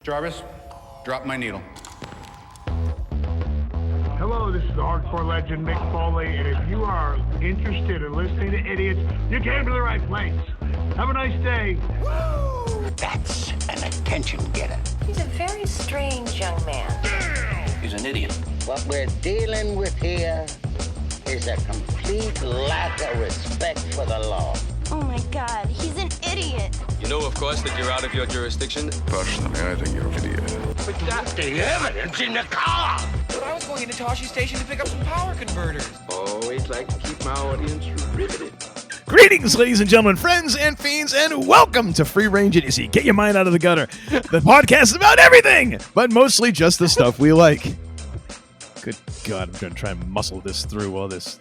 Jarvis, drop my needle. Hello, this is the hardcore legend Mick Foley, and if you are interested in listening to idiots, you came to the right place. Have a nice day. Woo! That's an attention getter. He's a very strange young man. He's an idiot. What we're dealing with here is a complete lack of respect for the law. Oh my God, he's an idiot. You know, of course, that you're out of your jurisdiction. Personally, I think you're an idiot. But that's the evidence in the car. But I was going into Toshi Station to pick up some power converters. Always like to keep my audience riveted. Greetings, ladies and gentlemen, friends and fiends, and welcome to Free Range Idiocy. Get your mind out of the gutter. The podcast is about everything, but mostly just the stuff we like. Good God, I'm going to try and muscle this through all this.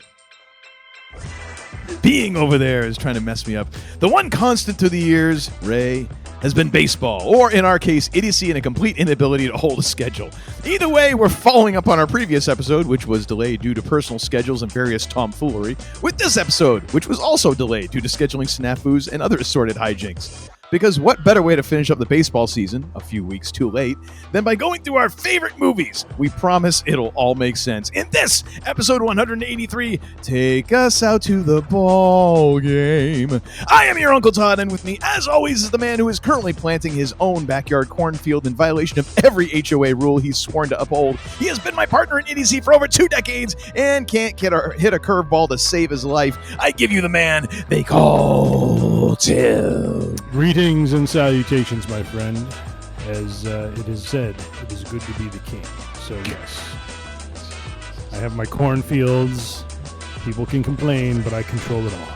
Being over there is trying to mess me up. The one constant through the years, Ray, has been baseball, or in our case, idiocy and a complete inability to hold a schedule. Either way, we're following up on our previous episode, which was delayed due to personal schedules and various tomfoolery, with this episode, which was also delayed due to scheduling snafus and other assorted hijinks. Because what better way to finish up the baseball season, a few weeks too late, than by going through our favorite movies? We promise it'll all make sense. In this, episode 183, Take Us Out to the Ball Game. I am your Uncle Todd, and with me, as always, is the man who is currently planting his own backyard cornfield in violation of every HOA rule he's sworn to uphold. He has been my partner in idiocy for over 2 decades, and can't hit a curveball to save his life. I give you the man they call Tim. Greetings and salutations, my friend. As it is said, it is good to be the king. So yes, I have my cornfields. People can complain, but I control it all.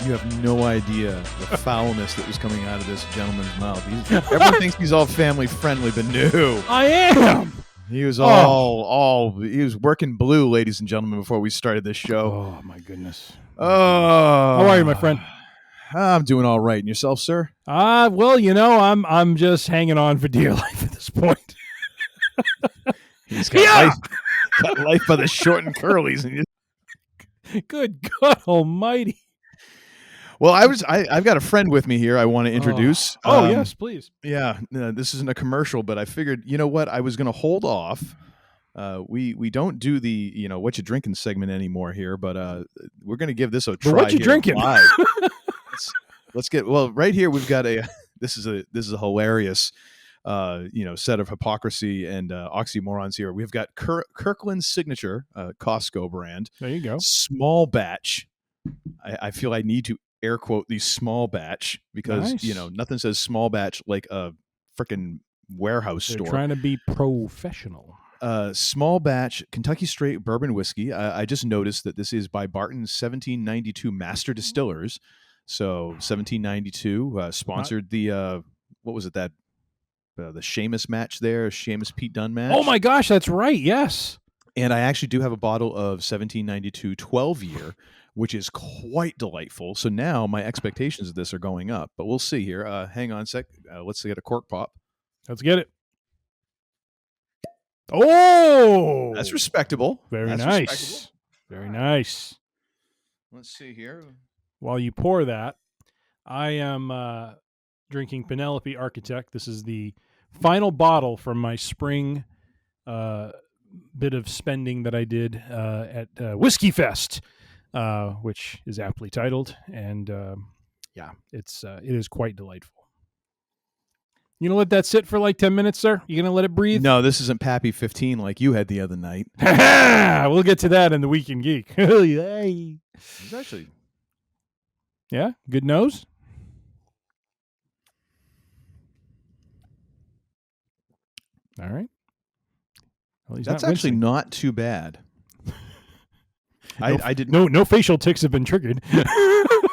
You have no idea the foulness that was coming out of this gentleman's mouth. Everyone thinks he's all family friendly, but no. I am. He was he was working blue, ladies and gentlemen, before we started this show. Oh my goodness. Oh, how are you, my friend? I'm doing all right. And yourself, sir? Well, you know, I'm just hanging on for dear life at this point. He's got life by the short and curlies. Good God Almighty! Well, I've got a friend with me here. I want to introduce. Yes, please. Yeah, this isn't a commercial, but I figured, you know what? I was going to hold off. We don't do the what you drinking segment anymore here, but we're going to give this a try. But what you drinking? Live. Let's get right here. We've got this is a hilarious set of hypocrisy and oxymorons here. We've got Kirkland's Signature Costco brand. There you go. Small batch. I feel I need to air quote the small batch because nice. Nothing says small batch like a freaking warehouse They're store. Trying to be professional. Small batch Kentucky straight bourbon whiskey. I just noticed that this is by Barton's 1792 Master Distillers. So 1792 sponsored the what was it that the Seamus match there, Seamus Pete Dunne match. Oh my gosh, that's right. Yes. And I actually do have a bottle of 1792 12-year, which is quite delightful. So now my expectations of this are going up, but we'll see here. Hang on a sec. Let's get a cork pop. Let's get it. Oh, that's respectable. Very nice. Very nice. Let's see here. While you pour that, I am drinking Penelope Architect. This is the final bottle from my spring bit of spending that I did at Whiskey Fest, which is aptly titled, and it is quite delightful. You gonna let that sit for like 10 minutes, sir? You gonna let it breathe? No, this isn't Pappy 15 like you had the other night. We'll get to that in the Week in Geek. It's actually, yeah, good nose. All right. Well, that's actually not too bad. I did no facial tics have been triggered.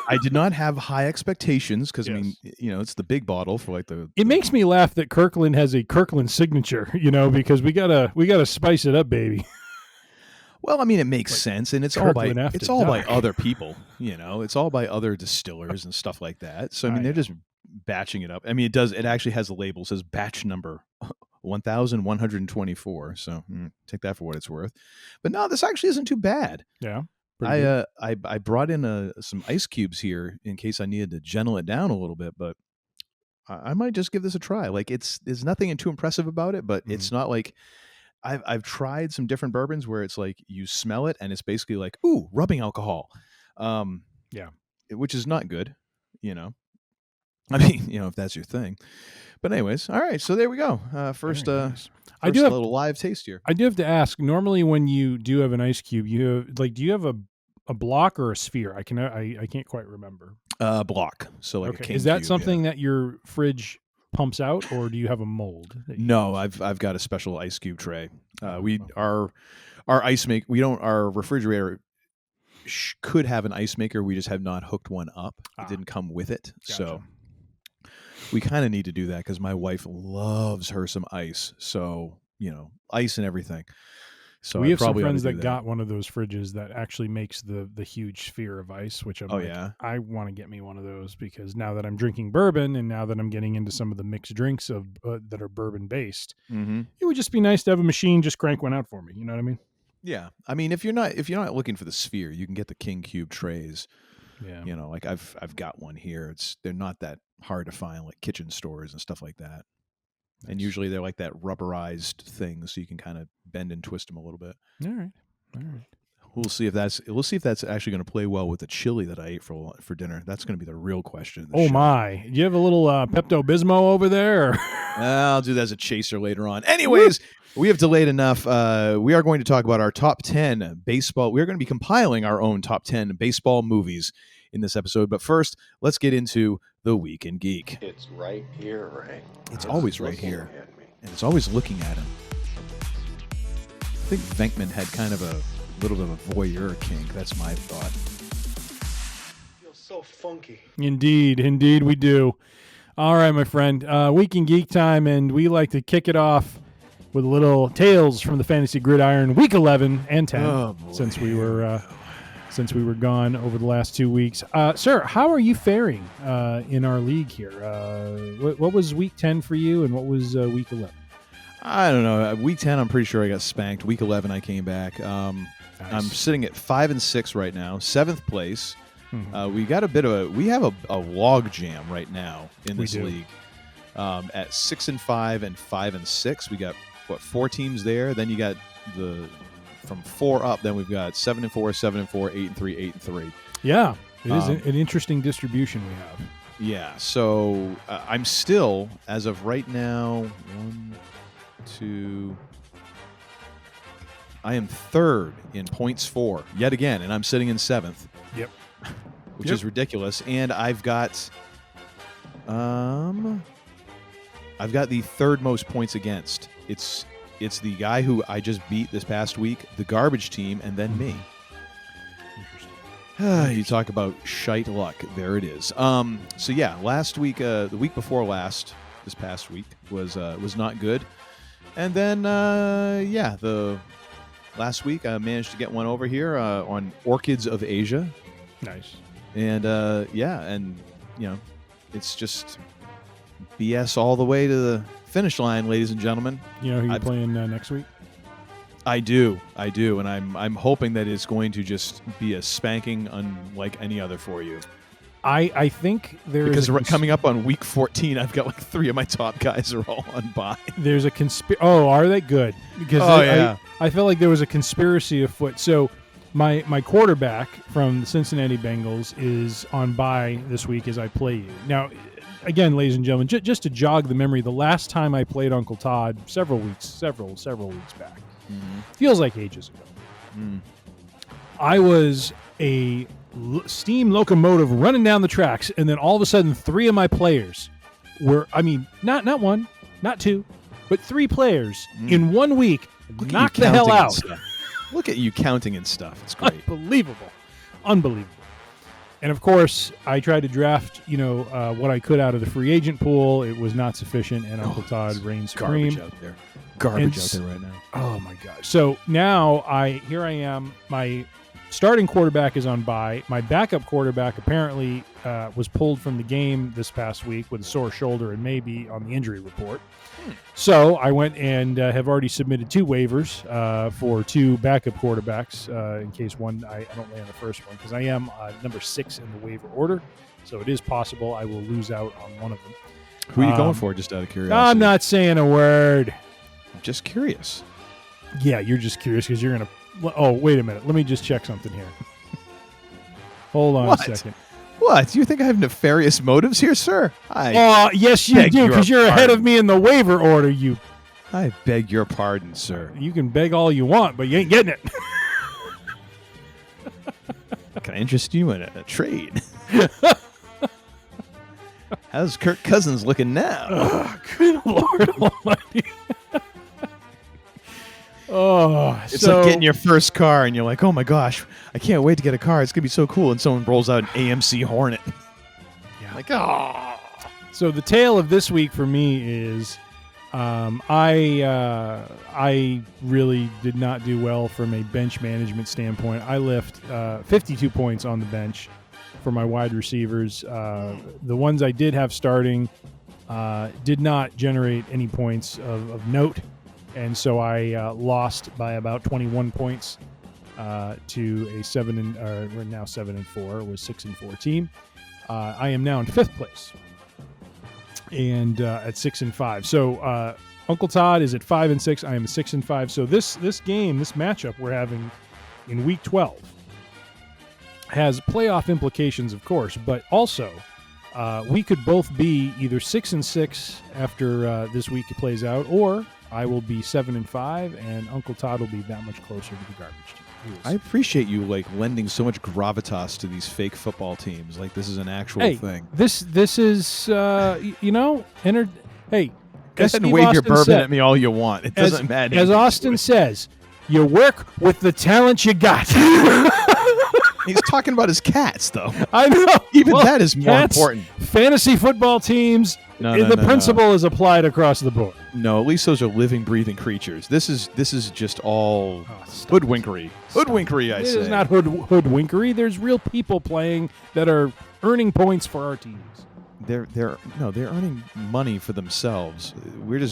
I did not have high expectations because yes. I mean, it's the big bottle for like the. It makes me laugh that Kirkland has a Kirkland signature, because we gotta spice it up, baby. Well, I mean, it makes sense, and it's Kirkland all by other people. It's all by other distillers and stuff like that. So I mean, they're just batching it up. I mean, it actually has a label that says batch number 1,124. So take that for what it's worth. But no, this actually isn't too bad. Yeah. I brought in some ice cubes here in case I needed to gentle it down a little bit, but I might just give this a try. Like there's nothing too impressive about it, but it's not like I've tried some different bourbons where it's like you smell it and it's basically like, ooh, rubbing alcohol. Yeah. Which is not good, I mean, if that's your thing. But anyways, all right. So there we go. First, nice. I do have a little live taste here. I do have to ask. Normally, when you do have an ice cube, do you have a block or a sphere? I can't quite remember. Block. So like a king is that cube, something that your fridge pumps out, or do you have a mold? No, I've got a special ice cube tray. Our ice make our refrigerator could have an ice maker. We just have not hooked one up. It didn't come with it, so we kind of need to do that because my wife loves her some ice. So ice and everything. So we have some friends that got one of those fridges that actually makes the huge sphere of ice, which I want to get me one of those because now that I'm drinking bourbon and now that I'm getting into some of the mixed drinks of that are bourbon based, it would just be nice to have a machine just crank one out for me. You know what I mean? Yeah. I mean, if you're not looking for the sphere, you can get the King Cube trays. Yeah. Like I've got one here. They're not that hard to find, like kitchen stores and stuff like that. Nice. And usually they're like that rubberized thing, so you can kind of bend and twist them a little bit. All right. We'll see if that's actually going to play well with the chili that I ate for dinner. That's going to be the real question. Oh my! Do you have a little Pepto-Bismol over there? Or? I'll do that as a chaser later on. Anyways, we have delayed enough. We are going to talk about our top 10 baseball. We're going to be compiling our own top 10 baseball movies in this episode. But first, let's get into the Week in Geek. It's right here, Ray. It's always right here, and it's always looking at him. I think Venkman had kind of a little bit of a voyeur kink. That's my thought. Feels so funky. Indeed we do. All right, my friend. Week in Geek time, and we like to kick it off with a little Tales from the Fantasy Gridiron, Week 11 and 10, since we were gone over the last 2 weeks. Sir, how are you faring in our league here? What was Week 10 for you, and what was Week 11? I don't know. Week 10, I'm pretty sure I got spanked. Week 11, I came back. Nice. I'm sitting at 5-6 right now, 7th place. We have a log jam right now in this league. At 6-5 and 5-6, we got 4 teams there. Then you got from 4 up. Then we've got 7-4, 7-4, 8-3, 8-3. Yeah, it is an interesting distribution we have. Yeah, so I'm still, as of right now, I am 3rd in points for yet again, and I'm sitting in 7th. Yep. Which is ridiculous. And I've got the 3rd most points against. It's the guy who I just beat this past week, the garbage team, and then me. Interesting. You talk about shite luck. There it is. So yeah, last week, the week before last, this past week was not good. And then, the last week I managed to get one over here on Orchids of Asia. Nice. And, it's just BS all the way to the finish line, ladies and gentlemen. You know who you're playing next week? I do, and I'm hoping that it's going to just be a spanking unlike any other for you. I think because coming up on week 14, I've got like 3 of my top guys are all on bye. There's a Oh, are they good? Because I felt like there was a conspiracy afoot. So my quarterback from the Cincinnati Bengals is on bye this week as I play you. Now, again, ladies and gentlemen, just to jog the memory, the last time I played Uncle Todd, several weeks back, feels like ages ago. I was a steam locomotive running down the tracks, and then all of a sudden 3 of my players were, not 1, not 2, but 3 players in 1 week knocked the hell out. Look at you counting and stuff. It's great. Unbelievable. And of course, I tried to draft, what I could out of the free agent pool. It was not sufficient, and Uncle Todd reigned supreme. Garbage out there right now. Oh my gosh! So now here I am. My starting quarterback is on bye. My backup quarterback apparently was pulled from the game this past week with a sore shoulder and may be on the injury report. So I went and have already submitted 2 waivers for 2 backup quarterbacks in case I don't land the first one, because I am number 6 in the waiver order. So it is possible I will lose out on one of them. Who are you going for, just out of curiosity? I'm not saying a word. I'm just curious. Yeah, you're just curious because you're going to... Oh, wait a minute. Let me just check something here. Hold on a second. What? You think I have nefarious motives here, sir? Yes, you do, because you're ahead of me in the waiver order, you... I beg your pardon, sir. You can beg all you want, but you ain't getting it. Can I interest you in a trade? How's Kirk Cousins looking now? Oh, good Lord Almighty. It's like getting your first car, and you're like, oh my gosh, I can't wait to get a car. It's going to be so cool. And someone rolls out an AMC Hornet. Yeah. Like, oh. So the tale of this week for me is I really did not do well from a bench management standpoint. I left 52 points on the bench for my wide receivers. The ones I did have starting did not generate any points of note, and so I lost by about 21 points to a 7 we're now 7-4. It was 6-4 team. I am now in 5th place, and at 6-5. So Uncle Todd is at 5-6. I am at 6-5. So this matchup we're having in Week 12 has playoff implications, of course, but also we could both be either 6-6 after this week plays out, or I will be 7-5, and Uncle Todd will be that much closer to the garbage team. I appreciate you lending so much gravitas to these fake football teams. Like this is an actual thing. This is hey. Go ahead and wave your bourbon at me all you want. It doesn't matter. As Austin says, you work with the talent you got. He's talking about his cats, though. I know. Even that is more important. Fantasy football teams. The principle is applied across the board. No, at least those are living, breathing creatures. This is just all hoodwinkery. Hoodwinkery, I say. It is not hoodwinkery. There's real people playing that are earning points for our teams. They're earning money for themselves. We're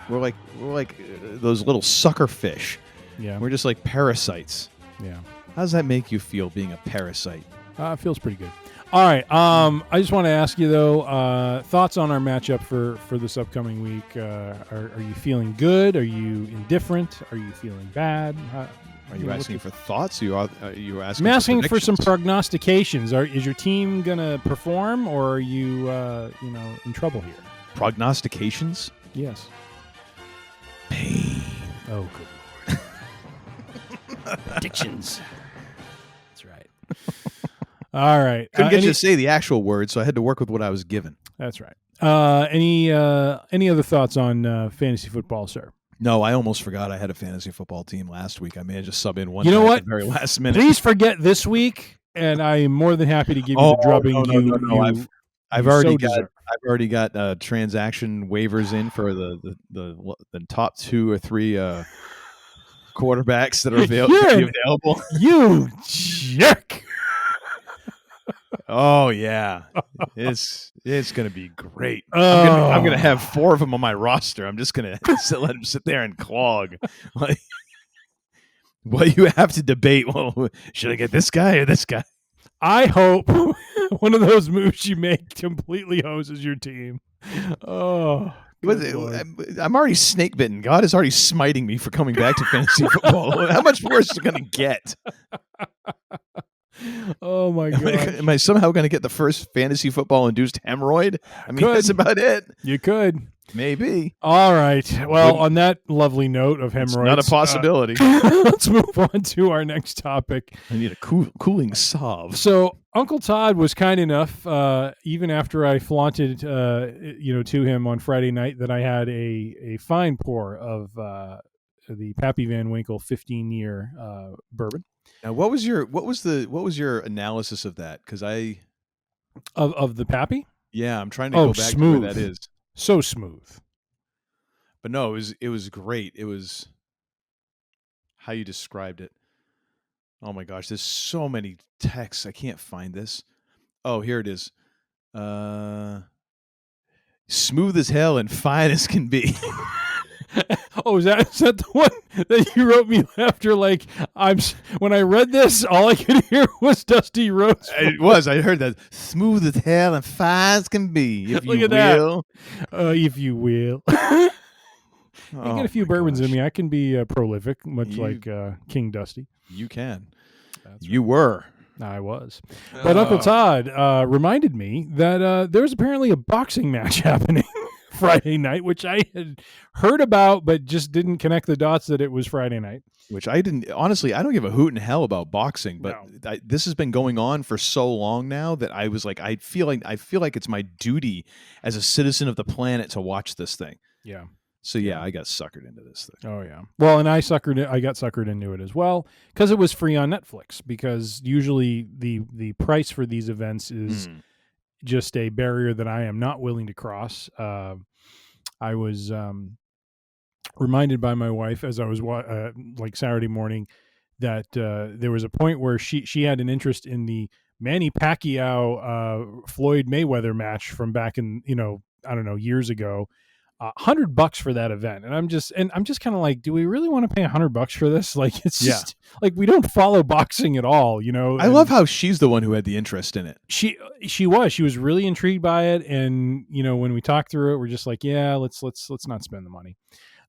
like those little sucker fish. Yeah. We're just like parasites. Yeah. How does that make you feel, being a parasite? It feels pretty good. All right. I just want to ask you, though, thoughts on our matchup for this upcoming week. Are you feeling good? Are you indifferent? Are you feeling bad? Are you asking for thoughts? Are you asking? I'm asking for some predictions? prognostications. Is your team gonna perform, or are you in trouble here? Prognostications? Yes. Pain. Oh, good Lord. Predictions. That's right. All right. Couldn't get you to say the actual word, so I had to work with what I was given. That's right. Any other thoughts on fantasy football, sir? No, I almost forgot I had a fantasy football team last week. I may have just sub in one. You know what? At the very last minute. Please forget this week, and I am more than happy to give you the drubbing. No. I've already got transaction waivers in for the top 2 or 3 quarterbacks that are available. You jerk. Oh yeah, it's gonna be great. I'm gonna have 4 of them on my roster. I'm just gonna let them sit there and clog. Like, well, you have to debate. Well, should I get this guy or this guy? I hope one of those moves you make completely hoses your team. Oh, I'm already snake bitten. God is already smiting me for coming back to fantasy football. How much worse is it gonna get? Oh my God! Am I somehow going to get the first fantasy football induced hemorrhoid? I mean, that's about it. You could. Maybe. All right. Well, on that lovely note of hemorrhoids, not a possibility. Let's move on to our next topic. I need a cooling salve. So Uncle Todd was kind enough, even after I flaunted, to him on Friday night, that I had a fine pour of the Pappy Van Winkle 15-year bourbon. Now, what was your analysis of that? Because of the Pappy? Yeah, I'm trying to go back to where that is. So smooth. But no, it was great. It was how you described it. Oh my gosh, there's so many texts. I can't find this. Oh, here it is. Smooth as hell and fine as can be. Oh, is that the one that you wrote me after? Like, when I read this, all I could hear was Dusty Rhodes. It was. I heard that. Smooth as hell and fine as can be, if Look you at that. will. If you will. I get a few bourbons in gosh. me. I can be prolific, much like King Dusty. You can. That's you were. I was. But Uncle Todd reminded me that there was apparently a boxing match happening Friday night, which I had heard about, but just didn't connect the dots that it was Friday night. Which I didn't. Honestly, I don't give a hoot in hell about boxing, but this has been going on for so long now that I was like, I feel like it's my duty as a citizen of the planet to watch this thing. Yeah. So yeah, I got suckered into this thing. Oh yeah. Well, and I got suckered into it as well because it was free on Netflix. Because usually the price for these events is just a barrier that I am not willing to cross. I was reminded by my wife as I was like Saturday morning that there was a point where she had an interest in the Manny Pacquiao Floyd Mayweather match from back in I don't know years ago. $100 for that event, and I'm just kind of like, do we really want to pay $100 for this? Like, it's just like we don't follow boxing at all, I love how she's the one who had the interest in it. She was really intrigued by it, and when we talked through it, we're just like, yeah, let's not spend the money.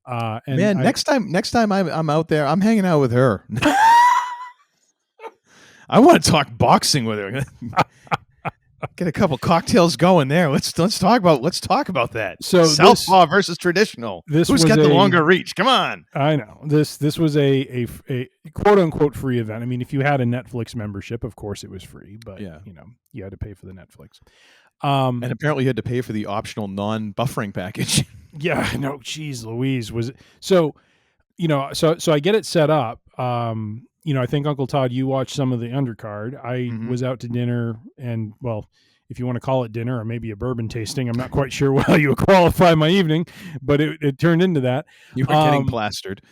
And man, next time I'm out there, I'm hanging out with her. I want to talk boxing with her. Get a couple cocktails going there. Let's talk about that. So Southpaw versus traditional. Who's got the longer reach? Come on. I know this was a quote unquote free event. I mean, if you had a Netflix membership, of course it was free, but you had to pay for the Netflix. And apparently you had to pay for the optional non-buffering package. Yeah, no, geez, Louise was so I get it set up. I think Uncle Todd, you watched some of the undercard. I was out to dinner, and well, if you want to call it dinner or maybe a bourbon tasting, I'm not quite sure how you would qualify my evening, but it turned into that. You were getting plastered,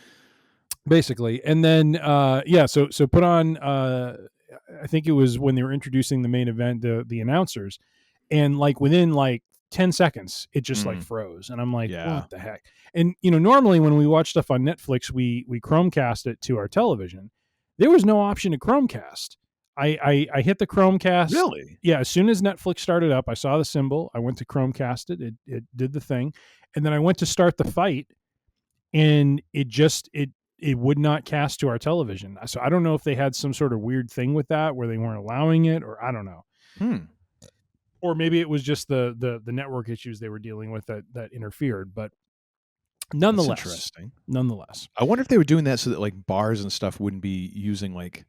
basically, and then so put on. I think it was when they were introducing the main event, the announcers, and like within like 10 seconds, it just like froze, and I'm like, what the heck? And normally when we watch stuff on Netflix, we Chromecast it to our television. There was no option to Chromecast. I hit the Chromecast. Really? Yeah. As soon as Netflix started up, I saw the symbol. I went to Chromecast it. It did the thing. And then I went to start the fight, and it would not cast to our television. So I don't know if they had some sort of weird thing with that where they weren't allowing it, or I don't know. Or maybe it was just the network issues they were dealing with that interfered. But nonetheless, that's interesting. Nonetheless, I wonder if they were doing that so that like bars and stuff wouldn't be using like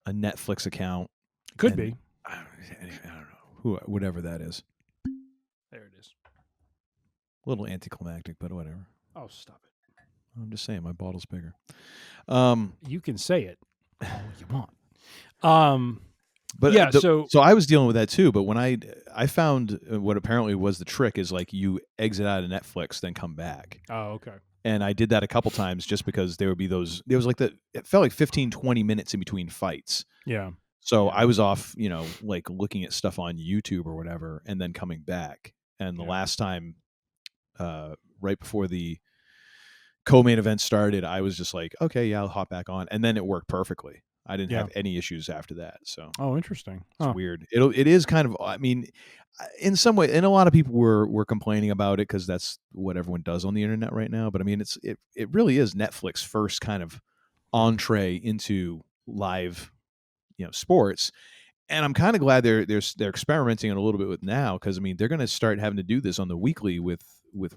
a Netflix account. Could be. I don't know. Whatever that is. There it is. A little anticlimactic, but whatever. Oh, stop it. I'm just saying my bottle's bigger. You can say it all you want. But yeah, so I was dealing with that too. But when I found what apparently was the trick is like you exit out of Netflix, then come back. Oh, okay. And I did that a couple times just because there would be those. There was like it felt like 15, 20 minutes in between fights. Yeah. So I was off, like looking at stuff on YouTube or whatever, and then coming back. And the last time, right before the co-main event started, I was just like, okay, yeah, I'll hop back on, and then it worked perfectly. I didn't have any issues after that. So interesting. It's weird. It is kind of. I mean, in some way, and a lot of people were complaining about it because that's what everyone does on the internet right now. But I mean, it really is Netflix first kind of entree into live, sports. And I'm kind of glad they're experimenting it a little bit with now because I mean they're going to start having to do this on the weekly with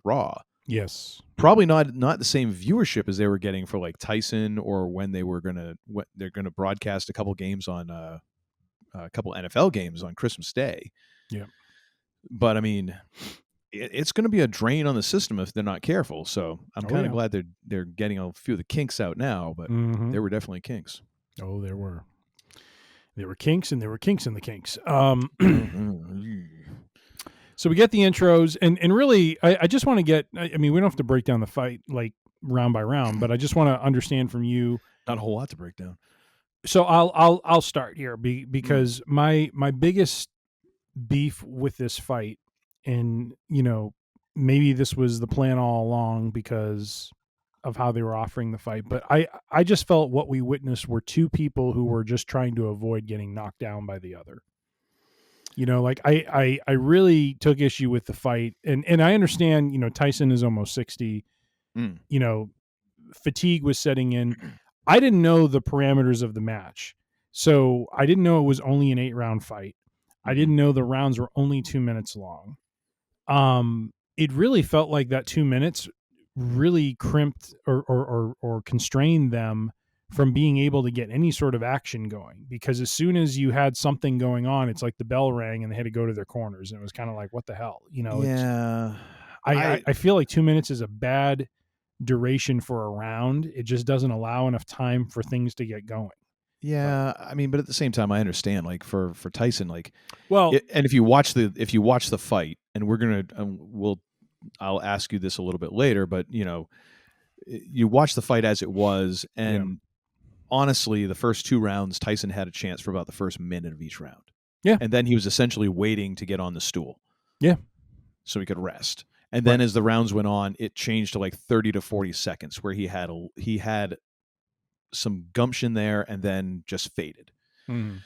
Raw. Yes, probably not the same viewership as they were getting for like Tyson or when they're gonna broadcast a couple games on a couple NFL games on Christmas Day. Yeah, but I mean, it's going to be a drain on the system if they're not careful. So I'm kind of glad they're getting a few of the kinks out now. But there were definitely kinks. Oh, there were. There were kinks, and there were kinks in the kinks. So we get the intros, and really, I just want to get. I mean, we don't have to break down the fight like round by round, but I just want to understand from you. Not a whole lot to break down. So I'll start here because my biggest beef with this fight, and maybe this was the plan all along because of how they were offering the fight. But I just felt what we witnessed were two people who were just trying to avoid getting knocked down by the other. You know, like I really took issue with the fight, and I understand, you know, Tyson is almost 60, you know, fatigue was setting in. I didn't know the parameters of the match. So I didn't know it was only an 8-round fight. I didn't know the rounds were only 2 minutes long. It really felt like that 2 minutes really crimped or constrained them from being able to get any sort of action going, because as soon as you had something going on, it's like the bell rang and they had to go to their corners, and it was kind of like, what the hell, you know? Yeah. I feel like 2 minutes is a bad duration for a round. It just doesn't allow enough time for things to get going. Yeah, I mean, but at the same time, I understand. Like for Tyson, like, well, and if you watch the fight, and we're gonna, I'll ask you this a little bit later, but you know, you watch the fight as it was, and honestly, the first 2 rounds, Tyson had a chance for about the first minute of each round. Yeah, and then he was essentially waiting to get on the stool. Yeah, so he could rest. And then as the rounds went on, it changed to like 30 to 40 seconds, where he had some gumption there, and then just faded. Mm-hmm.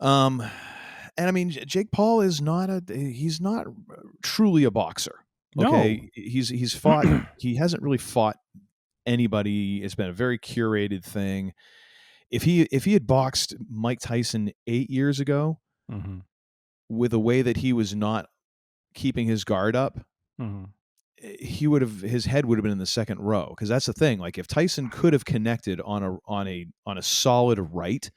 And I mean, Jake Paul is he's not truly a boxer. Okay, No. he's fought. He hasn't really fought anybody. It's been a very curated thing. If he had boxed Mike Tyson 8 years ago, with a way that he was not keeping his guard up, his head would have been in the second row. Because that's the thing. Like, if Tyson could have connected on a solid right,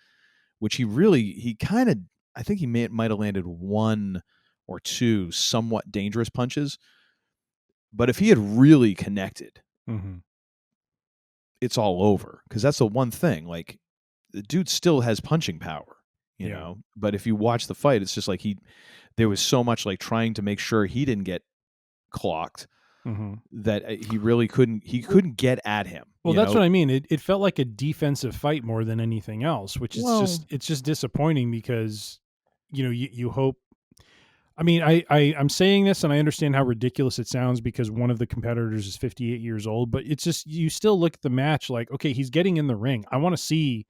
which he kind of, I think he might have landed 1 or 2 somewhat dangerous punches. But if he had really connected, it's all over. Because that's the one thing. Like, the dude still has punching power, you know. But if you watch the fight, it's just like there was so much like trying to make sure he didn't get clocked that he really couldn't get at him. Well, that's what I mean. It felt like a defensive fight more than anything else, which is it's just disappointing, because, you know, you hope. I mean, I'm saying this, and I understand how ridiculous it sounds, because one of the competitors is 58 years old, but it's just, you still look at the match like, okay, he's getting in the ring. I want to see,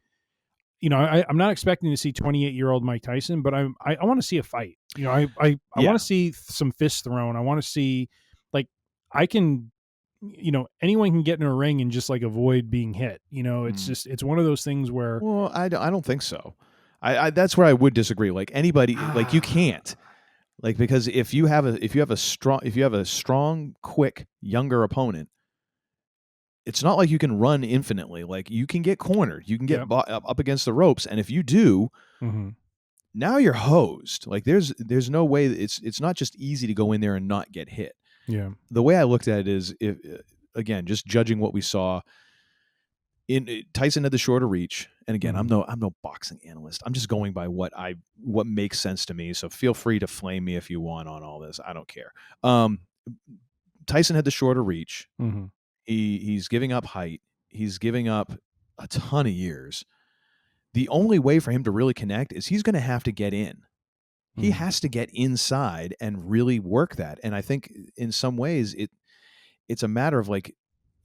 you know, I'm not expecting to see 28-year-old Mike Tyson, but I want to see a fight. You know, I want to see some fists thrown. I want to see, like, I can, you know, anyone can get in a ring and just like avoid being hit. You know, it's just, it's one of those things where. Well, I don't think so. I that's where I would disagree. Like, anybody, like, you can't. Like, because if you have a strong, quick, younger opponent, it's not like you can run infinitely. Like, you can get cornered, you can get up against the ropes, and if you do, now you're hosed. Like, there's no way. It's not just easy to go in there and not get hit. Yeah. The way I looked at it is, if, again, just judging what we saw. Tyson had the shorter reach, and again, I'm no boxing analyst. I'm just going by what makes sense to me. So feel free to flame me if you want on all this. I don't care. Tyson had the shorter reach. He's giving up height. He's giving up a ton of years. The only way for him to really connect is he's going to have to get in. He has to get inside and really work that. And I think in some ways it's a matter of, like,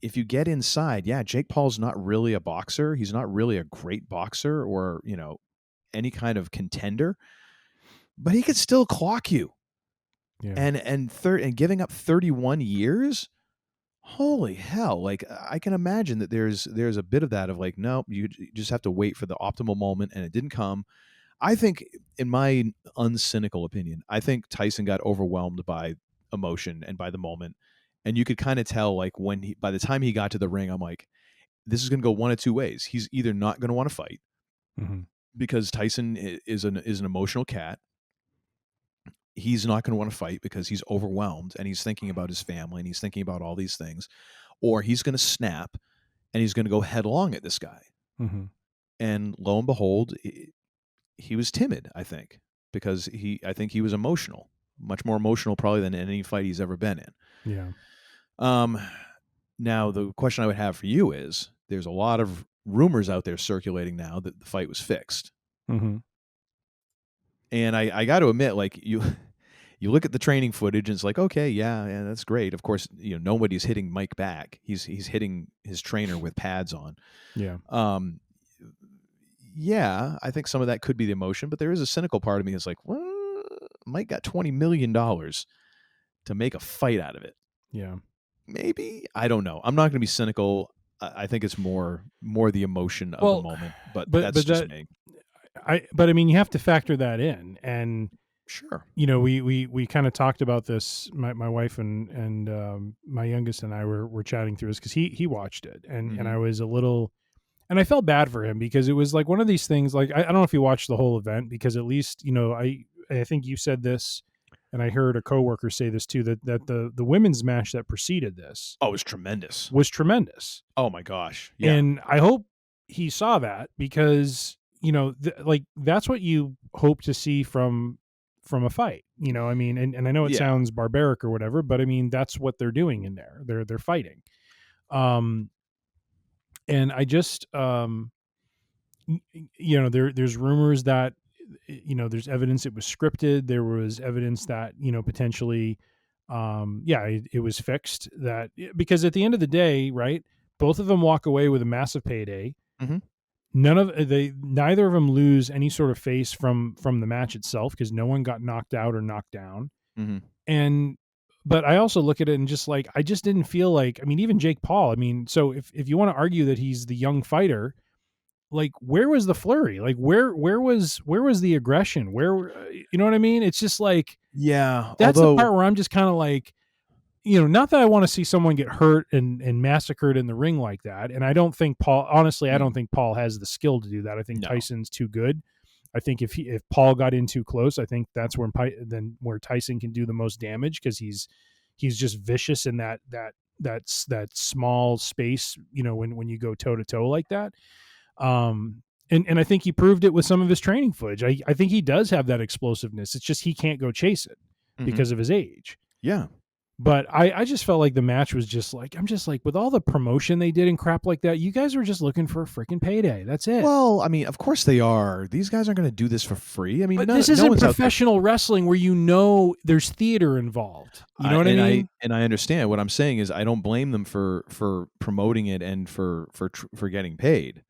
if you get inside, Jake Paul's not really a boxer. He's not really a great boxer or, you know, any kind of contender, but he could still clock you. Yeah. And giving up 31 years, holy hell! Like, I can imagine that there's a bit of that of like, no, you just have to wait for the optimal moment, and it didn't come. I think, in my uncynical opinion, I think Tyson got overwhelmed by emotion and by the moment. And you could kind of tell, like, by the time he got to the ring, I'm like, this is going to go one of two ways. He's either not going to want to fight because Tyson is an emotional cat. He's not going to want to fight because he's overwhelmed and he's thinking about his family and he's thinking about all these things, or he's going to snap and he's going to go headlong at this guy. And lo and behold, he was timid, I think, because I think he was emotional, much more emotional probably than any fight he's ever been in. Yeah. Now the question I would have for you is, there's a lot of rumors out there circulating now that the fight was fixed. And I got to admit, like, you look at the training footage and it's like, okay, yeah, that's great. Of course, nobody's hitting Mike back. He's hitting his trainer with pads on. Yeah. Yeah, I think some of that could be the emotion, but there is a cynical part of me that's like, well, Mike got $20 million to make a fight out of it. Yeah. Maybe. I don't know. I'm not going to be cynical. I think it's more the emotion of the moment, but that's just me. But I mean, you have to factor that in, and sure, we kind of talked about this. My wife and my youngest and I were chatting through this because he watched it, and I was a little, and I felt bad for him because it was like one of these things. Like I don't know if you watched the whole event, because at least I think you said this, and I heard a coworker say this too, that the women's match that preceded this, was tremendous. Oh my gosh. Yeah. And I hope he saw that, because like that's what you hope to see from a fight, I mean, and I know it sounds barbaric or whatever, but I mean, that's what they're doing in there. They're fighting. And I just, there's rumors that, there's evidence it was scripted. There was evidence that, potentially, it was fixed, that because at the end of the day, right, both of them walk away with a massive payday. Mm-hmm. Neither of them lose any sort of face from the match itself, because no one got knocked out or knocked down. Mm-hmm. But I also look at it and just like, I just didn't feel like, I mean, even Jake Paul, I mean, so if you want to argue that he's the young fighter, like, where was the flurry? Like, where was the aggression? Where, you know what I mean? It's just like, that's the part where I'm just kind of like, not that I want to see someone get hurt and massacred in the ring like that. And I don't think Paul, honestly, I don't think Paul has the skill to do that. I think Tyson's too good. I think if Paul got in too close, I think that's where Tyson can do the most damage, because he's just vicious in that small space, when you go toe to toe like that. And I think he proved it with some of his training footage. I think he does have that explosiveness. It's just he can't go chase it because of his age. Yeah. But I just felt like the match was just like, I'm just like, with all the promotion they did and crap like that, you guys were just looking for a freaking payday. That's it. Well, I mean, of course they are. These guys aren't going to do this for free. I mean, but this isn't professional wrestling where there's theater involved. You know what I mean? And I understand. What I'm saying is, I don't blame them for promoting it and for getting paid.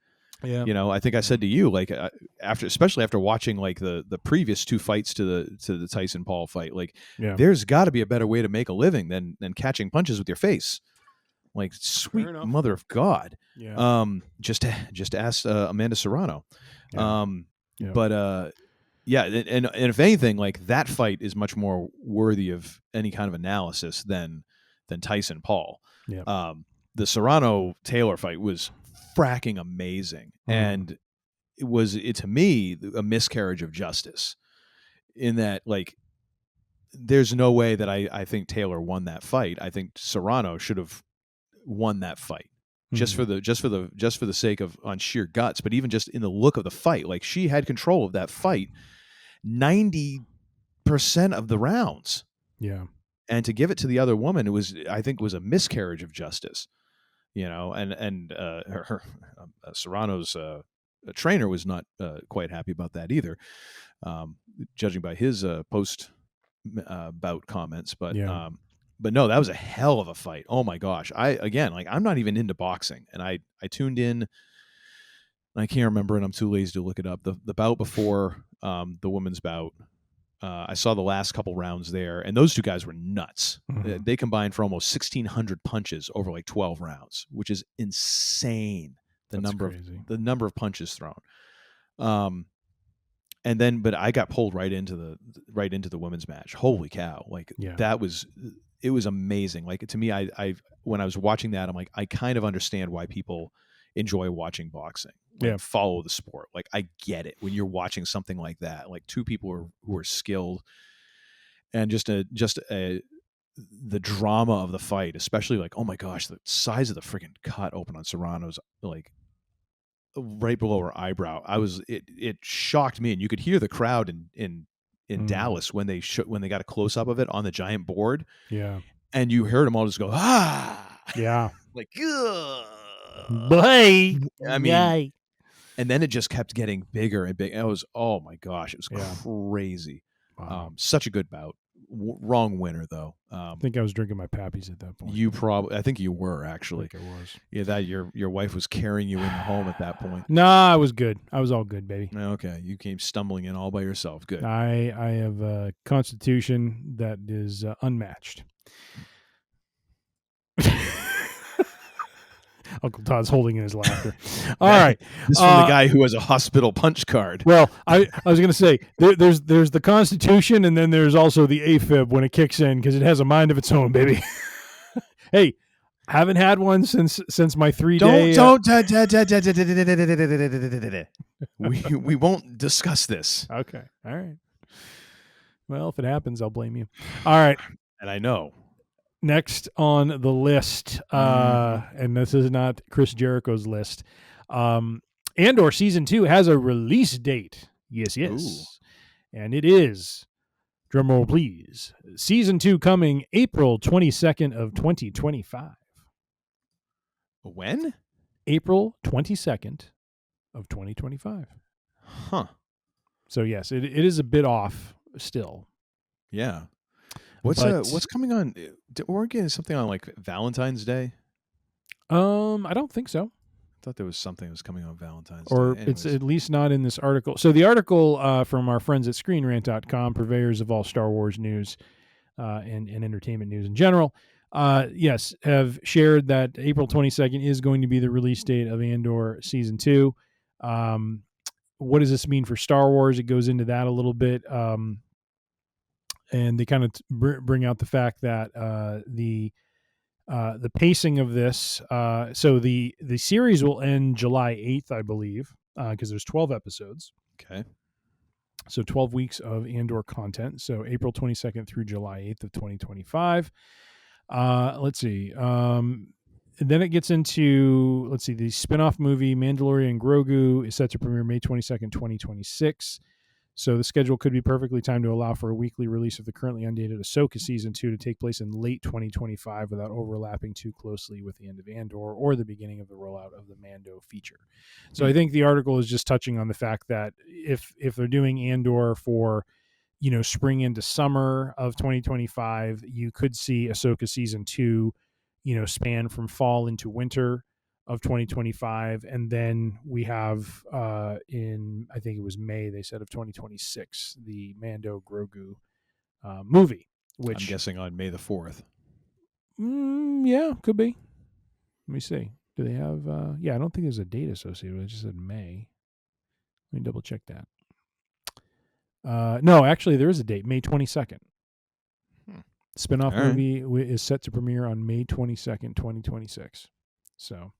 Yeah. I think I said to you, like, especially after watching like the previous two fights to the Tyson Paul fight, like, there's got to be a better way to make a living than catching punches with your face. Like, sweet mother of God. Yeah. Just ask Amanda Serrano. Yeah. But and if anything, like, that fight is much more worthy of any kind of analysis than Tyson Paul. Yeah. The Serrano Taylor fight was fracking amazing, and it was to me a miscarriage of justice, in that, like, there's no way that I think Taylor won that fight. I think Serrano should have won that fight, just for the sake of, on sheer guts, but even just in the look of the fight. Like, she had control of that fight 90% of the rounds. Yeah. And to give it to the other woman, I think was a miscarriage of justice. And her Serrano's trainer was not quite happy about that either, judging by his post bout comments. But no, that was a hell of a fight. Oh my gosh! I'm not even into boxing, and I tuned in. I can't remember, and I'm too lazy to look it up. The bout before the women's bout. I saw the last couple rounds there, and those two guys were nuts. Mm-hmm. They combined for almost 1,600 punches over like 12 rounds, which is insane. The number of punches thrown. But I got pulled right into the women's match. Holy cow! Like, it was amazing. Like, to me, I when I was watching that, I'm like, I kind of understand why people enjoy watching boxing. Follow the sport. Like, I get it when you're watching something like that, like two people who are skilled, and just the drama of the fight, especially, like, oh my gosh, the size of the freaking cut open on Serrano's, like, right below her eyebrow. It shocked me, and you could hear the crowd in Dallas when they got a close up of it on the giant board. Yeah. And you heard them all just go, ah. Yeah. Like, ugh. Boy. I mean, and then it just kept getting bigger and bigger. It was, oh my gosh, it was crazy. Wow. Such a good bout. wrong winner though. I think I was drinking my Pappies at that point. I think you were actually. I think I was. Yeah, that your wife was carrying you in home at that point. Nah, I was good. I was all good, baby. Okay, you came stumbling in all by yourself. Good. I have a constitution that is unmatched. Uncle Todd's holding in his laughter. All right. This is from the guy who has a hospital punch card. Well, I was going to say, there's the Constitution, and then there's also the AFib when it kicks in, because it has a mind of its own, baby. Hey, haven't had one since my 3-day. We won't discuss this. Okay. All right. Well, if it happens, I'll blame you. All right. And I know. Next on the list, and this is not Chris Jericho's list, Andor Season 2 has a release date. Yes. Ooh. And it is, drumroll please, Season 2 coming April 22nd of 2025. When? April 22nd of 2025. Huh. So, yes, it is a bit off still. Yeah. What's coming on? We're getting something on like Valentine's Day. I don't think so. I thought there was something that was coming on Valentine's Or Day. it's at least not in this article. So the article from our friends at ScreenRant.com, purveyors of all Star Wars news and entertainment news in general, yes, have shared that April 22nd is going to be the release date of Andor Season 2. What does this mean for Star Wars? It goes into that a little bit. And they kind of bring out the fact that the pacing of this, so the series will end July 8th, I believe, because there's 12 episodes. Okay. So 12 weeks of Andor content. So April 22nd through July 8th of 2025. Let's see. And then it gets into, the spin-off movie Mandalorian Grogu is set to premiere May 22nd, 2026. So the schedule could be perfectly timed to allow for a weekly release of the currently undated Ahsoka Season 2 to take place in late 2025 without overlapping too closely with the end of Andor or the beginning of the rollout of the Mando feature. So I think the article is just touching on the fact that if they're doing Andor for, spring into summer of 2025, you could see Ahsoka Season 2, span from fall into winter of 2025, and then we have in, I think it was May, they said, of 2026, the Mando Grogu movie, which I'm guessing on May the 4th. Yeah, could be. Let me see. Do they have? I don't think there's a date associated with it. It just said May. Let me double check that. No, actually, there is a date, May 22nd. Spinoff movie is set to premiere on May 22nd, 2026. So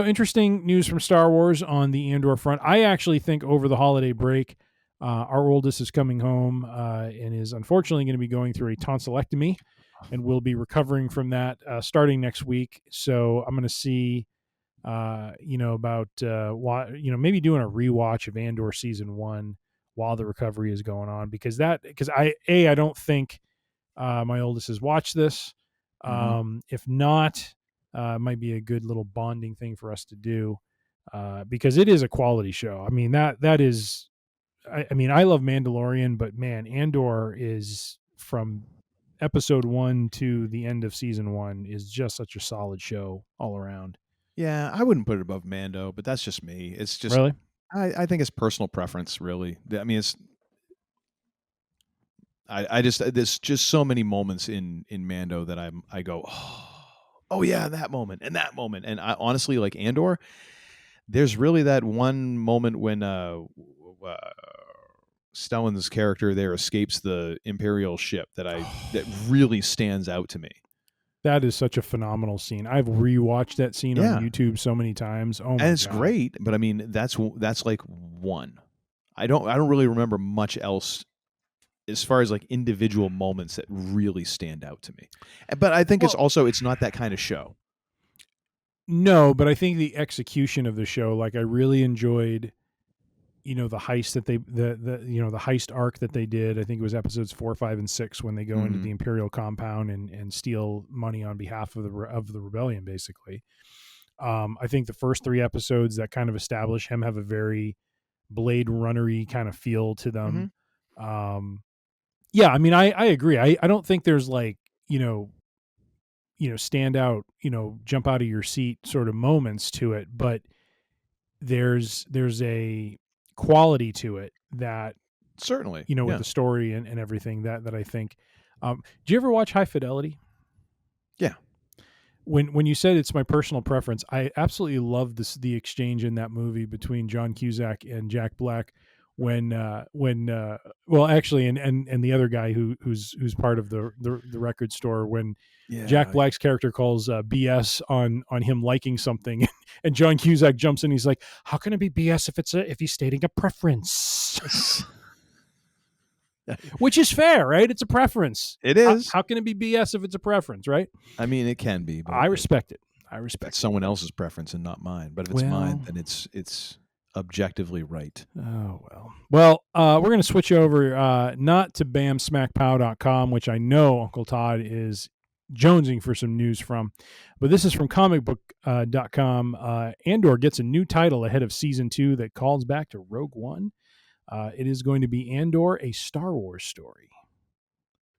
interesting news from Star Wars on the Andor front. I actually think over the holiday break, our oldest is coming home and is unfortunately going to be going through a tonsillectomy, and will be recovering from that starting next week. So I'm going to see, about maybe doing a rewatch of Andor Season 1 while the recovery is going on, because I don't think my oldest has watched this. If not, might be a good little bonding thing for us to do, because it is a quality show. I mean, that is, I love Mandalorian, but man, Andor is, from episode 1 to the end of season 1, is just such a solid show all around. Yeah, I wouldn't put it above Mando, but that's just me. It's just, really, I think it's personal preference, really. I mean, there's just so many moments in Mando that I go, oh yeah, that moment, and I honestly, like Andor, there's really that one moment when Stellan's character there escapes the Imperial ship that really stands out to me. That is such a phenomenal scene. I've rewatched that scene on YouTube so many times. Oh my God. And it's great, but I mean, that's like one. I don't really remember much else as far as like individual moments that really stand out to me. But I think it's not that kind of show. No, but I think the execution of the show, like I really enjoyed, the heist that the heist arc that they did. I think it was episodes 4, 5, and 6 when they go into the Imperial compound and steal money on behalf of the rebellion, basically. I think the first 3 episodes that kind of establish him have a very Blade Runner-y kind of feel to them. Yeah, I mean, I agree. I don't think there's like, stand out, jump out of your seat sort of moments to it, but there's a quality to it that Certainly, with the story and everything that I think. Do you ever watch High Fidelity? Yeah. When you said it's my personal preference, I absolutely love the exchange in that movie between John Cusack and Jack Black when actually and the other guy who's part of the record store, when Jack Black's character calls BS on him liking something, and John Cusack jumps in. He's like, "How can it be BS if he's stating a preference?" Which is fair, right? It's a preference. It is. How can it be BS if it's a preference, right? I mean, it can be. But I respect it. I respect it's someone else's preference and not mine. But if it's mine, then it's objectively right. Oh, well. Well, we're going to switch over not to bamsmackpow.com, which I know Uncle Todd is jonesing for some news from, but this is from comicbook.com. Andor gets a new title ahead of season 2 that calls back to Rogue One. It is going to be Andor, a Star Wars story.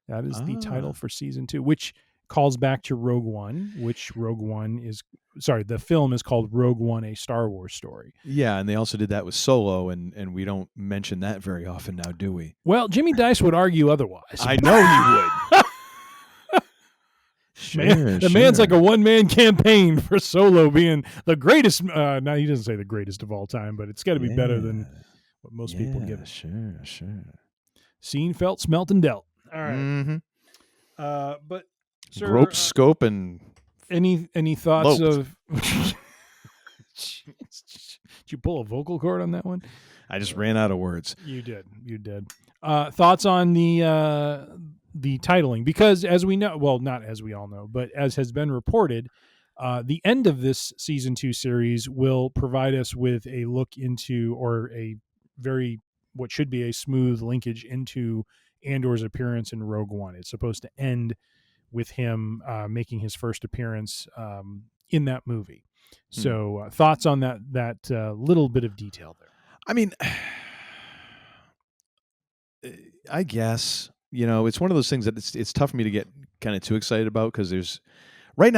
That is the title for season 2, which calls back to Rogue One, the film is called Rogue One, a Star Wars story. Yeah, and they also did that with Solo, and we don't mention that very often now, do we? Well, Jimmy Dice would argue otherwise. I know he would. The man's like a one-man campaign for Solo being the greatest. Now, he doesn't say the greatest of all time, but it's got to be better than what most people give it. Sure. Seen, felt, smelt, and dealt. All right. Mm-hmm. But sir, rope, scope, and any thoughts loped. of? Did you pull a vocal cord on that one? I just ran out of words. You did. Thoughts on the titling? Because as we know, well, not as we all know, but as has been reported, the end of this season 2 series will provide us with a look into, or what should be a smooth linkage into Andor's appearance in Rogue One. It's supposed to end with him making his first appearance in that movie. So thoughts on that little bit of detail there? I mean, I guess, it's one of those things that it's tough for me to get kind of too excited about, because there's quite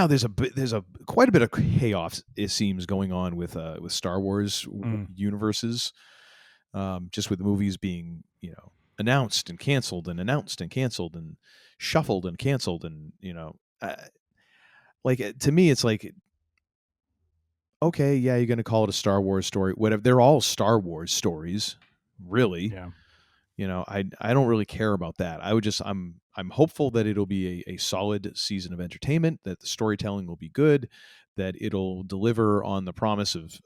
a bit of chaos, it seems, going on with Star Wars universes, just with movies being announced and canceled and announced and canceled and shuffled and canceled, and to me it's like, okay, yeah, you're going to call it a Star Wars story, whatever. They're all Star Wars stories, really. Yeah. I don't really care about that. I'm hopeful that it'll be a solid season of entertainment, that the storytelling will be good, that it'll deliver on the promise of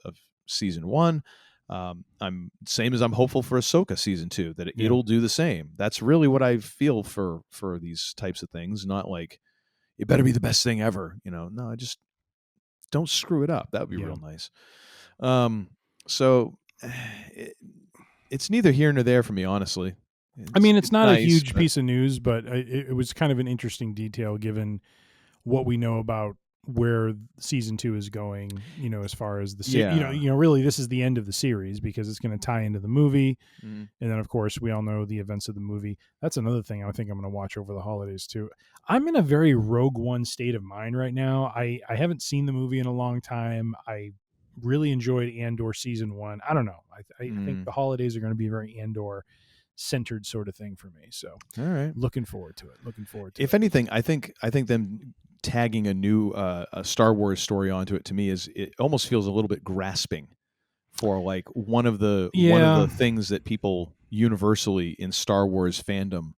season 1. I'm hopeful for Ahsoka season 2, that it'll do the same. That's really what I feel for these types of things. Not like it better be the best thing ever. No, I just don't screw it up. That would be real nice. So it's neither here nor there for me, honestly. It's not nice, a huge piece of news, but it was kind of an interesting detail given what we know about where season 2 is going, as far as the really this is the end of the series, because it's going to tie into the movie. And then of course we all know the events of the movie. That's another thing I think I'm going to watch over the holidays too. I'm in a very Rogue One state of mind right now. I haven't seen the movie in a long time. I really enjoyed Andor season 1. I don't know. I think the holidays are going to be a very Andor centered sort of thing for me. So all right, looking forward to it. If anything, I think them tagging a new a Star Wars story onto it, to me, it almost feels a little bit grasping for like one of the things that people universally in Star Wars fandom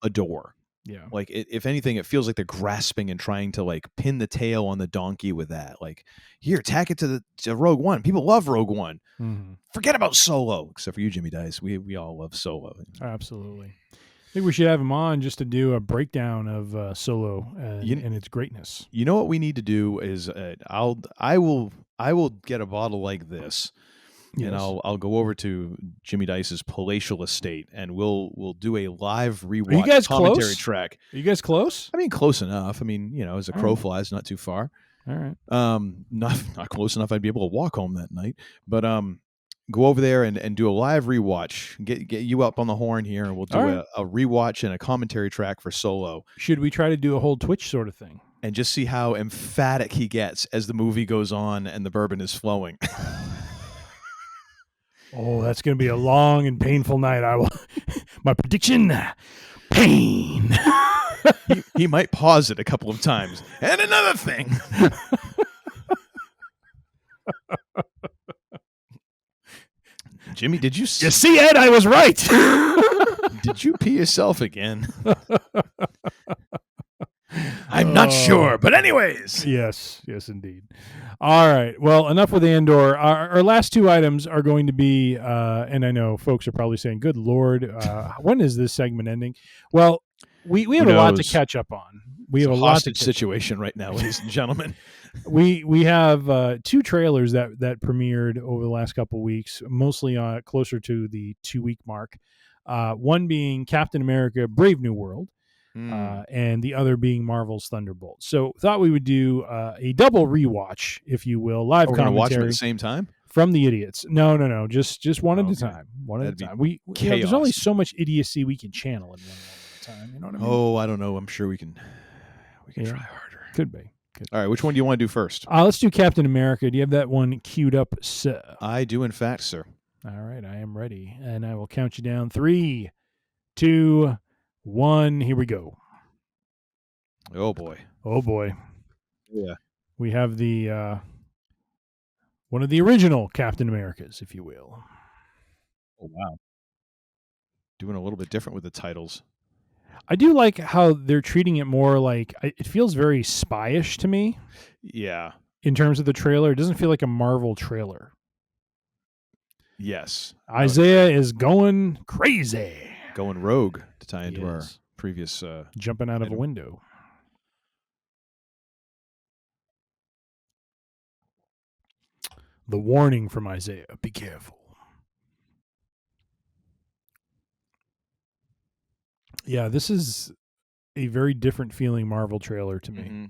adore. Yeah. Like if anything, it feels like they're grasping and trying to like pin the tail on the donkey with that. Like, here, tack it to Rogue One. People love Rogue One. Mm-hmm. Forget about Solo, except for you, Jimmy Dice. We all love Solo. Absolutely. I think we should have him on just to do a breakdown of Solo and its greatness. You know what we need to do is I will get a bottle like this. Yes. And I'll go over to Jimmy Dice's palatial estate, and we'll do a live rewatch commentary track. Are you guys close? I mean, close enough. I mean, as a crow flies, not too far. All right. Not close enough I'd be able to walk home that night. But go over there and do a live rewatch. Get you up on the horn here, and we'll do a rewatch and a commentary track for Solo. Should we try to do a whole Twitch sort of thing? And just see how emphatic he gets as the movie goes on and the bourbon is flowing. Oh, that's going to be a long and painful night. My prediction, pain. he might pause it a couple of times. And another thing. Jimmy, did you see, Ed? I was right. Did you pee yourself again? I'm not sure, but anyways. Yes, indeed. All right. Well, enough with Andor. Our last two items are going to be, and I know folks are probably saying, good Lord, when is this segment ending? Well, we have a lot to catch up on. We have a hostage situation right now, ladies and gentlemen. We have two trailers that premiered over the last couple of weeks, mostly closer to the 2-week mark. One being Captain America: Brave New World. And the other being Marvel's Thunderbolt. So thought we would do a double rewatch, if you will, live commentary. Watch them at the same time from the Idiots. No, just one at a time. One at a time. There's only so much idiocy we can channel in one moment at a time. You know what I mean? Oh, I don't know. I'm sure we can try harder. Could be. All right, which one do you want to do first? Let's do Captain America. Do you have that one queued up, sir? I do, in fact, sir. All right, I am ready, and I will count you down. 3, 2, 1, here we go. Oh boy. Yeah. We have the one of the original Captain Americas, if you will. Oh wow. Doing a little bit different with the titles. I do like how they're treating it more like, it feels very spy-ish to me. Yeah. In terms of the trailer, it doesn't feel like a Marvel trailer. Yes. Isaiah is going crazy. Going rogue, to tie into our previous... jumping out of a window. The warning from Isaiah, be careful. Yeah, this is a very different feeling Marvel trailer to me. Mm-hmm.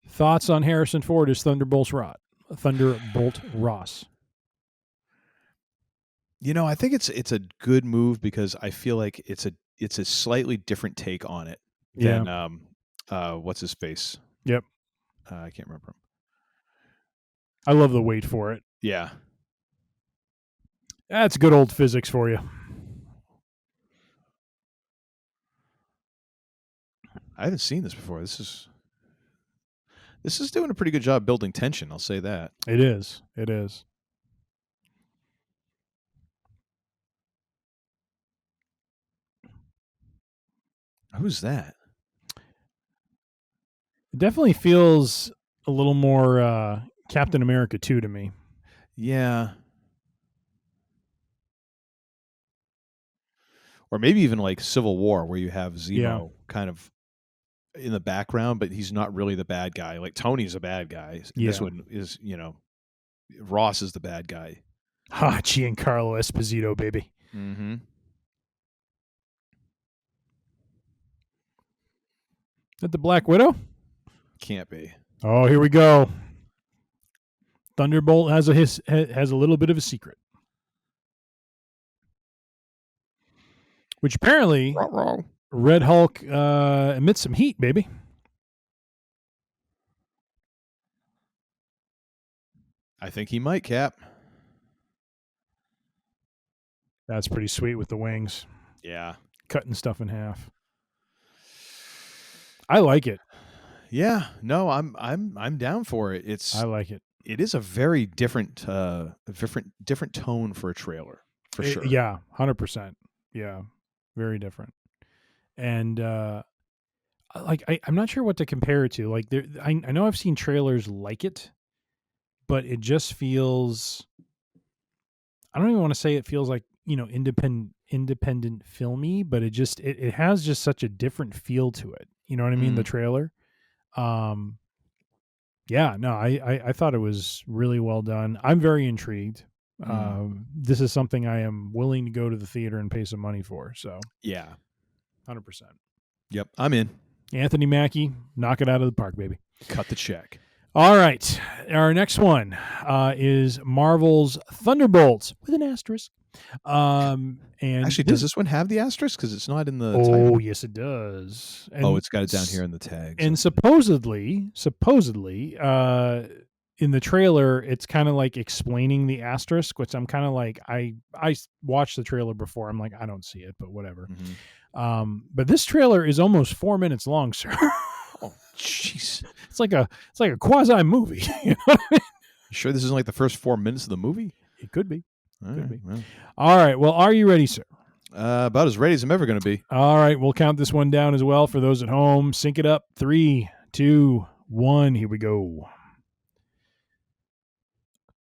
Thoughts on Harrison Ford as Thunderbolt Ross? You know, I think it's a good move because I feel like it's a slightly different take on it than what's his face? Yep. I can't remember him. I love the wait for it. Yeah. That's good old physics for you. I haven't seen this before. This is doing a pretty good job building tension, I'll say that. It is. Who's that? It definitely feels a little more Captain America 2 to me. Yeah. Or maybe even like Civil War, where you have Zemo kind of in the background, but he's not really the bad guy. Like Tony's a bad guy. Yeah. This one is, Ross is the bad guy. Giancarlo Esposito, baby. Mm-hmm. Is that the Black Widow? Can't be. Oh, here we go. Thunderbolt has a little bit of a secret, which apparently Red Hulk emits some heat, baby. I think he might, Cap. That's pretty sweet with the wings. Yeah, cutting stuff in half. I like it. Yeah, no, I'm down for it. I like it. It is a very different tone for a trailer, for sure. Yeah, 100%. Yeah, very different. And I'm not sure what to compare it to. Like, I know I've seen trailers like it, but it just feels. I don't even want to say it feels like independent filmy, but it has just such a different feel to it. You know what I mean? The trailer. Yeah, no, I thought it was really well done. I'm very intrigued. This is something I am willing to go to the theater and pay some money for. So yeah, 100%. Yep, I'm in. Anthony Mackie, knock it out of the park, baby. Cut the check. All right. Our next one is Marvel's Thunderbolts with an asterisk. And actually, does this one have the asterisk? Because it's not in the Oh, title. yes, it does. And it's got it down here in the tags. And supposedly, in the trailer, it's kind of like explaining the asterisk, which I'm kind of like, I watched the trailer before. I'm like, I don't see it, but whatever. Mm-hmm. But this trailer is almost 4 minutes long, sir. Oh, jeez. It's like a quasi movie. You know what I mean? You sure this isn't like the first 4 minutes of the movie? It could be. Could be. Well. All right. Well, are you ready, sir? About as ready as I'm ever going to be. All right. We'll count this one down as well for those at home. Sync it up. 3, 2, 1. Here we go.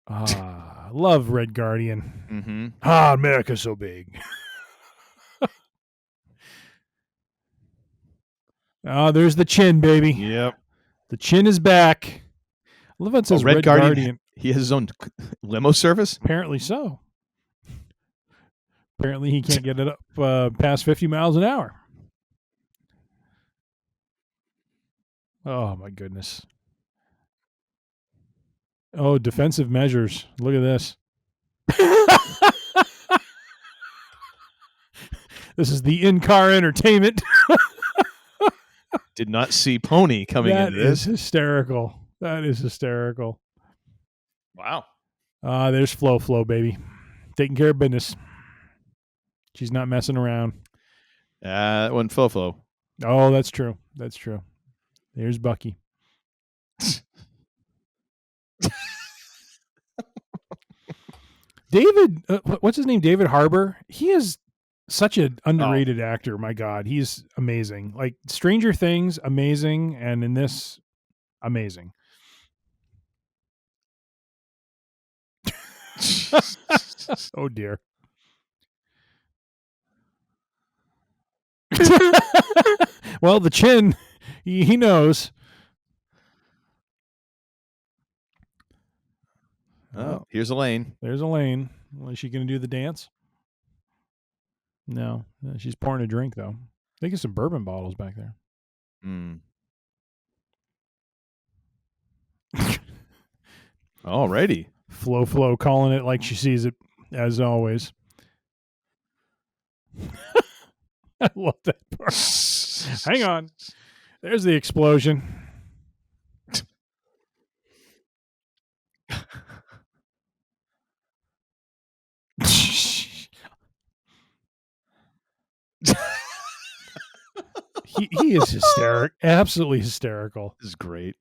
Love Red Guardian. Mm-hmm. America's so big. There's the chin, baby. Yep. The chin is back. I love how it says Red Guardian. He has his own limo service? Apparently so. Apparently he can't get it up past 50 miles an hour. Oh, my goodness. Oh, defensive measures. Look at this. This is the in-car entertainment. Did not see Pony coming into this. That is hysterical. That is hysterical. Wow. There's Flo, baby. Taking care of business. She's not messing around. That wasn't Flo. Oh, that's true. That's true. There's Bucky. David, what's his name? David Harbour. He is such an underrated actor. My God, he's amazing. Like Stranger Things, amazing, and in this, amazing. Oh dear. Well, the chin, he knows. Oh, here's Elaine. There's Elaine. Well, is she going to do the dance? No, she's pouring a drink, though. I think it's some bourbon bottles back there. Alrighty. Flo calling it like she sees it, as always. I love that part. Hang on. There's the explosion. He is hysterical. Absolutely hysterical. This is great.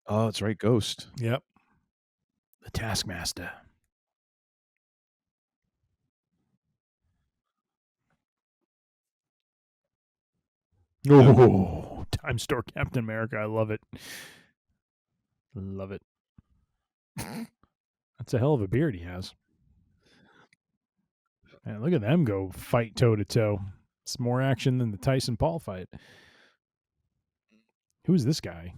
Oh, it's right, Ghost. Yep. The Taskmaster. Oh, Time Store Captain America. I love it. Love it. That's a hell of a beard he has. Man, look at them go fight toe to toe. It's more action than the Tyson Paul fight. Who's this guy?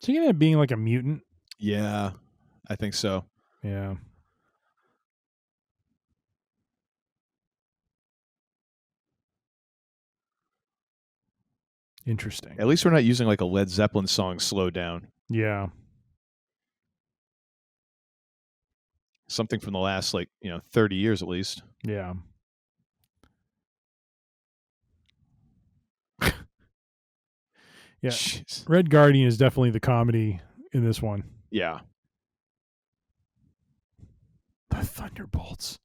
Is he going to end up being like a mutant? Yeah, I think so. Yeah. Interesting. At least we're not using like a Led Zeppelin song, Slow Down. Yeah. Something from the last 30 years at least. Yeah. Yeah. Jeez. Red Guardian is definitely the comedy in this one. Yeah. The Thunderbolts.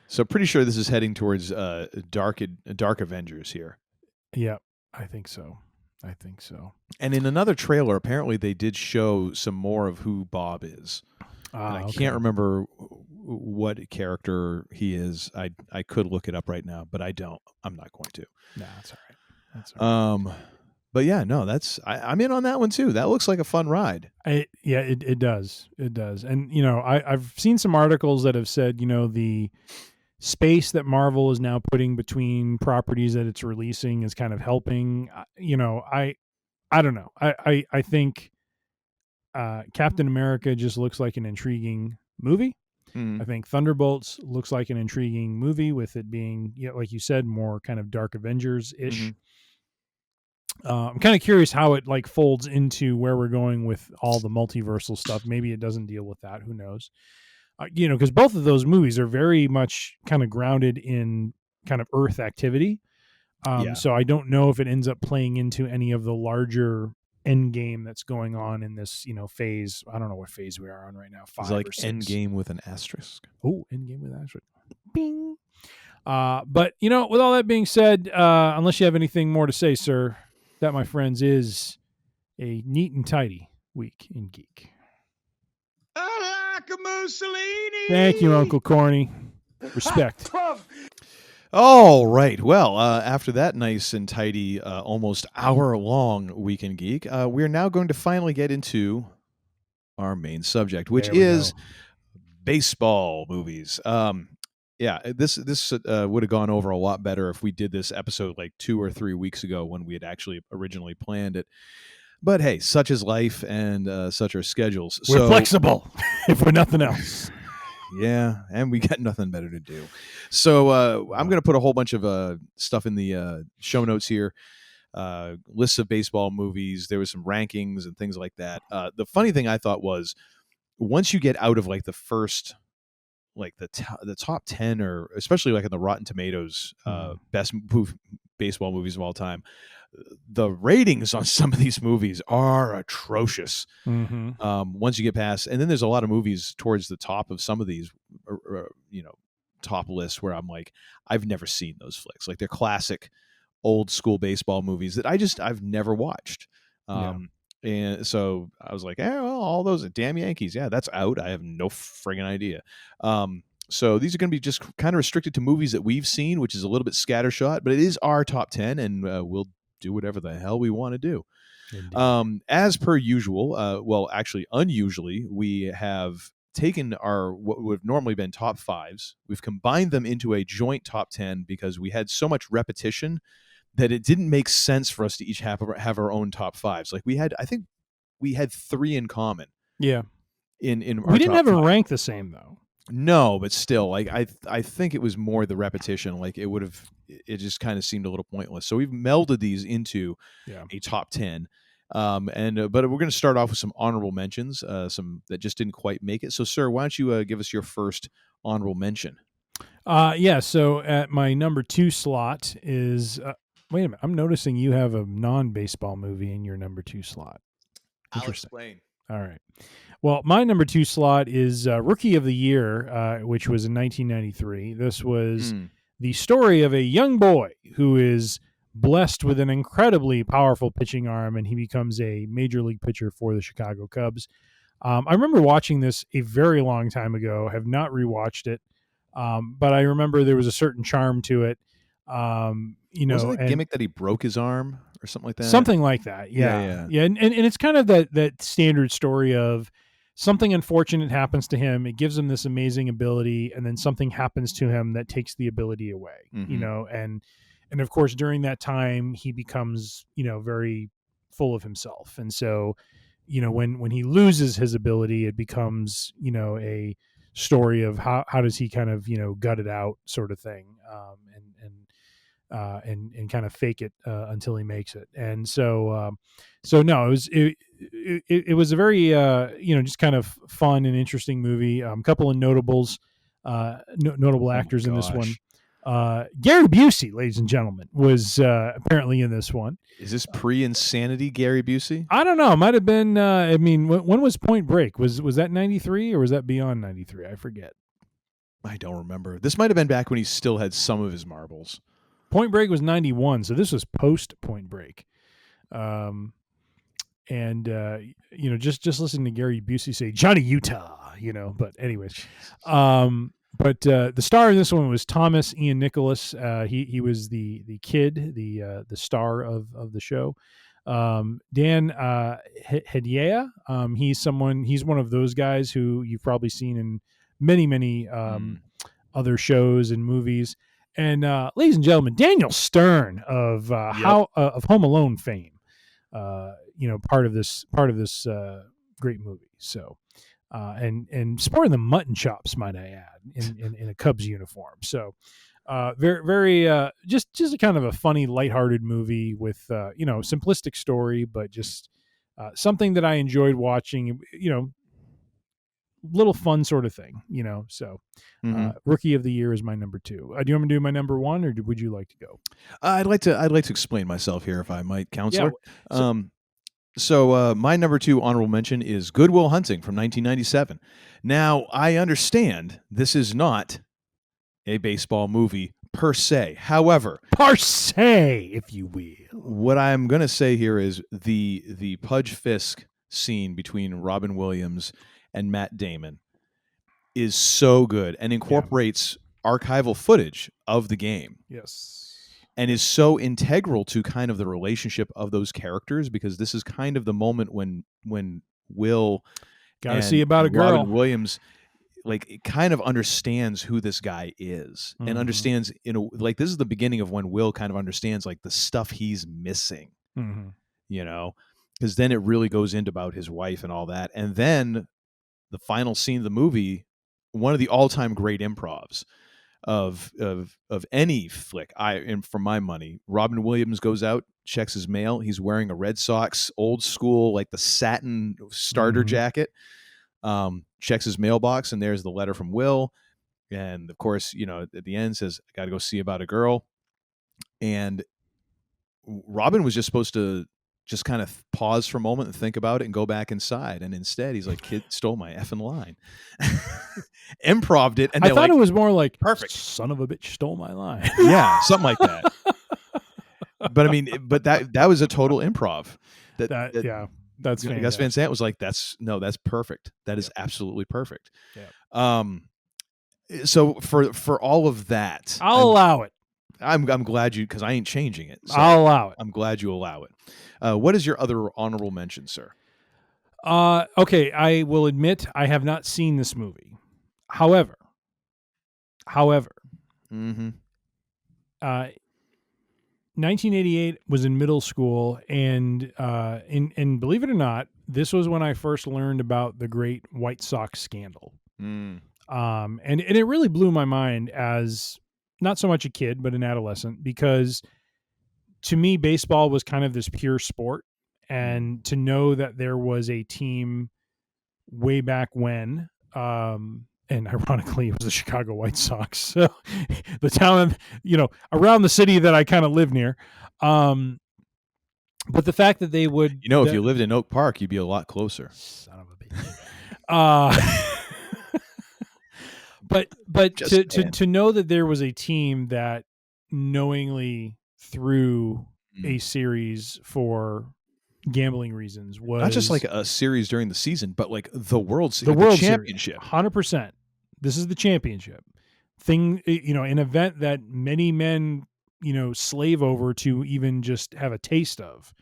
So pretty sure this is heading towards Dark Avengers here. Yeah, I think so. And in another trailer, apparently they did show some more of who Bob is. And I can't remember what character he is. I could look it up right now, but I don't. I'm not going to. No, that's all right. That's all right. But yeah, no, I'm in on that one too. That looks like a fun ride. It does. It does. And I've seen some articles that have said, the space that Marvel is now putting between properties that it's releasing is kind of helping. I don't know. I think Captain America just looks like an intriguing movie. I think Thunderbolts looks like an intriguing movie with it being, like you said, more kind of Dark Avengers-ish. I'm kind of curious how it like folds into where we're going with all the multiversal stuff. Maybe it doesn't deal with that. Who knows? Because both of those movies are very much kind of grounded in kind of Earth activity. So I don't know if it ends up playing into any of the larger end game that's going on in this, phase. I don't know what phase we are on right now. 5 or 6. End game with an asterisk. Oh, end game with asterisk. Bing. But with all that being said, unless you have anything more to say, sir, that, my friends, is a neat and tidy week in Geek. I like a Mussolini. Thank you, Uncle Corny. Respect. All right. Well, after that nice and tidy, almost hour-long Week in Geek, we're now going to finally get into our main subject, which is baseball movies. This would have gone over a lot better if we did this episode like 2 or 3 weeks ago when we had actually originally planned it. But hey, such is life and such are schedules. We're flexible, if for nothing else. Yeah, and we got nothing better to do. So I'm going to put a whole bunch of stuff in the show notes here, lists of baseball movies. There was some rankings and things like that. The funny thing I thought was once you get out of like the first, like the top 10, or especially like in the Rotten Tomatoes best baseball movies of all time, the ratings on some of these movies are atrocious. Once you get past, and then there's a lot of movies towards the top of some of these, top lists where I'm like, I've never seen those flicks. Like they're classic old school baseball movies that I've never watched. And so I was like, all those damn Yankees. Yeah, that's out. I have no friggin' idea. So these are going to be just kind of restricted to movies that we've seen, which is a little bit scattershot, but it is our top 10, and we'll do whatever the hell we want to do. As per usual, actually unusually, we have taken our what would have normally been top 5s. We've combined them into a joint top 10 because we had so much repetition that it didn't make sense for us to each have our own top 5s. Like I think we had 3 in common. Yeah. In we didn't have a rank the same though. No, but still, like I think it was more the repetition. Like it just kind of seemed a little pointless. So we've melded these into a top 10. But we're going to start off with some honorable mentions, some that just didn't quite make it. So, sir, why don't you give us your first honorable mention? So at my number 2 slot is wait a minute. I'm noticing you have a non-baseball movie in your number 2 slot. I'll explain. All right. Well, my number 2 slot is Rookie of the Year, which was in 1993. This was the story of a young boy who is blessed with an incredibly powerful pitching arm, and he becomes a major league pitcher for the Chicago Cubs. I remember watching this a very long time ago, have not rewatched it, but I remember there was a certain charm to it. Wasn't the gimmick that he broke his arm or something like that? Something like that, yeah. And it's kind of that standard story of something unfortunate happens to him, it gives him this amazing ability, and then something happens to him that takes the ability away, and of course during that time he becomes, very full of himself. And so, when he loses his ability, it becomes, a story of how does he kind of, gut it out sort of thing, and kind of fake it until he makes it. And so it was a very just kind of fun and interesting movie. A couple of notable actors in this one. Gary Busey, ladies and gentlemen, was apparently in this one. Is this pre-Insanity Gary Busey? I don't know. It might have been. When was Point Break? Was that 93 or was that beyond 93? I forget. I don't remember. This might have been back when he still had some of his marbles. Point Break was 91, so this was post Point Break. Just listening to Gary Busey say Johnny Utah, but anyways. But the star in this one was Thomas Ian Nicholas. He was the kid, the star of the show. Dan Hedaya. He's one of those guys who you've probably seen in many other shows and movies. And ladies and gentlemen, Daniel Stern of of Home Alone fame, part of this great movie. So, and sporting the mutton chops, might I add, in a Cubs uniform. So, very just a kind of a funny, lighthearted movie with simplistic story, but just something that I enjoyed watching. Little fun sort of thing, So, Rookie of the Year is my number 2. Do you want me to do my number 1, or would you like to go? I'd like to explain myself here, if I might, Counselor. Yeah, So my number 2 honorable mention is Good Will Hunting from 1997. Now, I understand this is not a baseball movie per se. However, if you will, what I'm going to say here is the Pudge Fisk scene between Robin Williams and Matt Damon is so good and incorporates archival footage of the game. Yes. And is so integral to kind of the relationship of those characters, because this is kind of the moment when Will gotta see about a girl. Robin Williams it kind of understands who this guy is, and understands this is the beginning of when Will kind of understands the stuff he's missing, because then it really goes into about his wife and all that. And then the final scene of the movie, one of the all-time great improvs of any flick. And for my money, Robin Williams goes out, checks his mail. He's wearing a Red Sox old school, the satin starter jacket. Checks his mailbox, and there's the letter from Will. And of course, at the end says, I got to go see about a girl. And Robin was just supposed to just kind of pause for a moment and think about it and go back inside. And instead he's like, kid stole my effing line. Improv'd it. And I thought it was more like, perfect. Son of a bitch stole my line. Yeah, something like that. But I mean, that was a total improv. That's fantastic. Gus Van Sant was like, that's perfect. That is absolutely perfect. Yeah. So for all of that, I'll allow it. I'm glad you, because I ain't changing it. So I'll allow it. I'm glad you allow it. What is your other honorable mention, sir? Okay, I will admit I have not seen this movie. However, 1988 was in middle school, and believe it or not, this was when I first learned about the great White Sox scandal. And it really blew my mind as not so much a kid, but an adolescent, because to me, baseball was kind of this pure sport. And to know that there was a team way back when, and ironically, it was the Chicago White Sox. So the town, around the city that I kind of live near. But the fact that they would, if you lived in Oak Park, you'd be a lot closer. Son of a bitch. But to know that there was a team that knowingly threw a series for gambling reasons was not just a series during the season, but the World Series, the World Championship. 100%. This is the championship thing, an event that many men, slave over to even just have a taste of.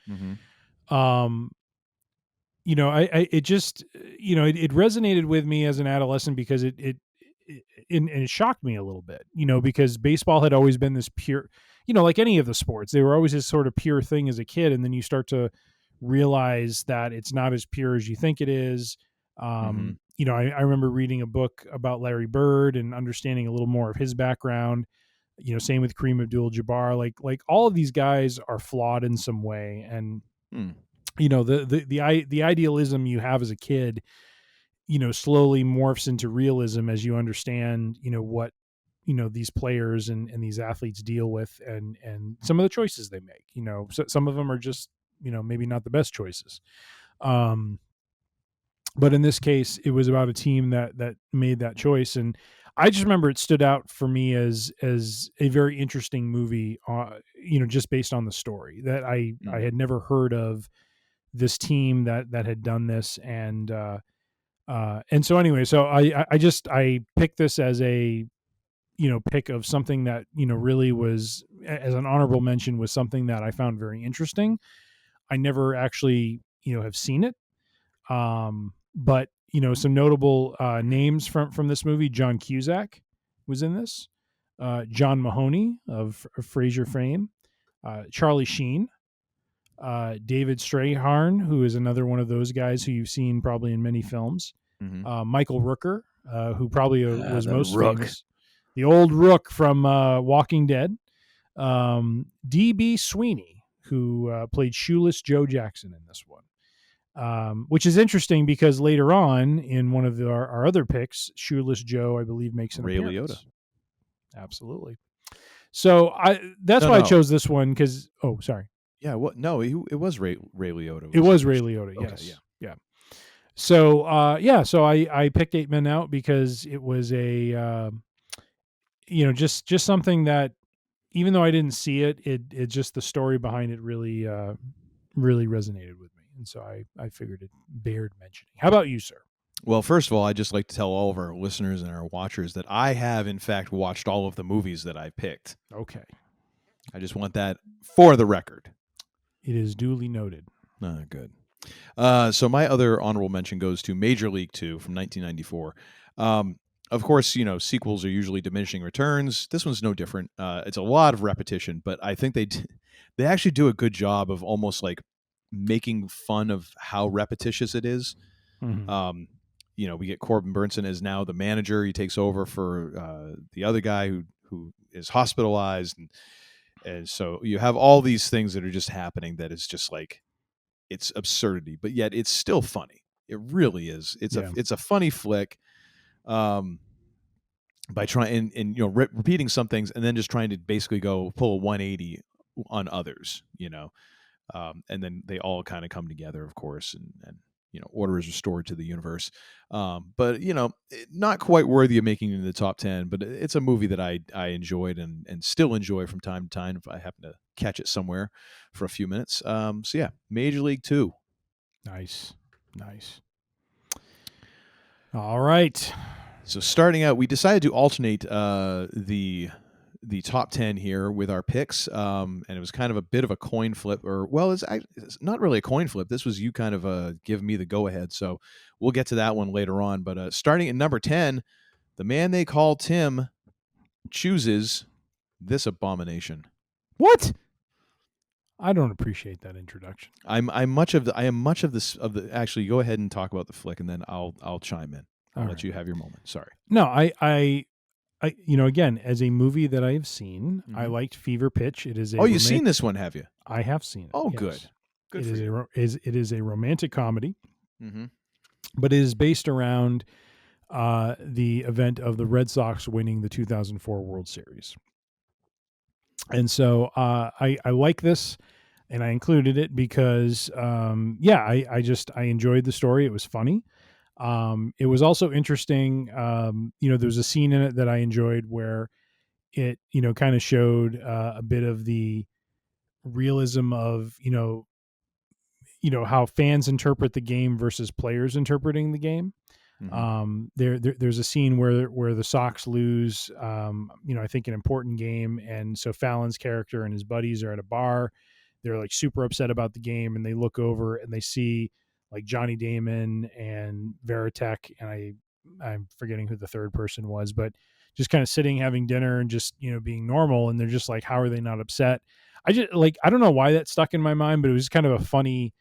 It just, it resonated with me as an adolescent because it shocked me a little bit, because baseball had always been this pure, like any of the sports, they were always this sort of pure thing as a kid. And then you start to realize that it's not as pure as you think it is. I remember reading a book about Larry Bird and understanding a little more of his background, same with Kareem Abdul-Jabbar, like all of these guys are flawed in some way. And, the idealism you have as a kid, slowly morphs into realism as you understand, what, these players and these athletes deal with and some of the choices they make, so some of them are just, maybe not the best choices. But in this case, it was about a team that made that choice. And I just remember it stood out for me as a very interesting movie, just based on the story that I had never heard of this team that had done this. And so anyway, so I picked this as a, pick of something that, really was, as an honorable mention, was something that I found very interesting. I never actually, have seen it. But, some notable names from this movie: John Cusack was in this. John Mahoney of Frasier fame, Charlie Sheen, David Strahan, who is another one of those guys who you've seen probably in many films. Michael Rooker, who probably was most famous, the old Rook from Walking Dead. D.B. Sweeney, who played Shoeless Joe Jackson in this one, which is interesting because later on in one of our other picks, Shoeless Joe, I believe, makes an appearance. Liotta. Absolutely. So that's why I chose this one because. Oh, sorry. Yeah. What? No, it was Ray Liotta. It was Ray Liotta. Yes. Okay, yeah. So so I picked 8 Men Out because it was a just something that, even though I didn't see it, it just the story behind it really resonated with me, and so I figured it bared mentioning. How about you, sir? Well, first of all, I'd just like to tell all of our listeners and our watchers that I have, in fact, watched all of the movies that I picked. Okay. I just want that for the record. It is duly noted. Good. So my other honorable mention goes to Major League 2 from 1994. Of course, sequels are usually diminishing returns. This one's no different. It's a lot of repetition, but I think they actually do a good job of almost like making fun of how repetitious it is. Mm-hmm. We get Corbin Burnson as now the manager. He takes over for the other guy who is hospitalized, and so you have all these things that are just happening. That is just like, it's absurdity, but yet it's still funny. It really is. It's a funny flick. By trying and repeating some things and then just trying to basically pull a 180 on others, and then they all kind of come together, of course, and order is restored to the universe. But not quite worthy of making it in the top 10, but it's a movie that I enjoyed and still enjoy from time to time if I happen to catch it somewhere for a few minutes. So yeah, Major League 2. Nice. All right. So starting out, we decided to alternate the top 10 here with our picks, and it was kind of a bit of a coin flip, it's not really a coin flip. This was you kind of give me the go-ahead, so we'll get to that one later on. But starting at number 10, the man they call Tim chooses this abomination. What? I don't appreciate that introduction. I am much of the. Actually, go ahead and talk about the flick, and then I'll chime in. I'll let you have your moment. Sorry. No, I again, as a movie that I have seen, I liked Fever Pitch. It is you've seen this one, have you? I have seen it. Oh, yes. Good. It is a romantic comedy, mm-hmm. but it is based around the event of the Red Sox winning the 2004 World Series. And so I like this, and I included it because I enjoyed the story. It was funny. It was also interesting. There was a scene in it that I enjoyed where it, kind of showed a bit of the realism of, how fans interpret the game versus players interpreting the game. Mm-hmm. There's a scene where the Sox lose, I think an important game. And so Fallon's character and his buddies are at a bar. They're like super upset about the game, and they look over and they see like Johnny Damon and Veritek, and I'm forgetting who the third person was, but just kind of sitting, having dinner, and just, being normal. And they're just like, how are they not upset? I don't know why that stuck in my mind, but it was kind of a funny,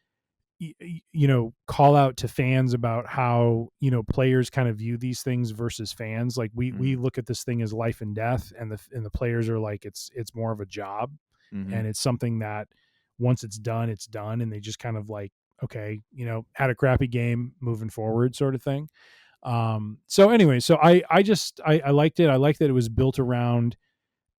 call out to fans about how, players kind of view these things versus fans. Like we look at this thing as life and death, and the players are like, it's more of a job, mm-hmm. and it's something that once it's done, and they just kind of like, okay, had a crappy game, moving forward, sort of thing. So anyway, so I liked it. I liked that it was built around,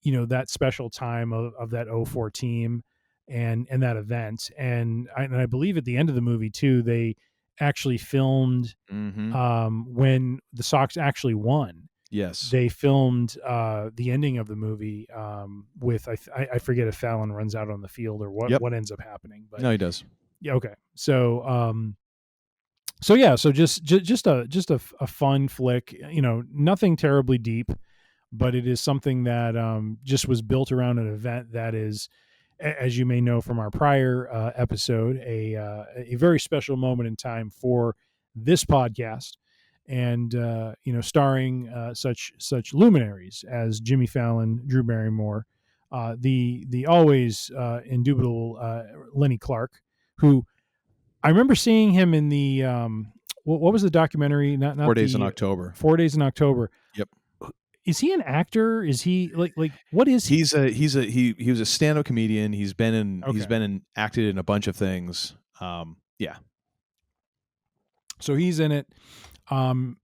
that special time of that 04 team and that event. And I believe at the end of the movie too, they actually filmed, mm-hmm. When the Sox actually won. Yes. They filmed, the ending of the movie, with, I forget if Fallon runs out on the field or what ends up happening, but no, he does. Yeah. Okay. So, so just a fun flick, nothing terribly deep, but it is something that, just was built around an event that is, as you may know from our prior, episode, a very special moment in time for this podcast. and starring such luminaries as Jimmy Fallon, Drew Barrymore, the always indubitable Lenny Clark, who I remember seeing him in the what was the documentary? Not 4 Days in October. 4 Days in October. Yep. Is he an actor? Is he like what is he? He was a stand-up comedian. He's been acted in a bunch of things. Yeah. So he's in it. No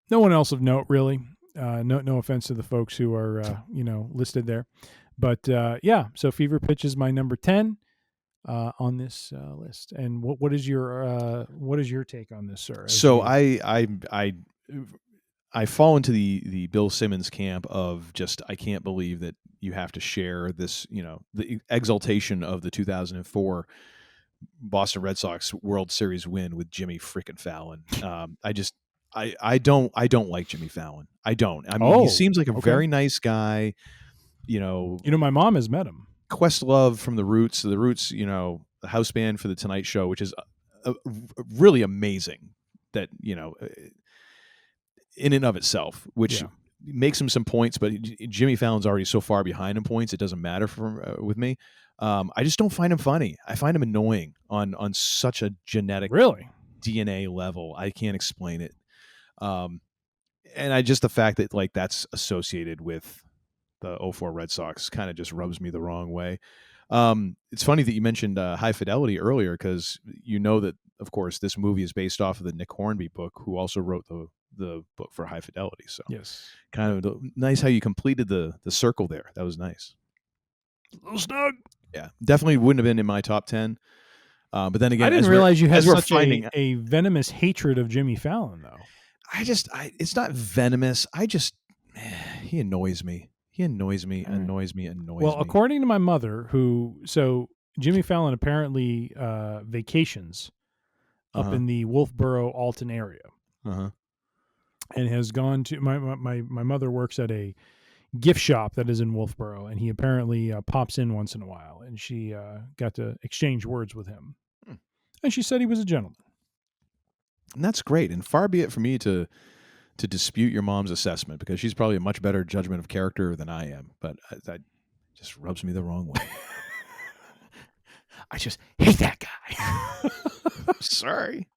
one else of note, really. No offense to the folks who are listed there, but So Fever Pitch is my number 10 on this list. And what is your take on this, sir? So I fall into the Bill Simmons camp of just, I can't believe that you have to share this, the exaltation of the 2004 Boston Red Sox World Series win with Jimmy frickin' Fallon. I don't like Jimmy Fallon. I don't. I mean, he seems like a very nice guy. My mom has met him. Questlove from the Roots, the house band for the Tonight Show, which is really amazing. That in and of itself, which makes him some points, but Jimmy Fallon's already so far behind in points, it doesn't matter with me. I just don't find him funny. I find him annoying on such a genetic DNA level. I can't explain it. And the fact that like that's associated with the 04 Red Sox kind of just rubs me the wrong way. It's funny that you mentioned High Fidelity earlier, because that, of course, this movie is based off of the Nick Hornby book, who also wrote the book for High Fidelity. So yes, kind of nice how you completed the circle there. That was nice. A little snug. Yeah, definitely wouldn't have been in my top 10. But then again, I didn't realize you had such a venomous hatred of Jimmy Fallon, though. It's not venomous. He annoys me. Annoys me. Well, according to my mother, Jimmy Fallon apparently vacations up in the Wolfboro, Alton area, and has gone to my mother works at a gift shop that is in Wolfboro, and he apparently pops in once in a while, and she got to exchange words with him, and she said he was a gentleman. And that's great. And far be it for me to dispute your mom's assessment, because she's probably a much better judgment of character than I am. But that just rubs me the wrong way. I just hate that guy. Sorry.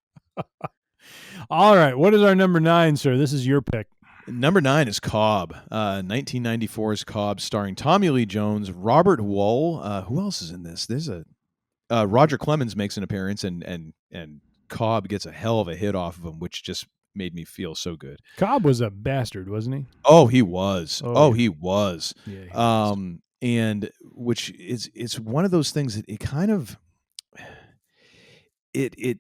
All right. What is our number 9, sir? This is your pick. Number 9 is Cobb. 1994's Cobb, starring Tommy Lee Jones, Robert Wuhl. Who else is in this? There's Roger Clemens makes an appearance, and Cobb gets a hell of a hit off of him, which just made me feel so good. Cobb was a bastard, wasn't he? Oh, he was. He was. Yeah, he was. And which it's one of those things that it kind of it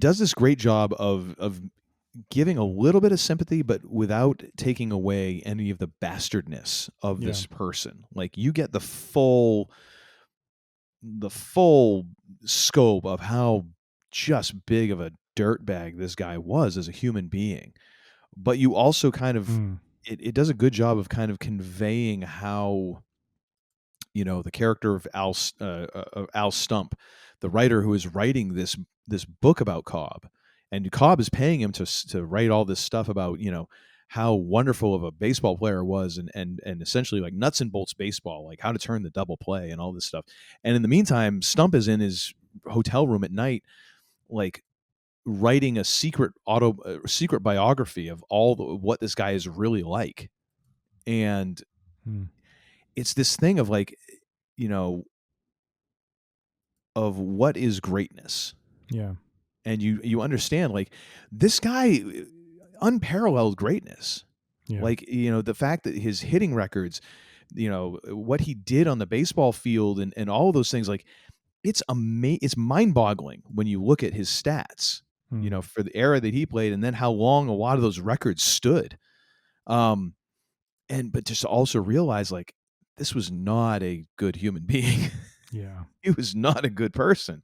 does this great job of giving a little bit of sympathy, but without taking away any of the bastardness of this person. Like, you get the full scope of how just big of a dirtbag this guy was as a human being. But you also kind of it does a good job of kind of conveying how the character of Al Stump, the writer who is writing this book about Cobb, and Cobb is paying him to write all this stuff about how wonderful of a baseball player was, and essentially like nuts and bolts baseball, like how to turn the double play and all this stuff. And in the meantime, Stump is in his hotel room at night, like writing a secret biography of what this guy is really like. And it's this thing of like, of what is greatness. Yeah. And you understand, like, this guy, unparalleled greatness. Yeah. Like, the fact that his hitting records, what he did on the baseball field and all of those things, like, it's mind-boggling when you look at his stats, for the era that he played, and then how long a lot of those records stood. But just also realize, like, this was not a good human being. Yeah. He was not a good person.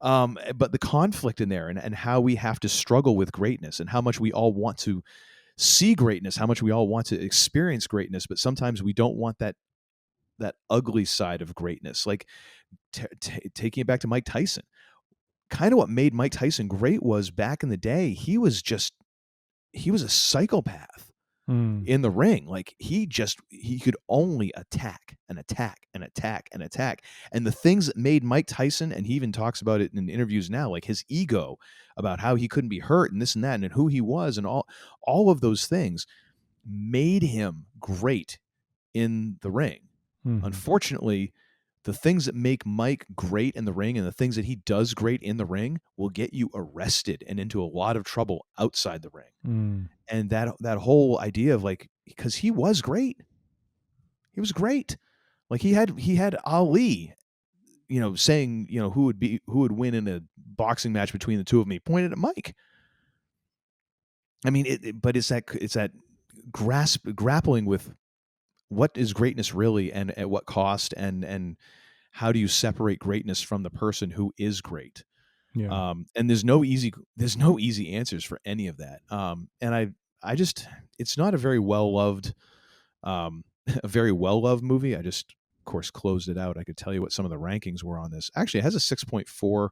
But the conflict in there, and how we have to struggle with greatness, and how much we all want to see greatness, how much we all want to experience greatness, but sometimes we don't want that ugly side of greatness. Like taking it back to Mike Tyson. kind of what made Mike Tyson great was back in the day, he was a psychopath in the ring. Like he could only attack and attack and attack and attack. And the things that made Mike Tyson, and he even talks about it in interviews now, like his ego about how he couldn't be hurt and this and that and who he was and all of those things made him great in the ring. Unfortunately, the things that make Mike great in the ring and the things that he does great in the ring will get you arrested and into a lot of trouble outside the ring. And that whole idea of like, because he was great. He was great. Like he had Ali, saying, who would win in a boxing match between the two of them. He pointed at Mike. I mean, but it's that grappling with what is greatness really and at what cost and how do you separate greatness from the person who is great? Yeah. And there's no easy answers for any of that. And I just, it's not a very well-loved movie. I just, of course, closed it out. I could tell you what some of the rankings were on this. Actually, it has a 6.4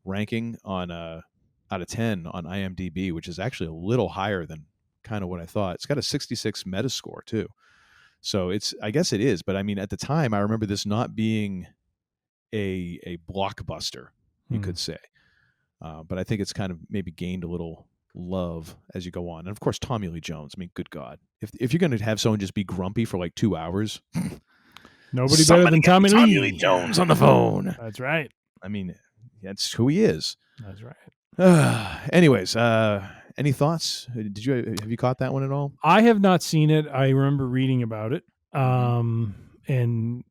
ranking on out of 10 on IMDb, which is actually a little higher than kind of what I thought. It's got a 66 Metascore too. So I guess it is, but I mean, at the time, I remember this not being a blockbuster, you could say. But I think it's kind of maybe gained a little love as you go on. And of course, Tommy Lee Jones. I mean, good God, if you're going to have someone just be grumpy for like 2 hours, nobody better than Tommy Lee Jones on the phone. That's right. I mean, that's who he is. That's right. Anyways, any thoughts? Have you caught that one at all? I have not seen it. I remember reading about it. And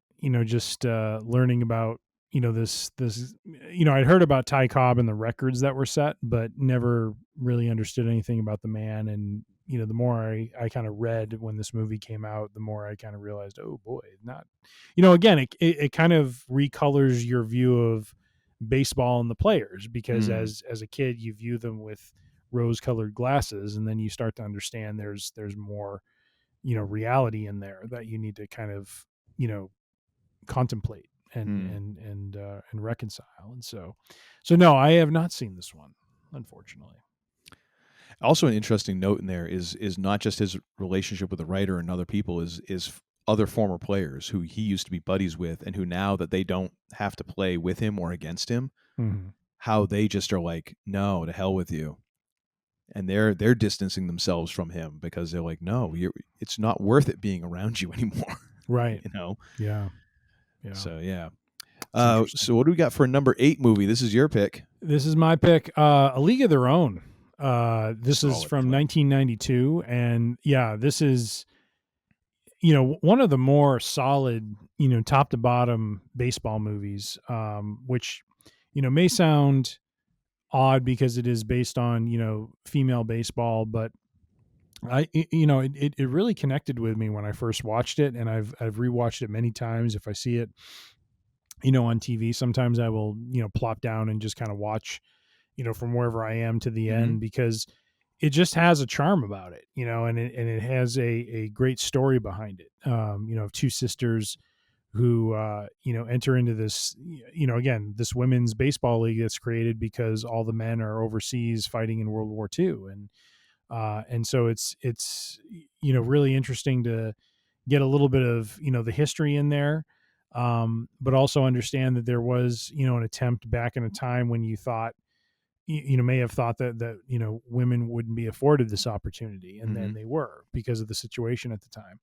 just learning about, this, I'd heard about Ty Cobb and the records that were set, but never really understood anything about the man. And, the more I kind of read when this movie came out, the more I kind of realized, oh boy, not, again, it kind of recolors your view of baseball and the players, because as a kid, you view them with rose-colored glasses, and then you start to understand there's more, reality in there that you need to kind of, contemplate and reconcile. And so no, I have not seen this one, unfortunately. Also, an interesting note in there is not just his relationship with the writer and other people, is other former players who he used to be buddies with, and who now that they don't have to play with him or against him, how they just are like, no, to hell with you. And they're distancing themselves from him because they're like, no, it's not worth it being around you anymore. Right. Yeah. Yeah. So, yeah. So what do we got for a number 8 movie? This is your pick. This is my pick. A League of Their Own. This is from 1992. And yeah, this is, one of the more solid, top to bottom baseball movies, which, may sound odd because it is based on, female baseball, but it really connected with me when I first watched it, and I've rewatched it many times. If I see it, on TV, sometimes I will, plop down and just kind of watch, from wherever I am to the end, because it just has a charm about it, and it has a great story behind it. Of two sisters who, enter into this, again, this women's baseball league that's created because all the men are overseas fighting in World War II. And so it's, really interesting to get a little bit of, the history in there. But also understand that there was, an attempt back in a time when you thought, may have thought that, women wouldn't be afforded this opportunity. And then they were, because of the situation at the time.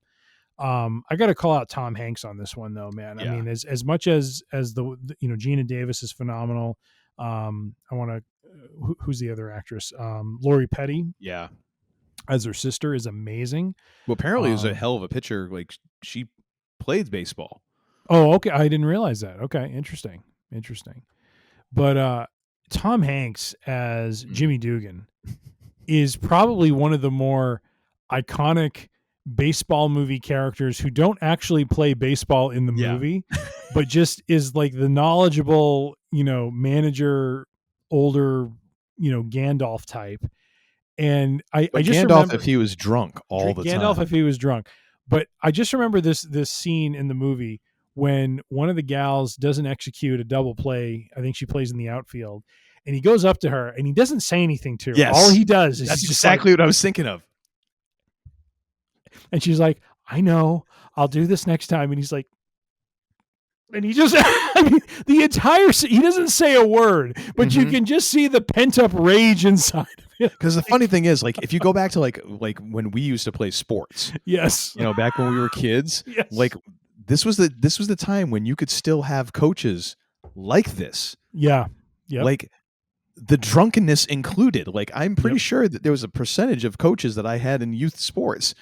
I got to call out Tom Hanks on this one though, man. Yeah. I mean, as much as the Gina Davis is phenomenal. I want to, who's the other actress? Lori Petty. Yeah. As her sister is amazing. Well, apparently it was a hell of a pitcher. Like, she played baseball. Oh, okay. I didn't realize that. Okay. Interesting. But, Tom Hanks as Jimmy Dugan is probably one of the more iconic baseball movie characters who don't actually play baseball in the movie, but just is like the knowledgeable, manager, older, Gandalf type. And I just Gandalf remember, if he was drunk all the time. Gandalf if he was drunk. But I just remember this scene in the movie when one of the gals doesn't execute a double play. I think she plays in the outfield, and he goes up to her and he doesn't say anything to her. Yes. All he does is That's just exactly what I was thinking of. And she's like, I know, I'll do this next time. And he's like, and he just, I mean, the entire, he doesn't say a word, but you can just see the pent up rage inside of him. Because the funny thing is, like, if you go back to like when we used to play sports, yes, back when we were kids, yes. like this was the time when you could still have coaches like this. Yeah. Yep. Like the drunkenness included. Like I'm pretty sure that there was a percentage of coaches that I had in youth sports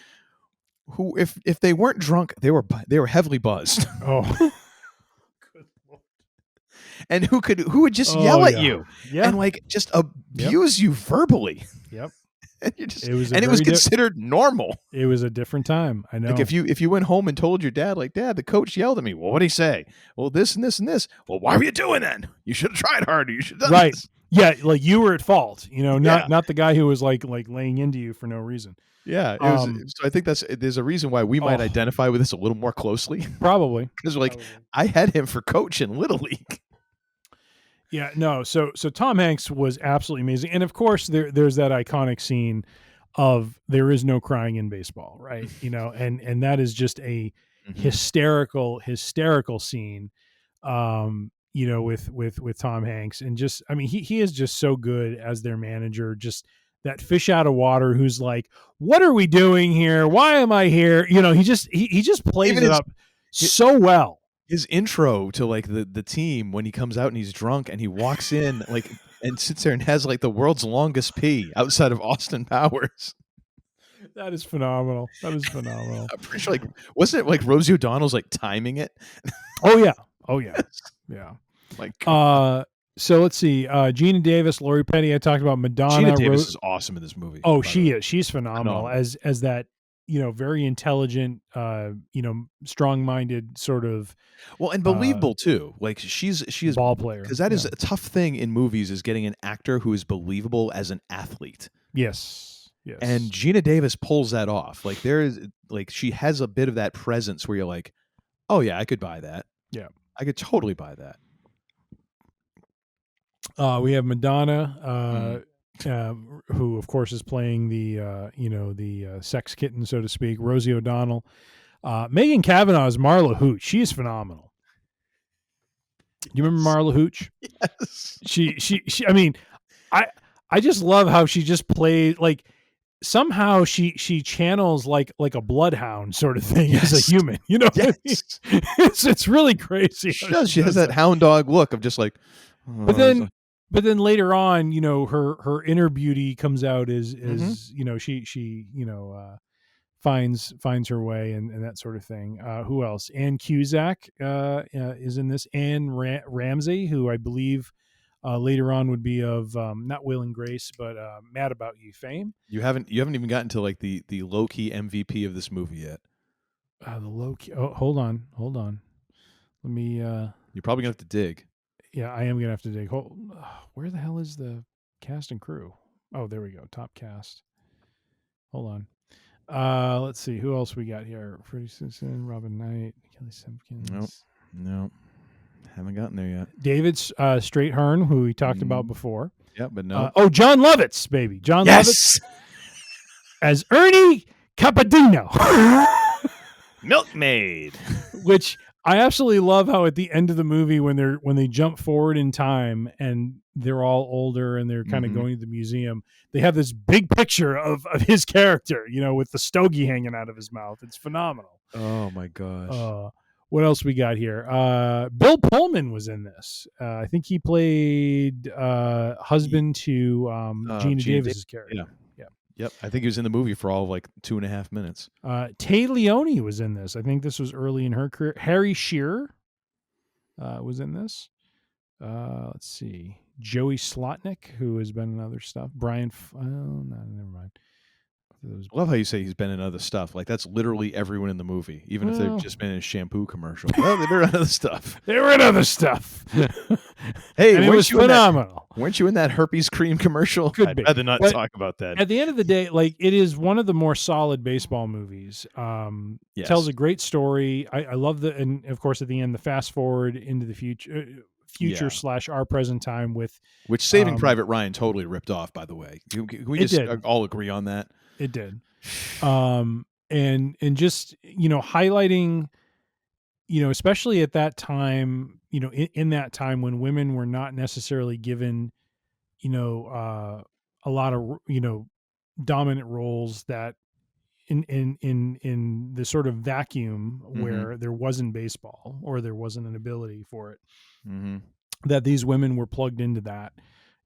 who, if they weren't drunk, they were heavily buzzed. Oh. And who would just yell at you and like just abuse you verbally. Yep. And you just, it was considered normal. It was a different time. I know. Like if you went home and told your dad, like, Dad, the coach yelled at me. Well, what did he say? Well, this and this and this. Well, why were you doing that? You should have tried harder. You should have done this. Yeah, like you were at fault. Not the guy who was like laying into you for no reason. Yeah, so I think there's a reason why we might identify with this a little more closely. Probably because I had him for coach in Little League. Yeah, no. So Tom Hanks was absolutely amazing, and of course there's that iconic scene of there is no crying in baseball, right? And that is just a hysterical scene. With Tom Hanks, and just, I mean, he is just so good as their manager, just that fish out of water who's like, what are we doing here? Why am I here? He just plays it up so well. His intro to like the team when he comes out and he's drunk and he walks in like and sits there and has like the world's longest pee outside of Austin Powers. That is phenomenal. I'm pretty sure, like, wasn't it like Rosie O'Donnell's like timing it? Oh yeah. Yeah. My God. So let's see. Gina Davis, Lori Petty. I talked about Madonna. Gina Davis is awesome in this movie. Oh, she is. She's phenomenal as that, very intelligent, strong-minded sort of. Well, and believable too. Like she is ball player, because that is a tough thing in movies, is getting an actor who is believable as an athlete. Yes. And Gina Davis pulls that off. Like there is, like, she has a bit of that presence where you're like, oh yeah, I could buy that. Yeah, I could totally buy that. We have Madonna, who of course is playing the sex kitten, so to speak. Rosie O'Donnell, Megan Cavanaugh is Marla Hooch. She is phenomenal. You remember Marla Hooch? Yes. She. I mean, I just love how she just plays like. Somehow she channels like a bloodhound sort of thing as a human, Yes. It's really crazy. She has that hound dog look of just like. But then later on, her inner beauty comes out as she finds her way and that sort of thing. Who else? Ann Cusack is in this. Anne Ramsey, who I believe. Later on would be of not Will and Grace, but Mad About You fame. You haven't even gotten to like the low key MVP of this movie yet. The low key. Oh, hold on. Let me. You're probably gonna have to dig. Yeah, I am gonna have to dig. Where the hell is the cast and crew? Oh, there we go. Top cast. Hold on. Let's see who else we got here. Freddie Simpson, Robin Knight, Kelly Simpkins. Nope. Haven't gotten there yet. David Strathairn, who we talked about before. Yeah, but no. John Lovitz, baby. John Lovitz as Ernie Capadino. Milkmaid. Which I absolutely love how at the end of the movie when they jump forward in time and they're all older and they're kind of going to the museum, they have this big picture of his character, with the stogie hanging out of his mouth. It's phenomenal. Oh my gosh. What else we got here? Bill Pullman was in this. I think he played husband to Gina Davis's character. Yeah. Yep. I think he was in the movie for all of like 2.5 minutes. Tay Leone was in this. I think this was early in her career. Harry Shearer was in this. Let's see. Joey Slotnick, who has been in other stuff. Brian. Never mind. I love how you say he's been in other stuff. Like that's literally everyone in the movie, even if they've just been in a shampoo commercial. Well, they were in other stuff. Hey, and it was phenomenal. Weren't you in that herpes cream commercial? I'd rather not talk about that. At the end of the day, like it is one of the more solid baseball movies. Tells a great story. I love and of course at the end the fast forward into the future. future / our present time with which Saving Private Ryan totally ripped off, by the way. Can we just all agree on that? It did. And just, highlighting, especially at that time, in that time when women were not necessarily given, a lot of, dominant roles, that in the sort of vacuum where there wasn't baseball, or there wasn't an ability for it, that these women were plugged into that,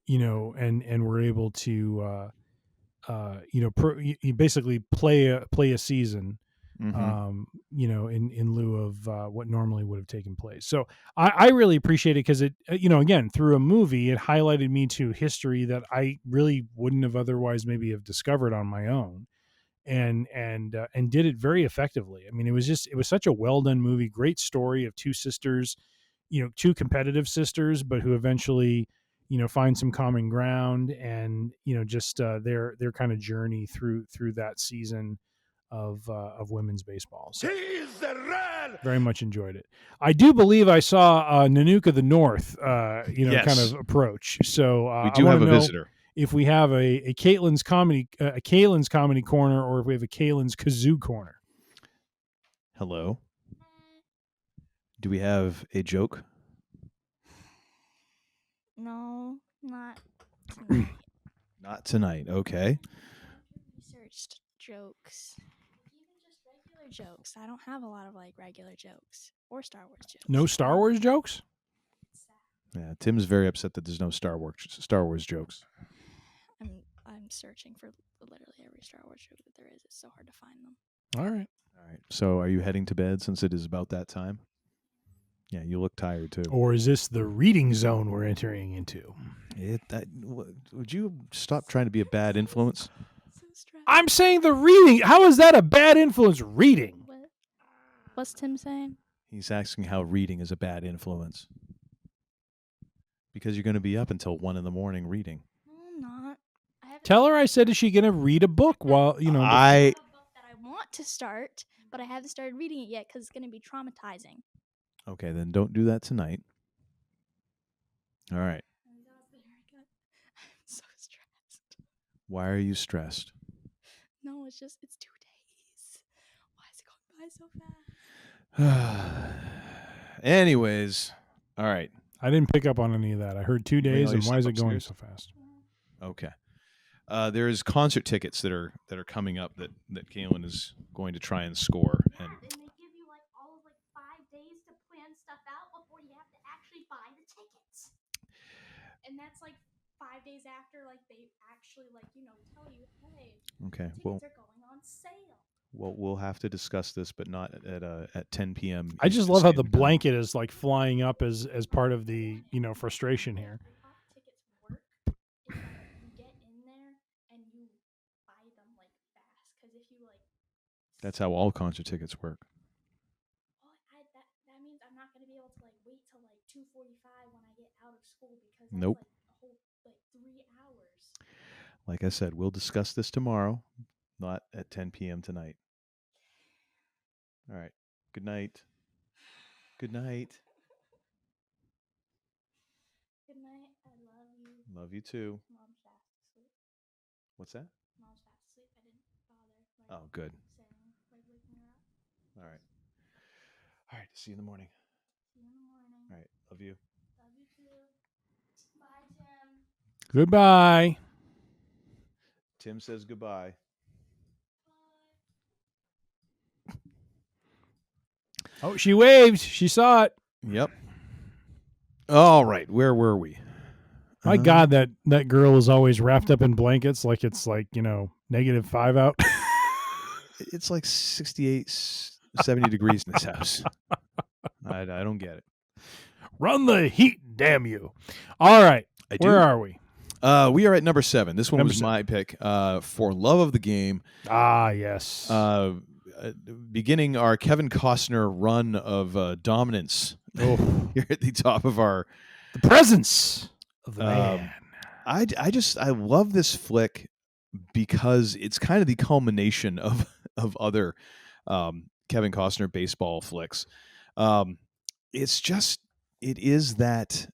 and were able to, you basically play a season, in lieu of what normally would have taken place. So I really appreciate it, because it, again, through a movie, it highlighted me to history that I really wouldn't have otherwise maybe have discovered on my own, and did it very effectively. I mean, it was such a well done movie, great story of two sisters, two competitive sisters, but who eventually, find some common ground, and, just their kind of journey through that season of women's baseball. So very much enjoyed it. I do believe I saw Nanook of the North, Yes. kind of approach. So we do have a visitor. If we have a Caitlin's comedy corner, or if we have a Caitlin's kazoo corner. Hello. Do we have a joke? No, not tonight. Not tonight. Okay. Researched jokes. Even just regular jokes. I don't have a lot of regular jokes or Star Wars jokes. No Star Wars jokes? Yeah, Tim's very upset that there's no Star Wars jokes. I'm searching for literally every Star Wars joke that there is. It's so hard to find them. All right. So are you heading to bed since it is about that time? Yeah, you look tired too. Or is this the reading zone we're entering into? Would you stop trying to be a bad influence? I'm saying the reading. How is that a bad influence? Reading. What's Tim saying? He's asking how reading is a bad influence. Because you're going to be up until 1 a.m. reading. No, I'm not. Tell her I said, is she going to read a book while, I have a book that I want to start, but I haven't started reading it yet because it's going to be traumatizing. Okay, then don't do that tonight. All right. I'm so stressed. Why are you stressed? No, it's 2 days. Why is it going by so fast? Anyways, all right. I didn't pick up on any of that. I heard 2 days, and why is it going so fast? Okay. There's concert tickets that are coming up that Caitlin is going to try and score. And they give you all of 5 days to plan stuff out before you have to actually buy the tickets. And that's 5 days after they actually tell you, hey, okay, tickets are going on sale. Well, we'll have to discuss this, but not at 10 p.m. I just love how the blanket is flying up as part of the frustration here. Tickets work if you get in there and you buy them fast, because if you That's how all concert tickets work. Well, that means I'm not going to be able to wait till 2:45 when I get out of school, because that's Nope. A whole 3 hours. Like I said, we'll discuss this tomorrow, not at 10 p.m. tonight. All right. Good night. Good night. Good night. I love you. Love you too. Mom's fast asleep. What's that? Mom's fast asleep. I didn't bother. Oh, good. Waking her up. All right. All right. See you in the morning. See you in the morning. All right. Love you. Love you too. Bye, Tim. Goodbye. Tim says goodbye. Oh, she waved. She saw it. Yep. All right. Where were we? My God, that girl is always wrapped up in blankets like it's -5 out. It's 68, 70 degrees in this house. I don't get it. Run the heat, damn you. All right. Where are we? We are at number 7. This one Number was 7. my pick. For Love of the Game. Ah, yes. Beginning our Kevin Costner run of dominance here at the top of the presence of the man. I love this flick because it's kind of the culmination of other Kevin Costner baseball flicks. It's it is that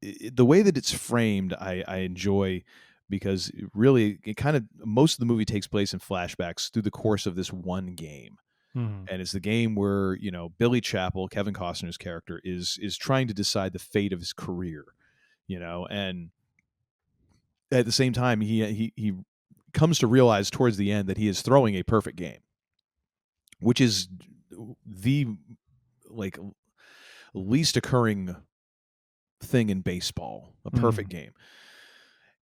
the way that it's framed, I enjoy, because really it kind of, most of the movie takes place in flashbacks through the course of this one game. Mm-hmm. And it's the game where, Billy Chapel, Kevin Costner's character, is trying to decide the fate of his career, and at the same time, he comes to realize towards the end that he is throwing a perfect game, which is the least occurring thing in baseball, a perfect game.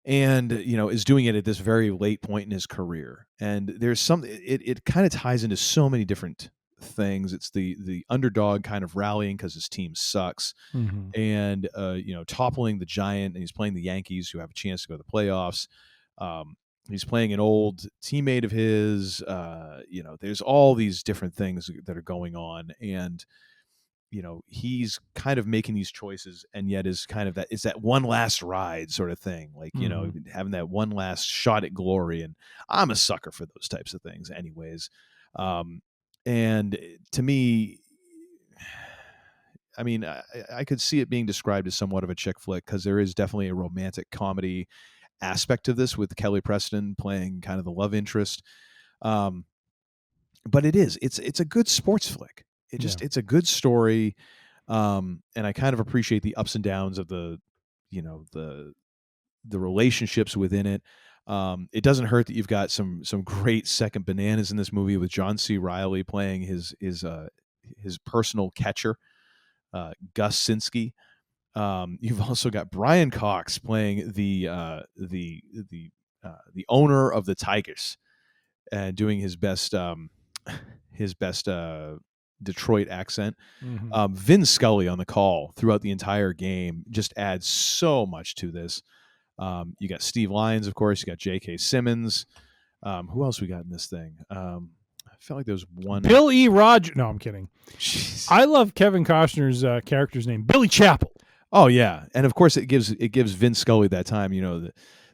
And, is doing it at this very late point in his career. And there's it kind of ties into so many different things. It's the underdog kind of rallying because his team sucks, and, toppling the giant, and he's playing the Yankees, who have a chance to go to the playoffs. He's playing an old teammate of his, there's all these different things that are going on. And, he's kind of making these choices, and yet is kind of it's that one last ride sort of thing, like, having that one last shot at glory. And I'm a sucker for those types of things anyways. And to me, I mean, I could see it being described as somewhat of a chick flick, because there is definitely a romantic comedy aspect of this, with Kelly Preston playing kind of the love interest. But it's a good sports flick. It's a good story. And I kind of appreciate the ups and downs of the relationships within it. It doesn't hurt that you've got some great second bananas in this movie, with John C. Reilly playing his personal catcher, Gus Sinski. You've also got Brian Cox playing the owner of the Tigers, and doing his best Detroit accent. Vin Scully on the call throughout the entire game just adds so much to this. You got Steve Lyons, of course. You got J.K. Simmons. Who else we got in this thing? I felt like there was one. Bill E. Rogers. No, I'm kidding. Jeez. I love Kevin Costner's character's name, Billy Chapel. Oh yeah, and of course it gives Vin Scully that time.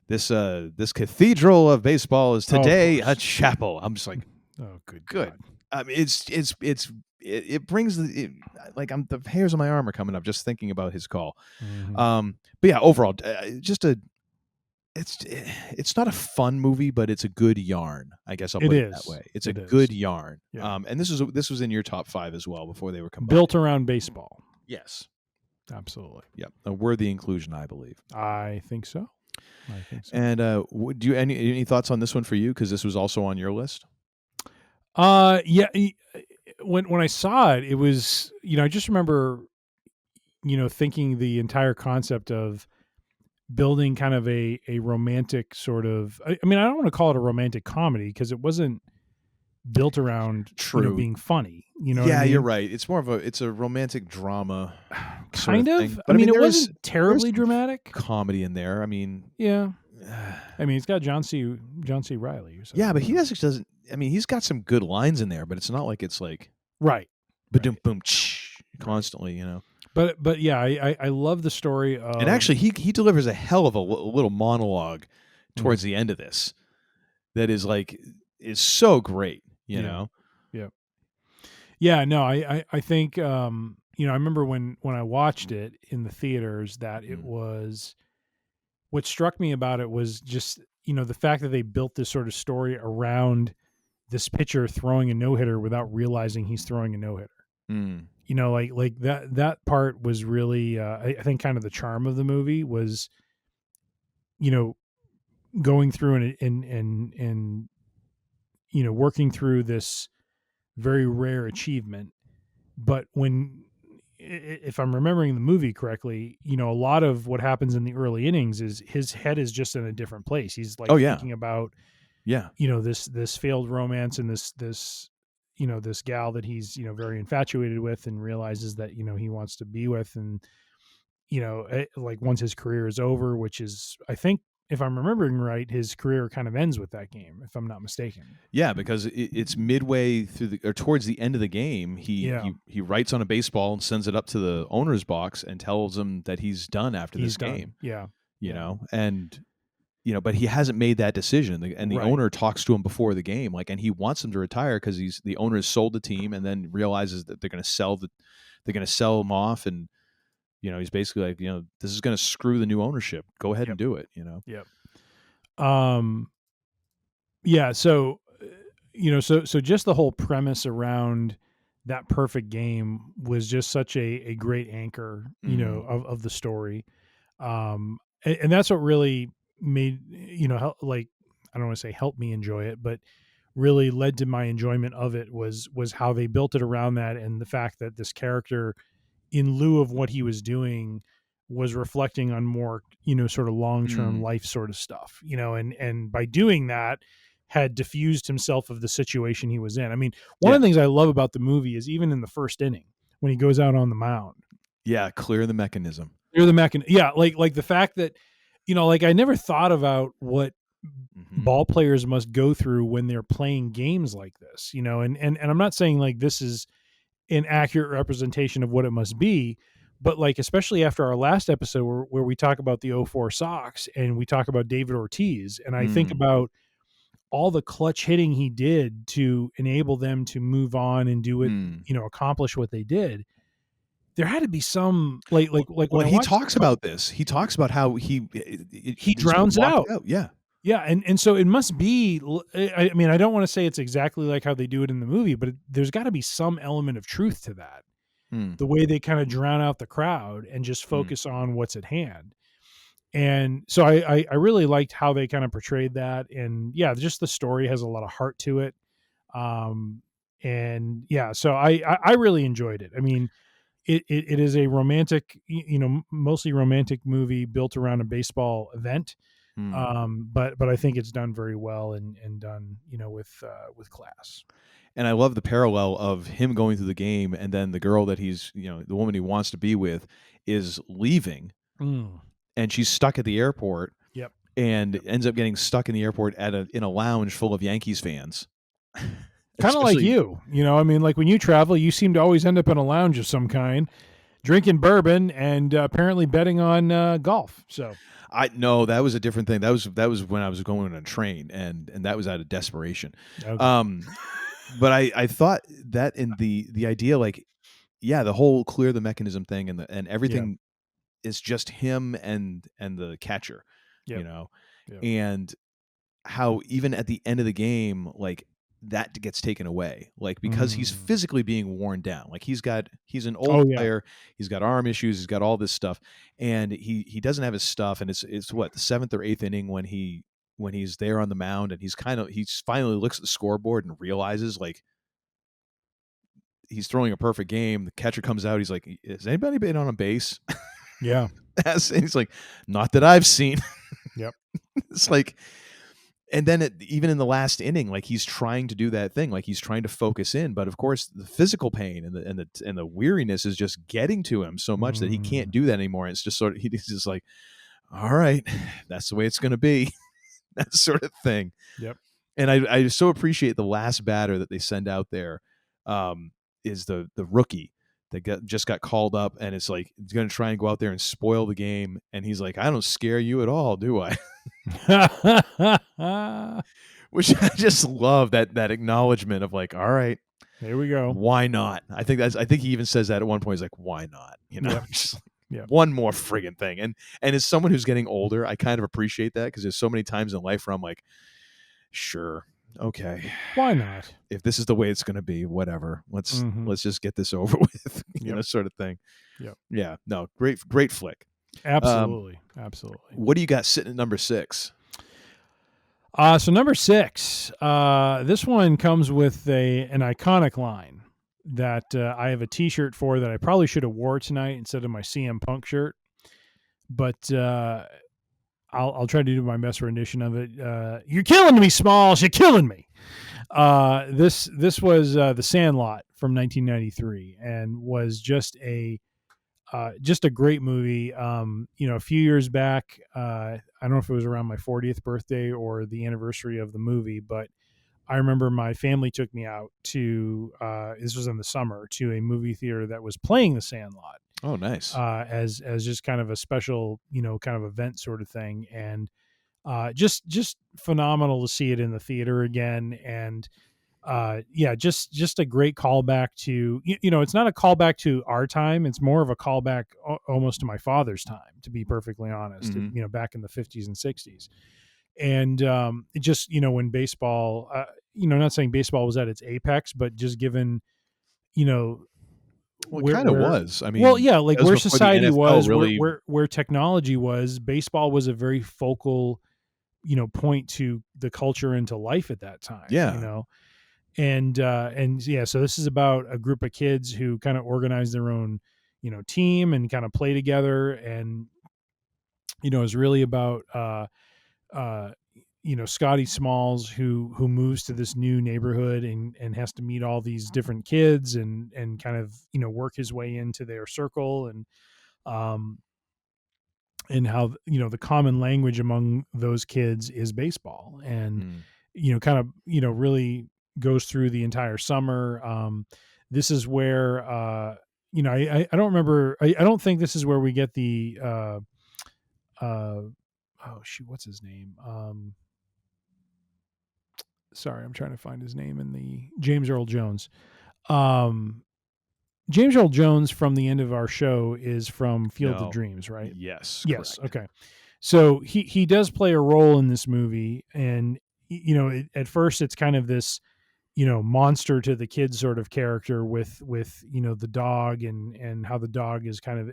This cathedral of baseball is today a chapel. I'm just like, oh, good. God. I mean, it brings the hairs on my arm are coming up just thinking about his call. But yeah, overall, it's not a fun movie, but it's a good yarn. I guess I'll put it that way. It's a good yarn. Yeah. And this was in your top 5 as well before they were combined. Built around baseball. Yes, absolutely. Yep, a worthy inclusion, I believe. I think so. And do you any thoughts on this one for you? Because this was also on your list. Yeah. When I saw it, it was, I just remember, thinking the entire concept of building kind of a romantic sort of, I mean, I don't want to call it a romantic comedy, because it wasn't built around being funny. Yeah, what I mean? You're right. It's more of a romantic drama kind of. thing. I mean, it wasn't terribly dramatic. Comedy in there. I mean, yeah. I mean, it's got John C. Reilly. So. Yeah, but he doesn't. I mean, he's got some good lines in there, but it's not like it's like right, ba-dum, boom, constantly, But yeah, I love the story of, and actually he delivers a hell of a little monologue towards the end of this that is so great, you know. Yeah, no, I think I remember when I watched it in the theaters that it was, what struck me about it was just the fact that they built this sort of story around this pitcher throwing a no-hitter without realizing he's throwing a no-hitter. Like that part was really, I think, kind of the charm of the movie was, going through and working through this very rare achievement. But if I'm remembering the movie correctly, a lot of what happens in the early innings is his head is just in a different place. He's thinking about, this failed romance and this gal that he's, very infatuated with, and realizes that, he wants to be with. And, once his career is over, which is, I think, if I'm remembering right, his career kind of ends with that game, if I'm not mistaken. Yeah, because it's midway through or towards the end of the game. He writes on a baseball and sends it up to the owner's box and tells him that he's done after this game. Yeah. And but he hasn't made that decision, and the owner talks to him before the game, and he wants him to retire because the owner has sold the team, and then realizes that they're going to sell him off, and He's basically like, this is going to screw the new ownership. Go ahead and do it. Yep. Yeah. So, so just the whole premise around that perfect game was just such a great anchor, of the story. And that's what really made, like, I don't want to say helped me enjoy it, but really led to my enjoyment of it was how they built it around that. And the fact that this character, in lieu of what he was doing, was reflecting on more, sort of long-term life sort of stuff, and by doing that had diffused himself of the situation he was in. I mean, one of the things I love about the movie is even in the first inning when he goes out on the mound. Yeah. Clear the mechanism. Yeah. Like the fact that, like I never thought about what ball players must go through when they're playing games like this, and I'm not saying like this is an accurate representation of what it must be, but like, especially after our last episode where we talk about the 04 Sox and we talk about David Ortiz, and I think about all the clutch hitting he did to enable them to move on and do it, accomplish what they did. There had to be some like when he talks about this, he talks about how he drowns it out. Yeah. Yeah. And so it must be, I mean, I don't want to say it's exactly like how they do it in the movie, but there's got to be some element of truth to that. The way they kind of drown out the crowd and just focus on what's at hand. And so I really liked how they kind of portrayed that. And yeah, just the story has a lot of heart to it. And yeah, so I really enjoyed it. I mean, it is a romantic, mostly romantic movie built around a baseball event. But I think it's done very well and done, with class. And I love the parallel of him going through the game, and then the girl that he's, the woman he wants to be with is leaving, and she's stuck at the airport. Yep. And ends up getting stuck in the airport in a lounge full of Yankees fans. Kind of like you, I mean, like when you travel, you seem to always end up in a lounge of some kind, drinking bourbon and apparently betting on golf. So no, that was a different thing. That was when I was going on a train, and that was out of desperation. Okay. But I thought that in the idea, like, yeah, the whole clear the mechanism thing and everything is just him and the catcher, and how even at the end of the game, like that gets taken away, like because he's physically being worn down. Like he's an old player, he's got arm issues, he's got all this stuff, and he doesn't have his stuff. And it's what, the 7th or 8th inning when he's there on the mound, and he finally looks at the scoreboard and realizes like he's throwing a perfect game. The catcher comes out. He's like, has anybody been on a base? Yeah. And he's like, not that I've seen. Yep. It's like, and then even in the last inning, like he's trying to do that thing, like he's trying to focus in, but of course the physical pain and the weariness is just getting to him so much that he can't do that anymore. It's just sort of, he's just like, all right, that's the way it's going to be. That sort of thing. Yep. And I so appreciate the last batter that they send out there, is the rookie that just got called up, and it's like he's going to try and go out there and spoil the game, and he's like, I don't scare you at all, do I? Which I just love that acknowledgement of like, all right, here we go. Why not? I think he even says that at one point. He's like, why not? Yep. Just like, one more friggin' thing. And as someone who's getting older, I kind of appreciate that, because there's so many times in life where I'm like, sure, okay, why not? If this is the way it's going to be, whatever. Let's just get this over with, sort of thing. Yeah. No, great flick. Absolutely. Absolutely. What do you got sitting at number 6? So number 6, this one comes with an iconic line that I have a T-shirt for that I probably should have wore tonight instead of my CM Punk shirt, but I'll try to do my best rendition of it. You're killing me, Smalls. You're killing me. This was The Sandlot from 1993, and was just a great movie. A few years back, I don't know if it was around my 40th birthday or the anniversary of the movie, but I remember my family took me out to, this was in the summer, to a movie theater that was playing The Sandlot. Oh, nice. As just kind of a special, kind of event sort of thing. And just phenomenal to see it in the theater again. And just a great callback to, it's not a callback to our time. It's more of a callback almost to my father's time, to be perfectly honest, back in the 50s and 60s. And it just, when baseball, not saying baseball was at its apex, but just given, well, it kind of was. I mean, well, yeah, like where society was, really... where technology was, baseball was a very focal, point to the culture and to life at that time. Yeah. And yeah, so this is about a group of kids who kind of organize their own, team and kind of play together, and is really about Scotty Smalls who moves to this new neighborhood and has to meet all these different kids and kind of work his way into their circle, and how the common language among those kids is baseball, and kind of really goes through the entire summer. This is where I don't remember, I don't think this is where we get the oh shoot, what's his name? Sorry, I'm trying to find his name in the James Earl Jones. James Earl Jones from the end of our show is from Field of Dreams, right? Yes. Yes. Correct. Okay. So he does play a role in this movie, and at first it's kind of this monster to the kids sort of character with the dog, and how the dog is kind of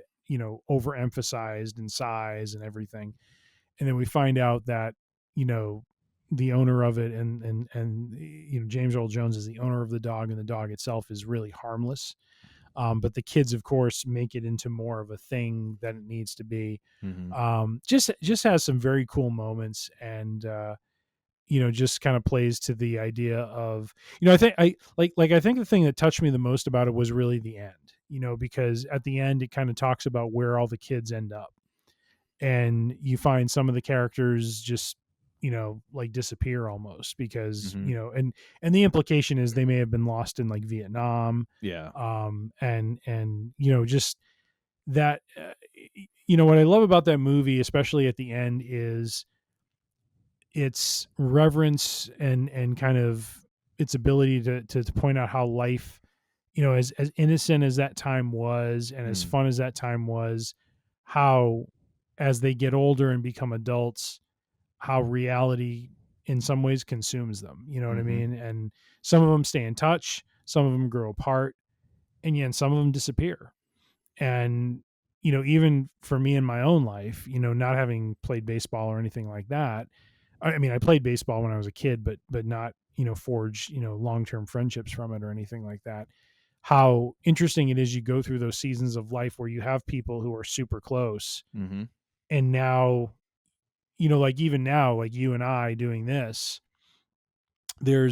overemphasized in size and everything, and then we find out that the owner of it and James Earl Jones is the owner of the dog, and the dog itself is really harmless. But the kids, of course, make it into more of a thing than it needs to be. Just has some very cool moments, and just kind of plays to the idea of, I think I think the thing that touched me the most about it was really the end. Because at the end it kind of talks about where all the kids end up, and you find some of the characters just like disappear almost, because and the implication is they may have been lost in like Vietnam. And just that what I love about that movie, especially at the end, is its reverence and kind of its ability to point out how life, as innocent as that time was, and as fun as that time was, how as they get older and become adults, how reality in some ways consumes them. You know what I mean? And some of them stay in touch, some of them grow apart, and yet some of them disappear. And, even for me in my own life, not having played baseball or anything like that. I mean, I played baseball when I was a kid, but not, forged, long-term friendships from it or anything like that. How interesting it is, you go through those seasons of life where you have people who are super close. And now, like even now, like you and I doing this, there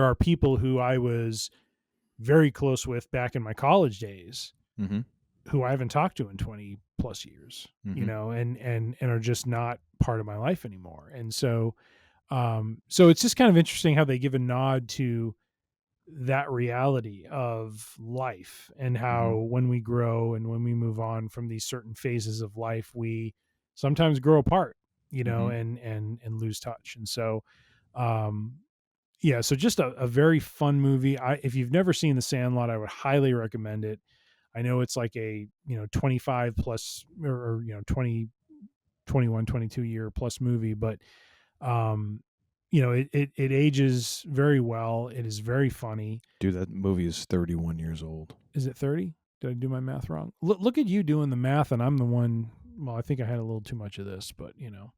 are people who I was very close with back in my college days, who I haven't talked to in 20 plus years, and are just not part of my life anymore. And so it's just kind of interesting how they give a nod to that reality of life, and how when we grow and when we move on from these certain phases of life, we sometimes grow apart, and lose touch. And so, so just a very fun movie. If you've never seen The Sandlot, I would highly recommend it. I know it's like a, 25 plus or 20, 21, 22 year plus movie, but, it ages very well. It is very funny. Dude, that movie is 31 years old. Is it 30? Did I do my math wrong? Look at you doing the math, and I'm the one. Well, I think I had a little too much of this, but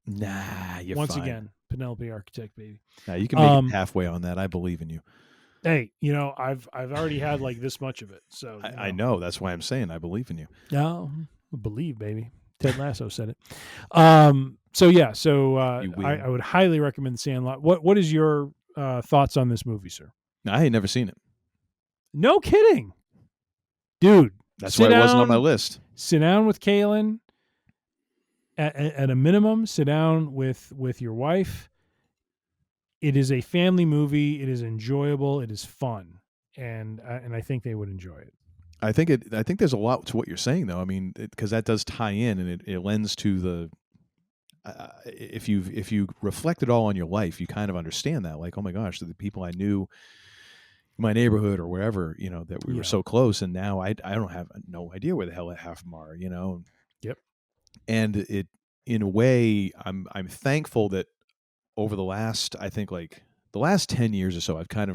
Nah, you're once fine. Again, Penelope Architect, baby. Nah, you can make it halfway on that. I believe in you. Hey, I've already had like this much of it, so I know. That's why I'm saying I believe in you. No, believe, baby. Ted Lasso said it. I would highly recommend The Sandlot. What is your thoughts on this movie, sir? I ain't never seen it. No kidding, dude. That's why it wasn't on my list. Sit down with Kaylin. At a minimum, sit down with your wife. It is a family movie. It is enjoyable. It is fun, and I think they would enjoy it. I think there's a lot to what you're saying, though. I mean, because that does tie in, and it lends to the. If you reflect it all on your life, you kind of understand that. Like, oh my gosh, the people I knew my neighborhood or wherever, that we Yeah. were so close, and now I don't have no idea where the hell half of them are, Yep. And it, in a way, I'm thankful that over the last, I think, like the last 10 years or so, I've come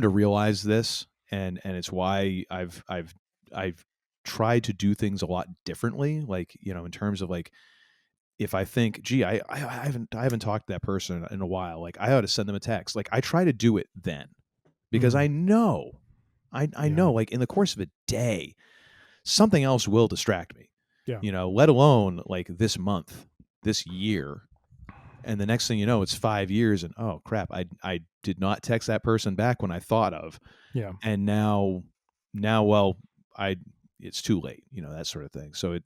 to realize this, and it's why I've tried to do things a lot differently, like, in terms of, like, if I think, gee, I haven't talked to that person in a while, like, I ought to send them a text. Like, I try to do it then, because I know, I know, like, in the course of a day, something else will distract me. Yeah. Let alone like this month, this year, and the next thing you know, it's 5 years, and oh crap, I did not text that person back when I thought of. Yeah. And now, well, it's too late, that sort of thing. So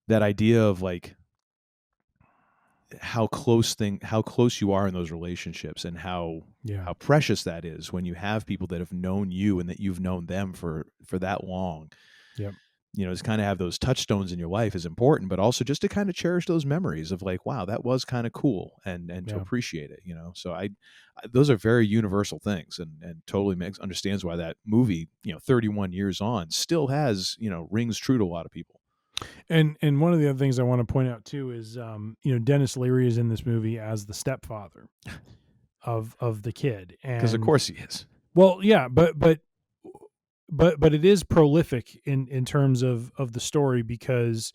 that idea of like how close you are in those relationships, and how precious that is when you have people that have known you and that you've known them for that long. Yep. To kind of have those touchstones in your life is important, but also just to kind of cherish those memories of like, wow, that was kind of cool, and to appreciate it, So those are very universal things, and totally understands why that movie, 31 years on, still has, rings true to a lot of people. And one of the other things I want to point out too is, Dennis Leary is in this movie as the stepfather of the kid, because of course he is. Well, yeah, but it is prolific in terms of the story, because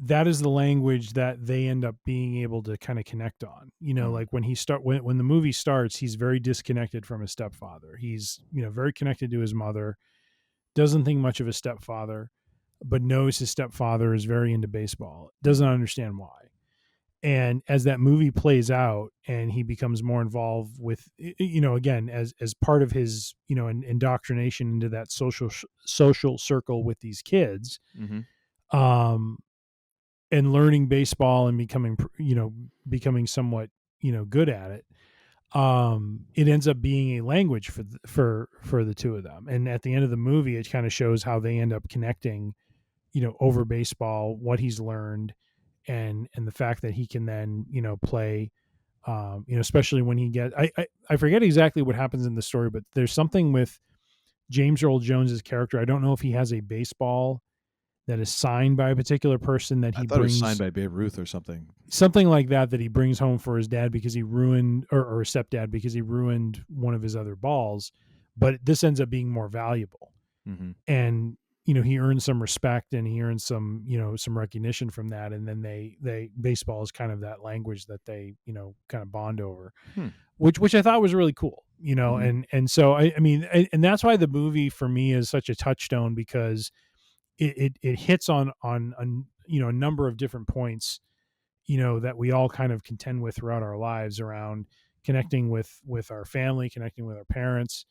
that is the language that they end up being able to kind of connect on. Like when the movie starts, he's very disconnected from his stepfather. He's, very connected to his mother, doesn't think much of his stepfather, but knows his stepfather is very into baseball, doesn't understand why. And as that movie plays out and he becomes more involved with, again, as part of his, indoctrination into that social circle with these kids, and learning baseball and becoming somewhat, good at it, it ends up being a language for the two of them. And at the end of the movie, it kind of shows how they end up connecting, over baseball, what he's learned, and the fact that he can then, play, especially when he I forget exactly what happens in the story, but there's something with James Earl Jones's character. I don't know if he has a baseball that is signed by a particular person that he thought brings, it was signed by Babe Ruth or something like that he brings home for his dad because he ruined, or stepdad, because he ruined one of his other balls. But this ends up being more valuable. And he earns some respect, and he earns some, some recognition from that. And then they baseball is kind of that language that they, kind of bond over, which I thought was really cool, and so, I mean, and that's why the movie for me is such a touchstone, because it hits on a number of different points, that we all kind of contend with throughout our lives, around connecting with our family, connecting with our parents,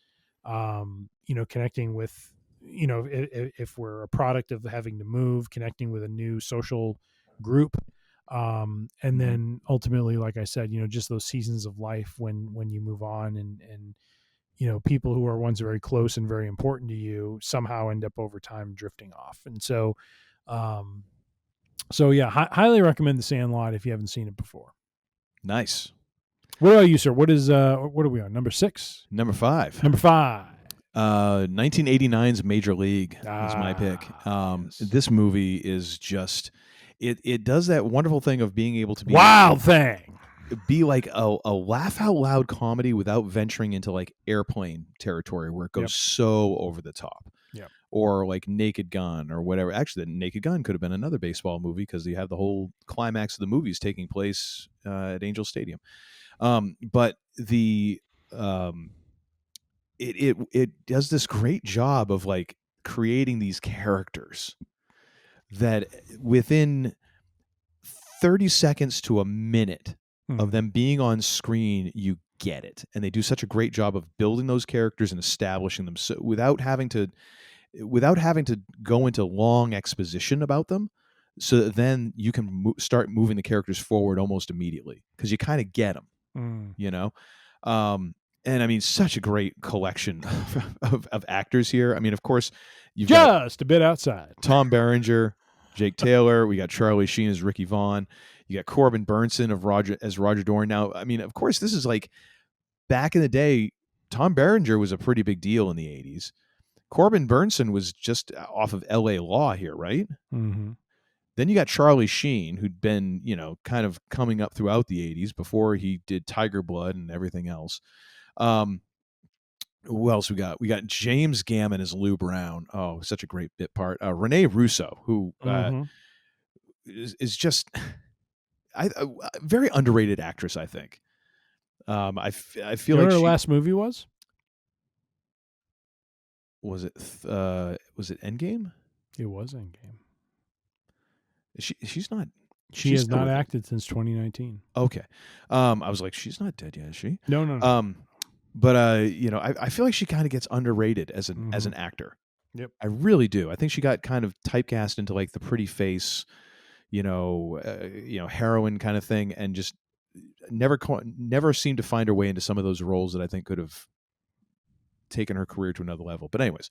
connecting with, if we're a product of having to move, connecting with a new social group. And then ultimately, like I said, just those seasons of life when you move on, and people who are once very close and very important to you somehow end up over time drifting off. And so, yeah, highly recommend The Sandlot if you haven't seen it before. Nice. What about you, sir? What are we on? Number 6? Number 5. 1989's Major League is my pick. Yes. This movie is just, it does that wonderful thing of being able to be be like a laugh out loud comedy without venturing into like Airplane territory, where it goes so over the top. Or like Naked Gun or whatever. Actually, the Naked Gun could have been another baseball movie, because you have the whole climax of the movies taking place at Angel Stadium. But it does this great job of like creating these characters that within 30 seconds to a minute of them being on screen, you get it. And they do such a great job of building those characters and establishing them, so without having to go into long exposition about them, so that then you can start moving the characters forward almost immediately, because you kind of get them, and I mean, such a great collection of actors here. I mean, of course, you've just a bit outside Tom Berenger, Jake Taylor. We got Charlie Sheen as Ricky Vaughn. You got Corbin Burnson as Roger Dorn. Now, I mean, of course, this is like back in the day. Tom Berenger was a pretty big deal in the 80s. Corbin Burnson was just off of L.A. Law here, right? Mm-hmm. Then you got Charlie Sheen, who'd been, kind of coming up throughout the 80s before he did Tiger Blood and everything else. Who else we got? We got James Gammon as Lou Brown. Oh, such a great bit part. Renee Russo, who is just a very underrated actress, I think. I feel like her last movie was? Was it Endgame? It was Endgame. She's not. She has not acted since 2019. Okay. I was like, she's not dead yet, is she? No. But I feel like she kind of gets underrated as an actor. Yep. I really do. I think she got kind of typecast into like the pretty face, heroine kind of thing, and just never seemed to find her way into some of those roles that I think could have taken her career to another level. But anyways,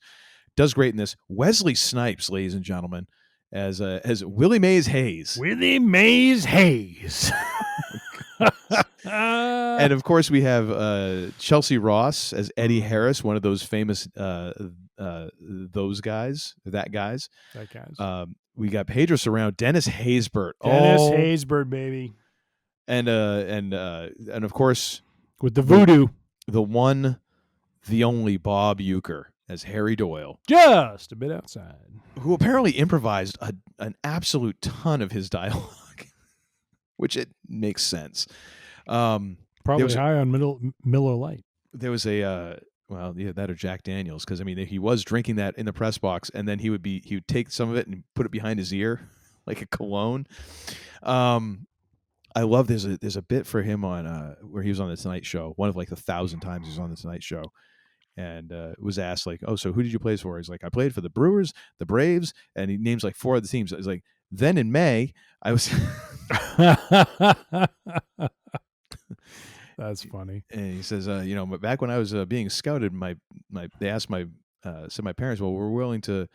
does great in this. Wesley Snipes, ladies and gentlemen, as Willie Mays Hayes. Willie Mays Hayes. And of course we have Chelsea Ross as Eddie Harris, one of those famous those guys. We got Pedro Serrano, Dennis Haysbert. Haysbert, baby. And of course with the voodoo, the one, the only Bob Uecker as Harry Doyle. Just a bit outside. Who apparently improvised an absolute ton of his dialogue, which it makes sense. Probably high on Miller Lite. There was that or Jack Daniels, because I mean he was drinking that in the press box, and then he would take some of it and put it behind his ear like a cologne. I love there's a bit for him on where he was on the Tonight Show, one of like the 1,000 times he was on the Tonight Show, and was asked like, oh, so who did you play for? He's like, I played for the Brewers, the Braves, and he names like 4 of the teams. He's like, then in May I was. That's funny. And he says, back when I was being scouted, they asked my parents, well, we're willing to,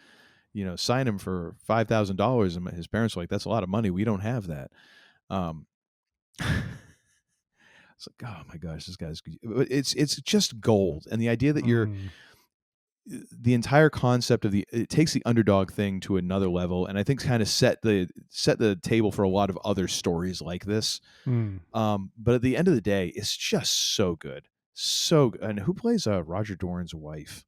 sign him for $5,000, and his parents were like, that's a lot of money. We don't have that. It's like, oh my gosh, this guy's. It's just gold, and the idea that the entire concept of it takes the underdog thing to another level, and I think kind of set the table for a lot of other stories like this. But at the end of the day, it's just so good, so good. And who plays Roger Dorn's wife?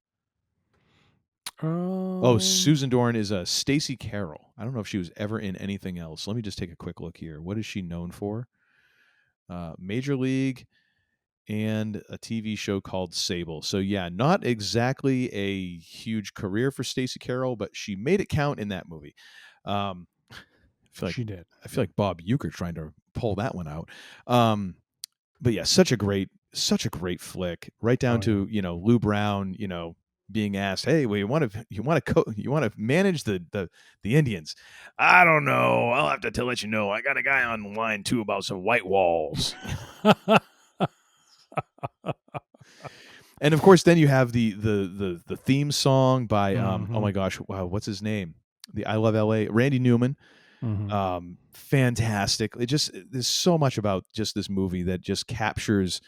Susan Dorn is Stacey Carroll. I don't know if she was ever in anything else. Let me just take a quick look here. What is she known for? Major League and a TV show called Sable. So yeah, not exactly a huge career for Stacey Carroll, but she made it count in that movie. I feel like she did. I feel like Bob Uecker trying to pull that one out. But yeah, such a great flick. Right down to Lou Brown, being asked, hey, well, you want to manage the Indians? I don't know. I'll have to let you know. I got a guy on the line too about some white walls. And of course, then you have the theme song by oh my gosh, wow, what's his name? The I Love L.A. Randy Newman. Fantastic. There's so much about just this movie that just captures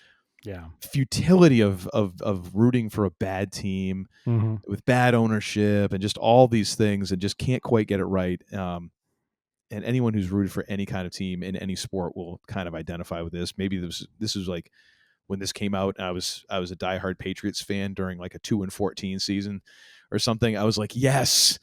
futility of rooting for a bad team with bad ownership and just all these things, and just can't quite get it right. And anyone who's rooted for any kind of team in any sport will kind of identify with this. Maybe this was like when this came out, and I was a diehard Patriots fan during like a 2-14 season or something. I was like, yes,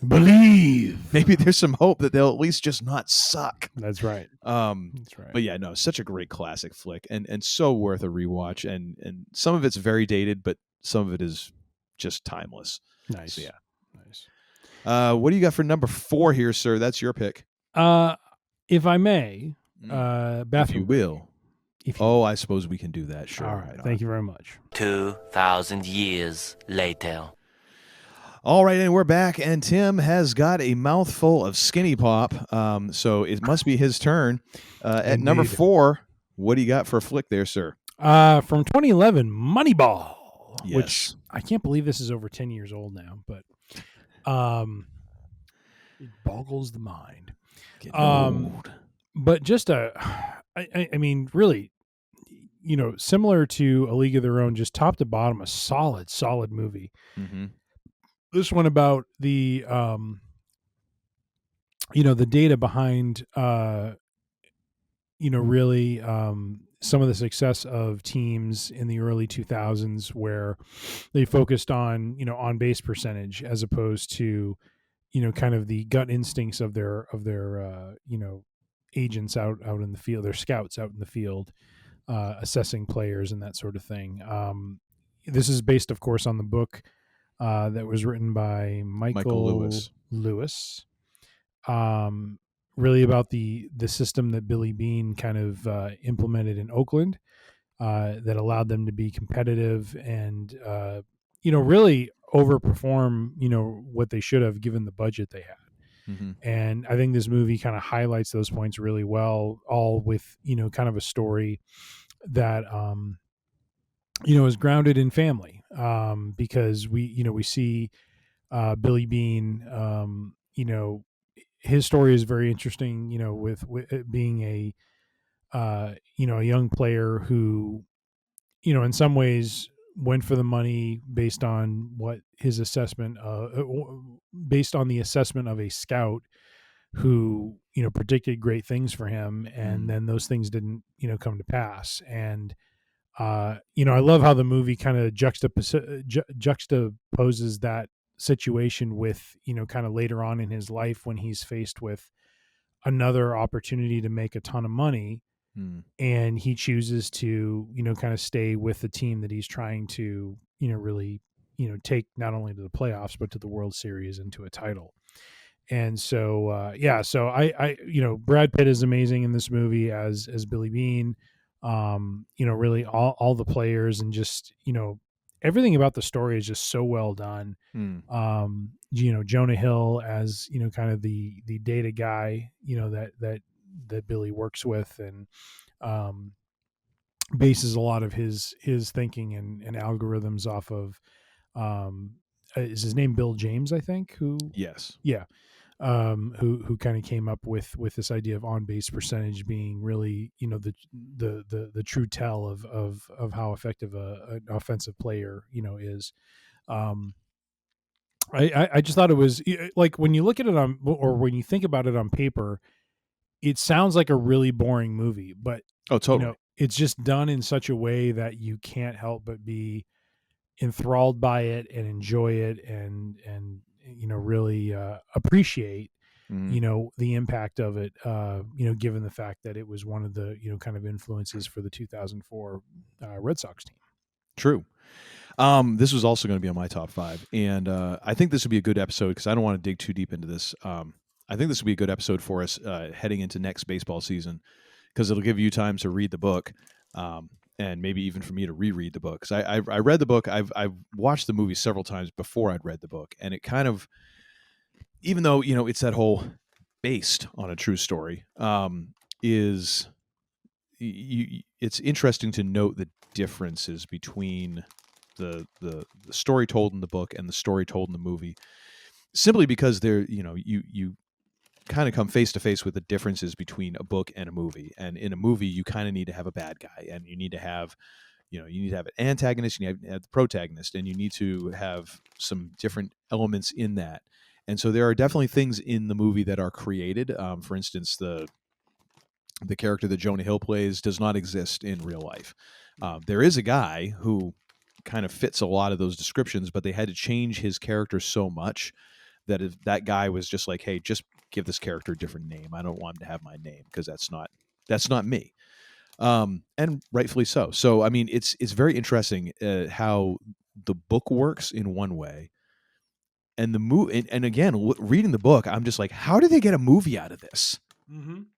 believe. Maybe there's some hope that they'll at least just not suck. That's right. That's right. But yeah, no, such a great classic flick, and so worth a rewatch. And some of it's very dated, but some of it is just timeless. Nice. So, yeah. Nice. What do you got for number 4 here, sir? That's your pick. If I may, bathroom. If you will. I suppose we can do that. Sure. All right. Thank you very much. 2,000 years later. All right, and we're back, and Tim has got a mouthful of Skinny Pop, so it must be his turn. At number 4, what do you got for a flick there, sir? From 2011, Moneyball, yes. Which I can't believe this is over 10 years old now, but it boggles the mind. Getting old. But just I mean, really, similar to A League of Their Own, just top to bottom, a solid movie. Mm-hmm. This one about the the data behind really some of the success of teams in the early 2000s, where they focused on on base percentage as opposed to kind of the gut instincts of their agents out in the field, their scouts out in the field, assessing players and that sort of thing. This is based, of course, on the book that was written by Michael Lewis. Really about the system that Billy Beane kind of implemented in Oakland that allowed them to be competitive and really overperform what they should have given the budget they had. Mm-hmm. And I think this movie kind of highlights those points really well, all with kind of a story that is grounded in family, because we see Billy Beane, his story is very interesting, with it being a a young player who in some ways went for the money based on what his assessment based on the assessment of a scout who predicted great things for him, and then those things didn't come to pass. And I love how the movie kind of juxtaposes that situation with kind of later on in his life when he's faced with another opportunity to make a ton of money, and he chooses to kind of stay with the team that he's trying to really take not only to the playoffs but to the World Series and to a title. And so so I Brad Pitt is amazing in this movie as Billy Beane. Really all the players, and just everything about the story is just so well done. Jonah Hill as kind of the data guy that Billy works with, and bases a lot of his thinking and algorithms off of is his name Bill James, I think, who who kind of came up with this idea of on base percentage being really the true tell of how effective an offensive player is. I just thought it was like, when you look at it on, or when you think about it on paper, it sounds like a really boring movie, but totally. It's just done in such a way that you can't help but be enthralled by it and enjoy it, and really appreciate the impact of it, given the fact that it was one of the kind of influences for the 2004 Red Sox team. True. This was also going to be on my top 5, and I think this would be a good episode because I don't want to dig too deep into this. I think this would be a good episode for us heading into next baseball season, because it'll give you time to read the book, and maybe even for me to reread the book. Because I read the book, I've watched the movie several times before I'd read the book, and it kind of, even though it's that whole based on a true story, it's interesting to note the differences between the story told in the book and the story told in the movie, simply because they're you kind of come face to face with the differences between a book and a movie. And in a movie, you kind of need to have a bad guy, and you need to have an antagonist, you need to have the protagonist, and you need to have some different elements in that. And so there are definitely things in the movie that are created. For instance, the character that Jonah Hill plays does not exist in real life. There is a guy who kind of fits a lot of those descriptions, but they had to change his character so much that if that guy was just like, hey, just give this character a different name. I don't want him to have my name because that's not me. And rightfully so. So, I mean, it's very interesting how the book works in one way, and the movie. And again, reading the book, I'm just like, how did they get a movie out of this?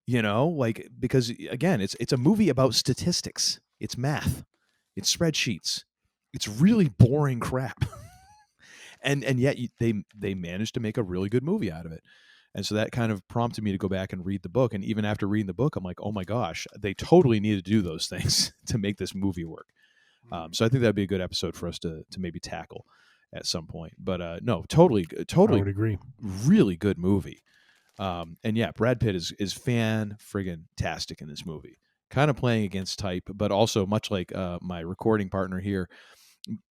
Like, because again, it's a movie about statistics. It's math. It's spreadsheets. It's really boring crap. and yet they managed to make a really good movie out of it. And so that kind of prompted me to go back and read the book. And even after reading the book, I'm like, oh my gosh, they totally needed to do those things to make this movie work. So I think that'd be a good episode for us to maybe tackle at some point. But no, totally, I would agree. Really good movie. And yeah, Brad Pitt is fan-friggin-tastic in this movie. kind of playing against type, but also much like my recording partner here,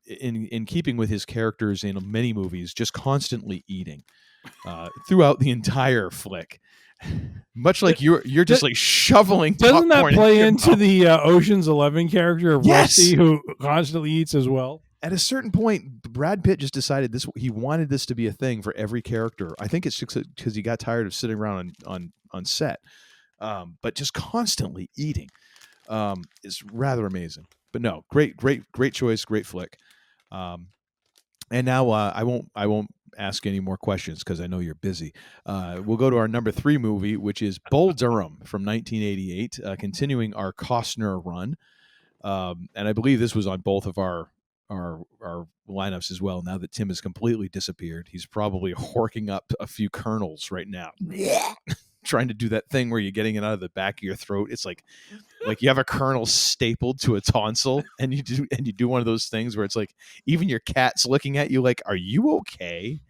in keeping with his characters in many movies, just constantly eating throughout the entire flick. Much like you're just like shoveling. Doesn't that play into mouth. the Ocean's 11 character of Rusty, who constantly eats as well? At a certain point, Brad Pitt just decided he wanted this to be a thing for every character. I think it's just because he got tired of sitting around on set, but just constantly eating is rather amazing. But no, great choice, great flick. And now I won't ask any more questions because I know you're busy. We'll go to our number 3 movie, which is Bull Durham from 1988, continuing our Costner run. And I believe this was on both of our lineups as well. Now that Tim has completely disappeared, he's probably horking up a few kernels right now. Trying to do that thing where you're getting it out of the back of your throat. It's like you have a kernel stapled to a tonsil, and you do one of those things where it's like even your cat's looking at you like, "Are you okay?"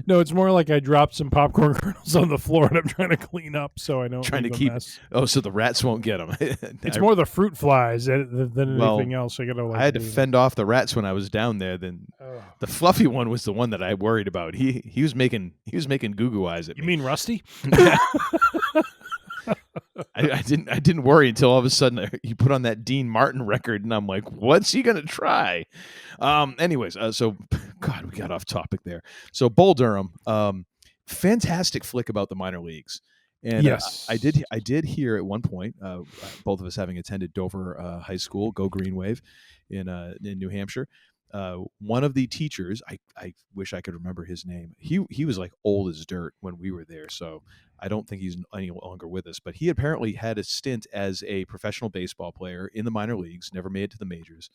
No, it's more like I dropped some popcorn kernels on the floor and I'm trying to clean up so I don't trying to leave a keep. mess. Oh, so the rats won't get them. It's more the fruit flies than anything else. I had to fend off the rats when I was down there. Then the fluffy one was the one that I worried about. He was making goo goo eyes at me. You mean Rusty? I didn't worry until all of a sudden he put on that Dean Martin record, and I'm like, what's he gonna try? Anyways, so God, we got off topic there. So Bull Durham, fantastic flick about the minor leagues. And yes, I did hear at one point, both of us having attended Dover High School, Go Green Wave, in New Hampshire. One of the teachers, I wish I could remember his name. He was like old as dirt when we were there, so I don't think he's any longer with us. But he apparently had a stint as a professional baseball player in the minor leagues, never made it to the majors,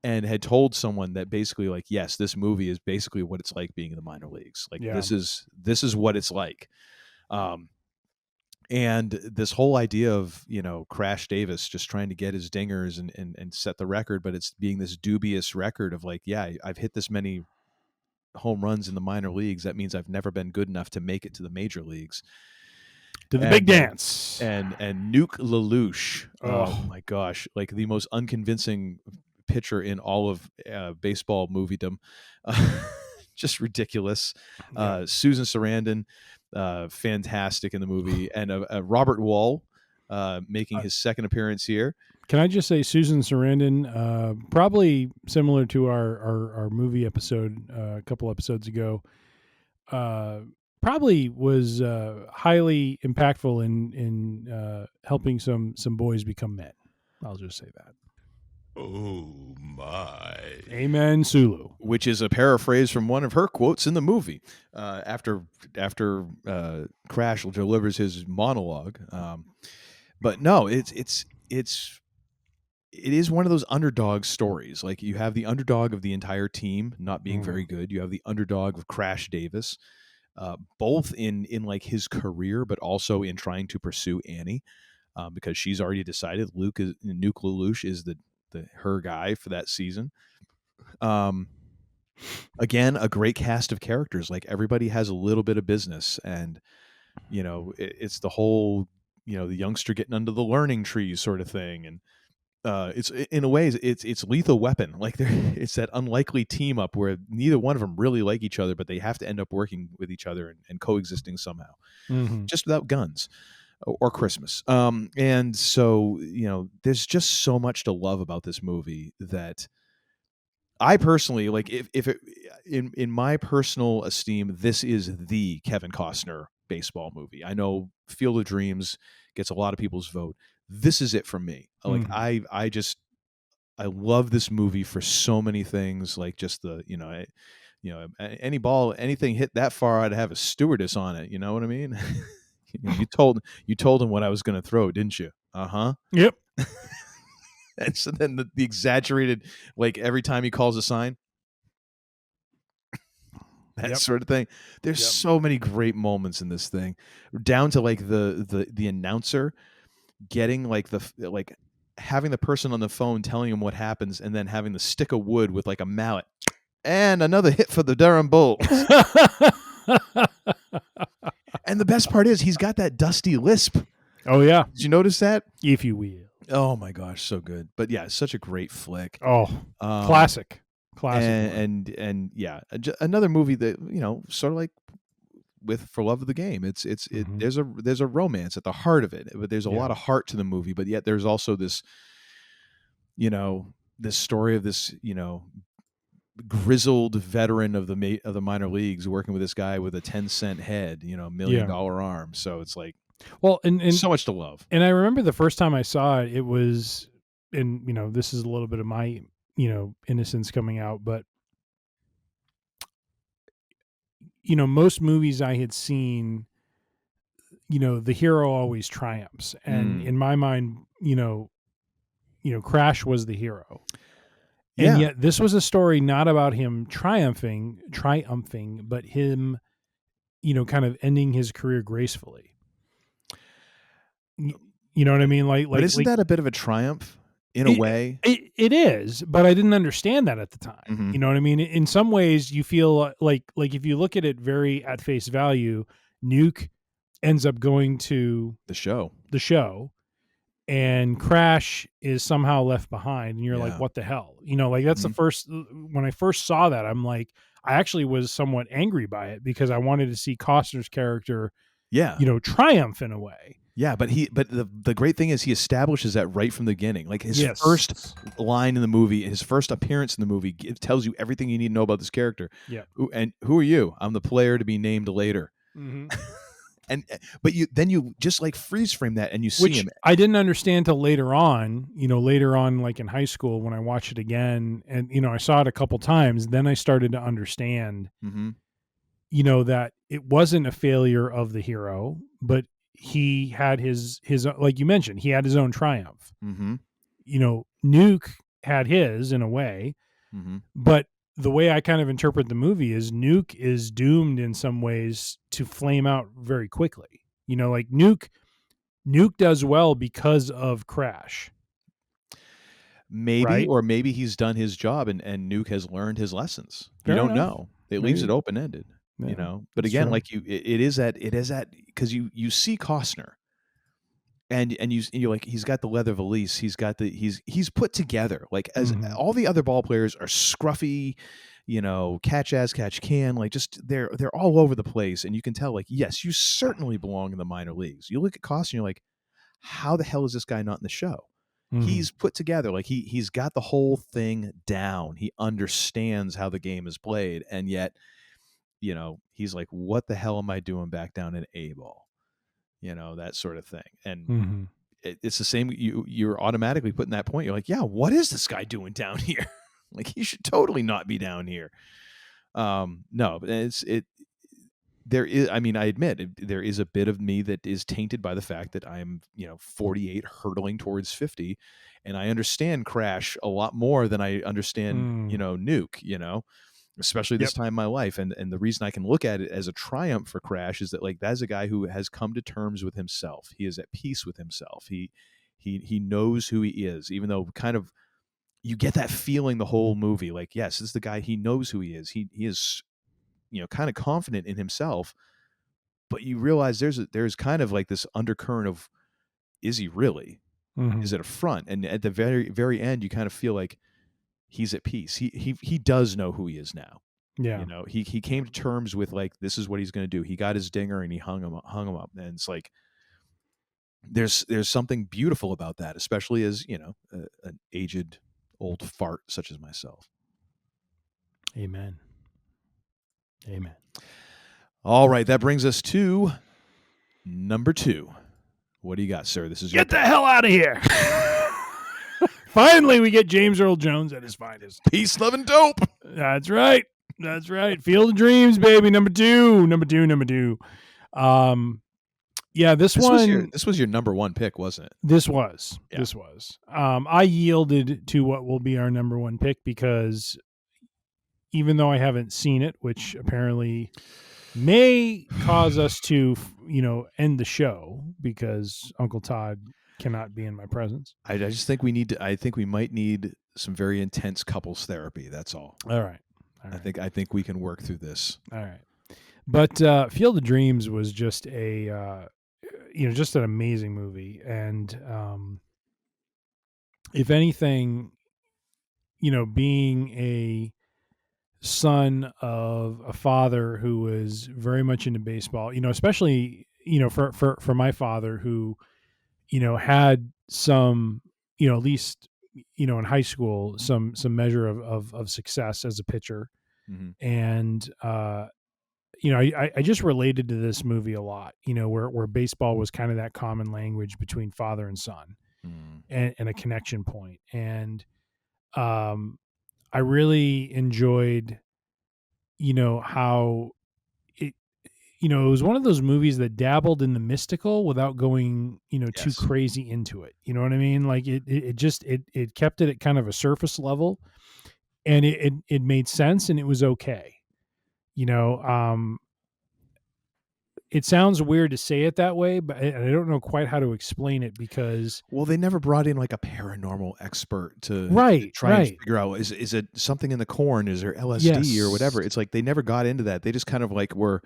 and had told someone that basically, like, yes, this movie is basically what it's like being in the minor leagues. Like, this is what it's like. And this whole idea of, Crash Davis just trying to get his dingers and set the record, but it's being this dubious record of like, yeah, I've hit this many home runs in the minor leagues. That means I've never been good enough to make it to the major leagues. To the big dance. And Nuke LaLoosh. Oh my gosh. Like the most unconvincing pitcher in all of baseball moviedom. Just ridiculous. Susan Sarandon. Fantastic in the movie, and Robert Wall making his second appearance here. Can I just say Susan Sarandon, probably similar to our movie episode a couple episodes ago, probably was highly impactful in helping some boys become men. I'll just say that. Oh my. Amen, Sulu. Which is a paraphrase from one of her quotes in the movie. After Crash delivers his monologue. But no, it is one of those underdog stories. Like, you have the underdog of the entire team not being very good. You have the underdog of Crash Davis, both in like his career, but also in trying to pursue Annie, because she's already decided Nuke LaLoosh is her guy for that season. Again, a great cast of characters. Like, everybody has a little bit of business, and it's the whole the youngster getting under the learning tree sort of thing. And it's in a way it's Lethal Weapon. Like, it's that unlikely team up where neither one of them really like each other, but they have to end up working with each other and coexisting somehow, just without guns or Christmas. And so, there's just so much to love about this movie that I personally, like, if it, in my personal esteem, this is the Kevin Costner baseball movie. I know Field of Dreams gets a lot of people's vote. This is it for me. Like, I love this movie for so many things. Like, just the, any ball, anything hit that far, I'd have a stewardess on it. You know what I mean? You told him what I was going to throw, didn't you? Yep. And so then the exaggerated, like, every time he calls a sign, that sort of thing. There's so many great moments in this thing, down to like the announcer getting having the person on the phone telling him what happens, and then having the stick of wood with like a mallet, and another hit for the Durham Bulls. And the best part is he's got that dusty lisp. Oh yeah. Did you notice that? If you will. Oh my gosh, so good. But yeah, it's such a great flick. Oh, classic. And yeah, another movie that, sort of like with For Love of the Game. There's a romance at the heart of it, but there's a lot of heart to the movie, but yet there's also this, this story of this, grizzled veteran of the minor leagues working with this guy with a 10-cent head, $1 million arm. So it's like, well, and so much to love. And I remember the first time I saw it, it was, and this is a little bit of my, innocence coming out, but most movies I had seen, the hero always triumphs, and in my mind, Crash was the hero. And yet this was a story not about him triumphing, but him, kind of ending his career gracefully. You know what I mean? But isn't that a bit of a triumph in a way? It is, but I didn't understand that at the time. Mm-hmm. You know what I mean? In some ways, you feel like if you look at it very at face value, Nuke ends up going to the show, and Crash is somehow left behind, and you're like, what the hell? That's the first, when I first saw that, I'm like, I actually was somewhat angry by it because I wanted to see Costner's character, triumph in a way. Yeah, but the great thing is he establishes that right from the beginning. Like his first line in the movie, his first appearance in the movie, it tells you everything you need to know about this character. Yeah. And who are you? I'm the player to be named later. Mm-hmm. But you just like freeze frame that and you see him. I didn't understand till later on, like in high school when I watched it again, and I saw it a couple times. Then I started to understand, that it wasn't a failure of the hero, but he had his like you mentioned, he had his own triumph. Mm-hmm. Nuke had his in a way, but the way I kind of interpret the movie is Nuke is doomed in some ways to flame out very quickly. Like Nuke does well because of Crash. Maybe, right? Or maybe he's done his job and Nuke has learned his lessons. Fair you don't enough. know. It leaves it open-ended, But again, true. like it is that because you see Costner and you're like, he's got the leather valise, he's put together, like as all the other ball players are scruffy, catch as catch can, like just they're all over the place, and you can tell, like, yes, you certainly belong in the minor leagues. You look at Costner, and you're like, how the hell is this guy not in the show? He's put together, like he's got the whole thing down. He understands how the game is played, and yet, he's like, what the hell am I doing back down in A ball? That sort of thing. And it's the same. You're automatically putting that point. You're like, yeah, what is this guy doing down here? Like, he should totally not be down here. No, but there is, I mean, I admit there is a bit of me that is tainted by the fact that I'm, 48 hurtling towards 50, and I understand Crash a lot more than I understand, Nuke, especially this time in my life. And the reason I can look at it as a triumph for Crash is that, like, that's a guy who has come to terms with himself. He is at peace with himself. He knows who he is, even though kind of you get that feeling the whole movie, like, yes, this is the guy, he knows who he is. He is, kind of confident in himself, but you realize there's kind of like this undercurrent of, is he really? Is it a front? And at the very, very end, you kind of feel like he's at peace. He does know who he is now. Yeah. He came to terms with, like, this is what he's going to do. He got his dinger and he hung him up. And it's like, there's something beautiful about that, especially as, an aged old fart such as myself. Amen. All right, that brings us to number 2. What do you got, sir? This is Get the hell out of here. Finally, we get James Earl Jones at his finest. Peace, love, and dope. That's right. Field of Dreams, baby. Number two. Yeah, this one. This was your number 1 pick, wasn't it? This was. I yielded to what will be our number 1 pick because even though I haven't seen it, which apparently may cause us to, end the show because Uncle Todd cannot be in my presence. I just think I think we might need some very intense couples therapy. That's all. All right. I think we can work through this. All right. But Field of Dreams was just a, just an amazing movie. And if anything, being a son of a father who was very much into baseball, especially, for my father who, had some, at least, in high school, some measure of success as a pitcher. Mm-hmm. And, I just related to this movie a lot, where baseball was kind of that common language between father and son, and a connection point. And, I really enjoyed, how it, it was one of those movies that dabbled in the mystical without going, too crazy into it. You know what I mean? Like it just, it kept it at kind of a surface level, and it made sense, and it was okay. It sounds weird to say it that way, but I don't know quite how to explain it because... Well, they never brought in like a paranormal expert to try and figure out, is it something in the corn? Is there LSD or whatever? It's like they never got into that. They just kind of like were,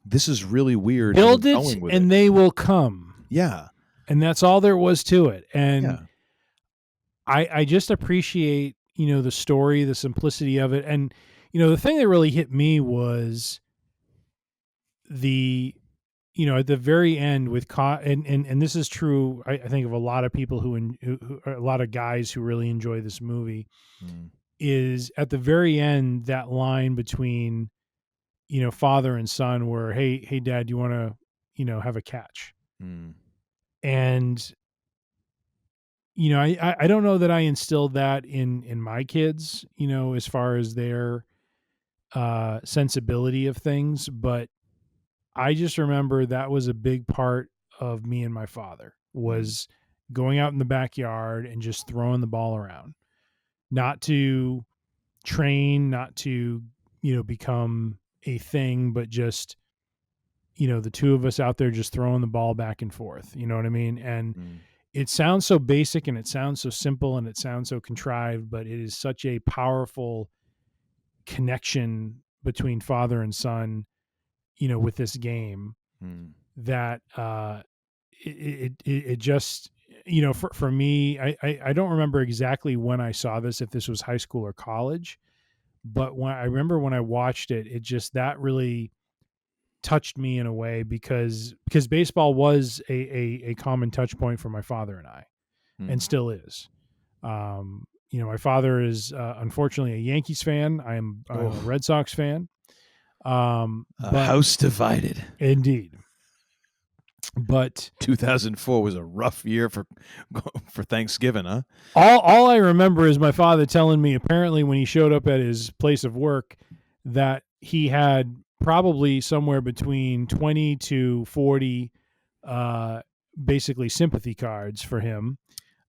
this is really weird. Build it and they will come. Yeah. And that's all there was to it. And I just appreciate, the story, the simplicity of it. And, the thing that really hit me was the... at the very end with and this is true, I think, of a lot of people who a lot of guys who really enjoy this movie, is at the very end, that line between, father and son where, hey dad, you want to, have a catch? And, I don't know that I instilled that in my kids, as far as their sensibility of things, but I just remember that was a big part of me and my father, was going out in the backyard and just throwing the ball around, not to train, not to, become a thing, but just, the two of us out there just throwing the ball back and forth. You know what I mean? And it sounds so basic and it sounds so simple and it sounds so contrived, but it is such a powerful connection between father and son, with this game, that it just, for me, I don't remember exactly when I saw this, if this was high school or college, but when I remember when I watched it, it just, that really touched me in a way because baseball was a common touch point for my father and I, and still is. My father is unfortunately a Yankees fan. I'm a Red Sox fan. But house divided, indeed. But 2004 was a rough year for Thanksgiving, huh? All I remember is my father telling me, apparently when he showed up at his place of work, that he had probably somewhere between 20 to 40 basically sympathy cards for him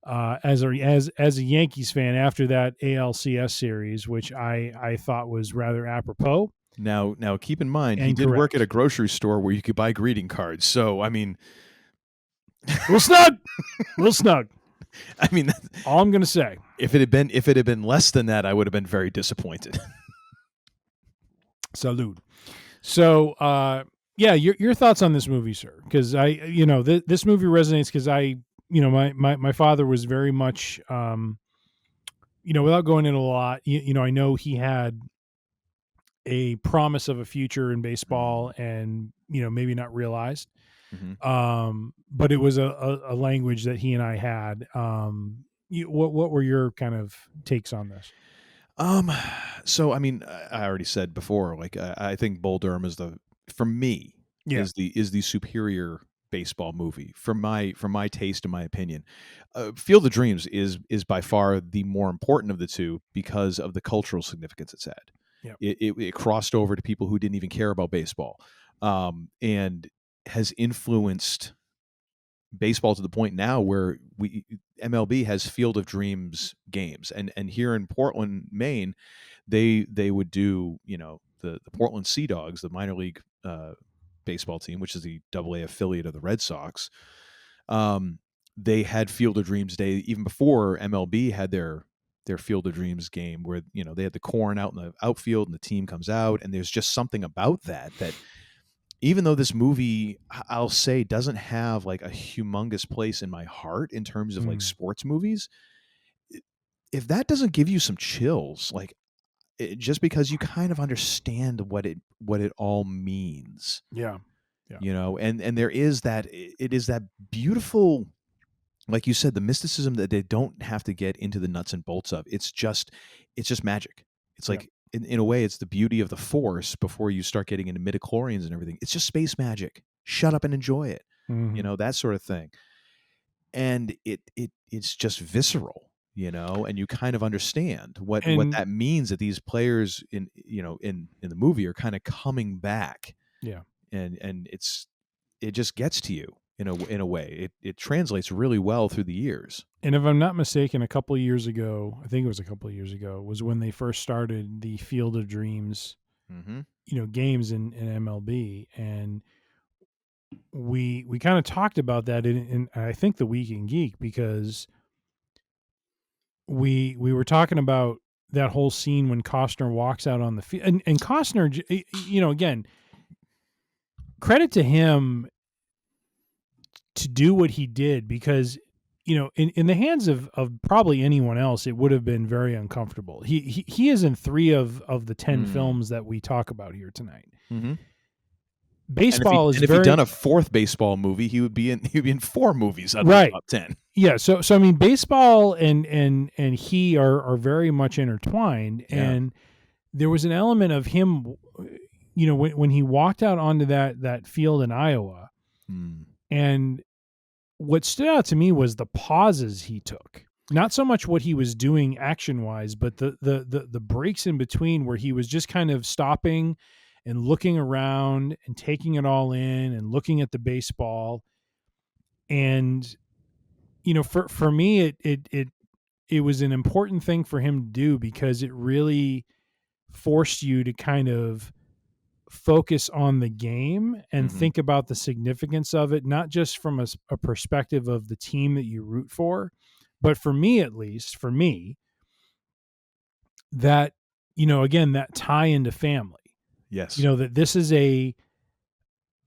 as a Yankees fan after that ALCS series, which I thought was rather apropos. Now, keep in mind, he did work at a grocery store where you could buy greeting cards. So, I mean, real snug. I mean, all I'm going to say. If it had been less than that, I would have been very disappointed. Salud. So, your thoughts on this movie, sir? Because this movie resonates because my father was very much, without going into a lot, I know he had a promise of a future in baseball and, maybe not realized. But it was a language that he and I had. What were your kind of takes on this? So, I mean, I already said before, like, I think Bull Durham is for me, is the superior baseball movie for my taste and my opinion. Field of Dreams is by far the more important of the two because of the cultural significance it's had. Yep. It crossed over to people who didn't even care about baseball, and has influenced baseball to the point now where MLB has Field of Dreams games, and here in Portland, Maine, they would do the Portland Sea Dogs, the minor league baseball team, which is the AA affiliate of the Red Sox. They had Field of Dreams Day even before MLB had their Field of Dreams game, where they had the corn out in the outfield and the team comes out, and there's just something about that even though this movie, I'll say, doesn't have like a humongous place in my heart in terms of like sports movies, if that doesn't give you some chills, like just because you kind of understand what it all means. Yeah. And there is that, it is that beautiful, like you said, the mysticism that they don't have to get into the nuts and bolts of. It's just magic. It's like, in a way, it's the beauty of the Force before you start getting into midichlorians and everything. It's just space magic. Shut up and enjoy it. That sort of thing. And it's just visceral, and you kind of understand what that means, that these players in the movie are kind of coming back. Yeah. And it just gets to you in a way. It translates really well through the years. And if I'm not mistaken, I think it was a couple of years ago, was when they first started the Field of Dreams, games in MLB. And we kind of talked about that in I think the Week in Geek, because we were talking about that whole scene when Costner walks out on the field, and Costner, again, credit to him to do what he did, because in the hands of probably anyone else, it would have been very uncomfortable. He is in 3 of the 10 films that we talk about here tonight. Baseball if he'd done a 4th baseball movie, he would be in 4 movies out of the top 10. Yeah, so I mean, baseball and he are very much intertwined, and there was an element of him, when he walked out onto that field in Iowa, and what stood out to me was the pauses he took. Not so much what he was doing action-wise, but the breaks in between, where he was just kind of stopping and looking around and taking it all in and looking at the baseball. And for me, it was an important thing for him to do, because it really forced you to kind of focus on the game and think about the significance of it, not just from a perspective of the team that you root for, but for me, at least for me, that, again, that tie into family. Yes. That this is a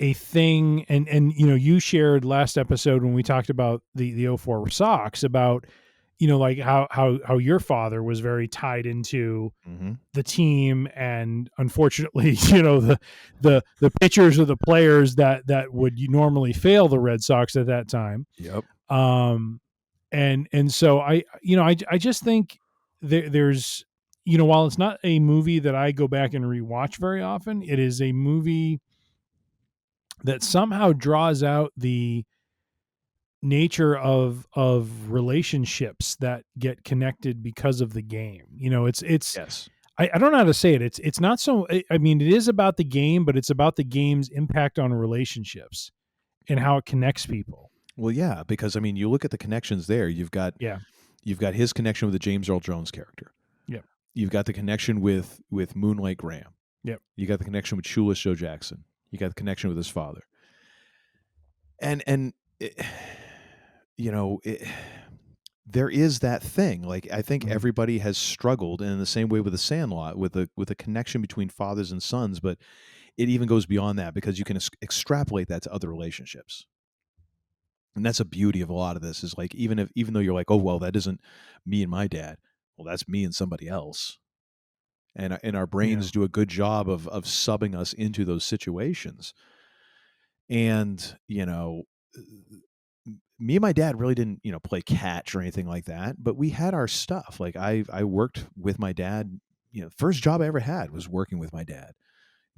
thing. And, you shared last episode when we talked about the 04 Sox, about, like how your father was very tied into the team, and unfortunately, the pitchers or the players that would normally fail the Red Sox at that time. Yep. And so I just think there's, while it's not a movie that I go back and rewatch very often, it is a movie that somehow draws out the nature of relationships that get connected because of the game. It's yes. I don't know how to say it. It's not so, I mean, it is about the game, but it's about the game's impact on relationships and how it connects people. Well, yeah, because I mean, you look at the connections there. You've got his connection with the James Earl Jones character. Yep. You've got the connection with Moonlight Graham. Yep. You got the connection with Shoeless Joe Jackson. You got the connection with his father. And there is that thing. Like, I think everybody has struggled, and in the same way with The Sandlot, with a connection between fathers and sons, but it even goes beyond that, because you can extrapolate that to other relationships. And that's a beauty of a lot of this, is like, even though you're like, oh, well, that isn't me and my dad. Well, that's me and somebody else. And our brains do a good job of subbing us into those situations. And, me and my dad really didn't, play catch or anything like that, but we had our stuff. Like, I worked with my dad. First job I ever had was working with my dad,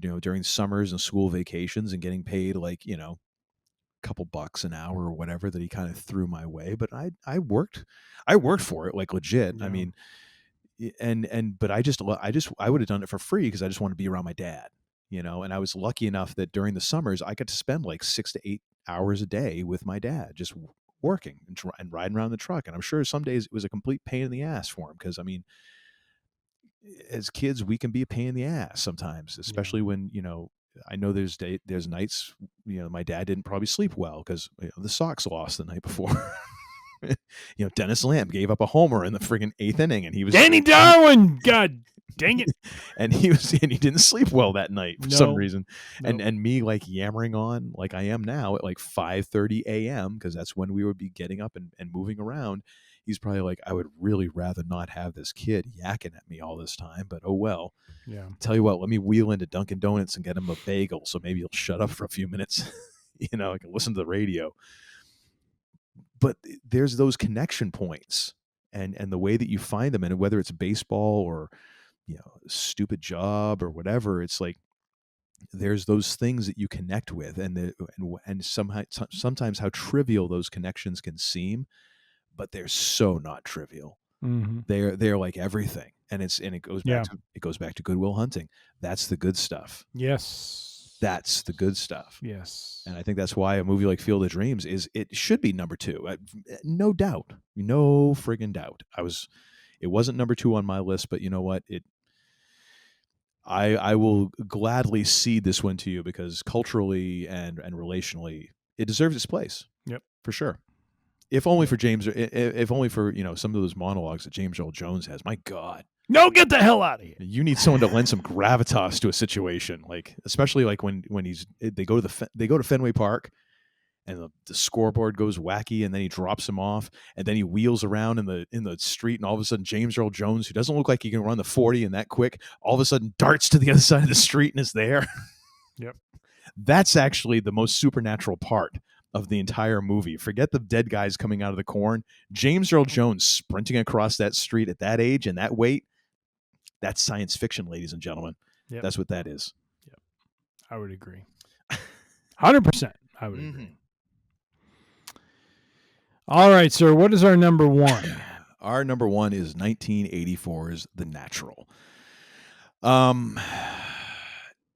during summers and school vacations, and getting paid like, couple bucks an hour or whatever that he kind of threw my way. But I worked for it, like, legit. Yeah. I mean, but I would have done it for free, because I just want to be around my dad, and I was lucky enough that during the summers I got to spend like 6 to 8 hours a day with my dad, just working and riding around the truck. And I'm sure some days it was a complete pain in the ass for him, because I mean, as kids, we can be a pain in the ass sometimes, especially when, I know there's nights, my dad didn't probably sleep well because the Sox lost the night before. Dennis Lamb gave up a homer in the friggin' 8th inning, and he was Danny Darwin. God dang it! and he didn't sleep well that night for some reason. Nope. And me like yammering on like I am now at like 5:30 a.m. because that's when we would be getting up and moving around. He's probably like, I would really rather not have this kid yakking at me all this time, but oh well. Yeah. Tell you what, let me wheel into Dunkin' Donuts and get him a bagel, so maybe he'll shut up for a few minutes. I can listen to the radio. But there's those connection points, and the way that you find them, and whether it's baseball or stupid job or whatever, it's like there's those things that you connect with, and sometimes how trivial those connections can seem, but they're so not trivial. Mm-hmm. They're like everything, and it goes back to Good Will Hunting. That's the good stuff. Yes, that's the good stuff. Yes, and I think that's why a movie like Field of Dreams it should be number 2, no doubt, no friggin' doubt. It wasn't number 2 on my list, but you know what? I will gladly cede this one to you because culturally and relationally, it deserves its place. Yep, for sure. If only for if only for some of those monologues that James Earl Jones has. My God, no, get the hell out of here! You need someone to lend some gravitas to a situation, like especially like when they go to Fenway Park, and the scoreboard goes wacky, and then he drops him off, and then he wheels around in the street, and all of a sudden James Earl Jones, who doesn't look like he can run the 40 and that quick, all of a sudden darts to the other side of the street and is there. Yep. That's actually the most supernatural part of the entire movie. Forget the dead guys coming out of the corn. James Earl Jones sprinting across that street at that age and that weight, that's science fiction, ladies and gentlemen. Yep. That's what that is. Yep. I would agree. 100%. I would agree. All right, sir. What is our number 1? Our number 1 is 1984's The Natural.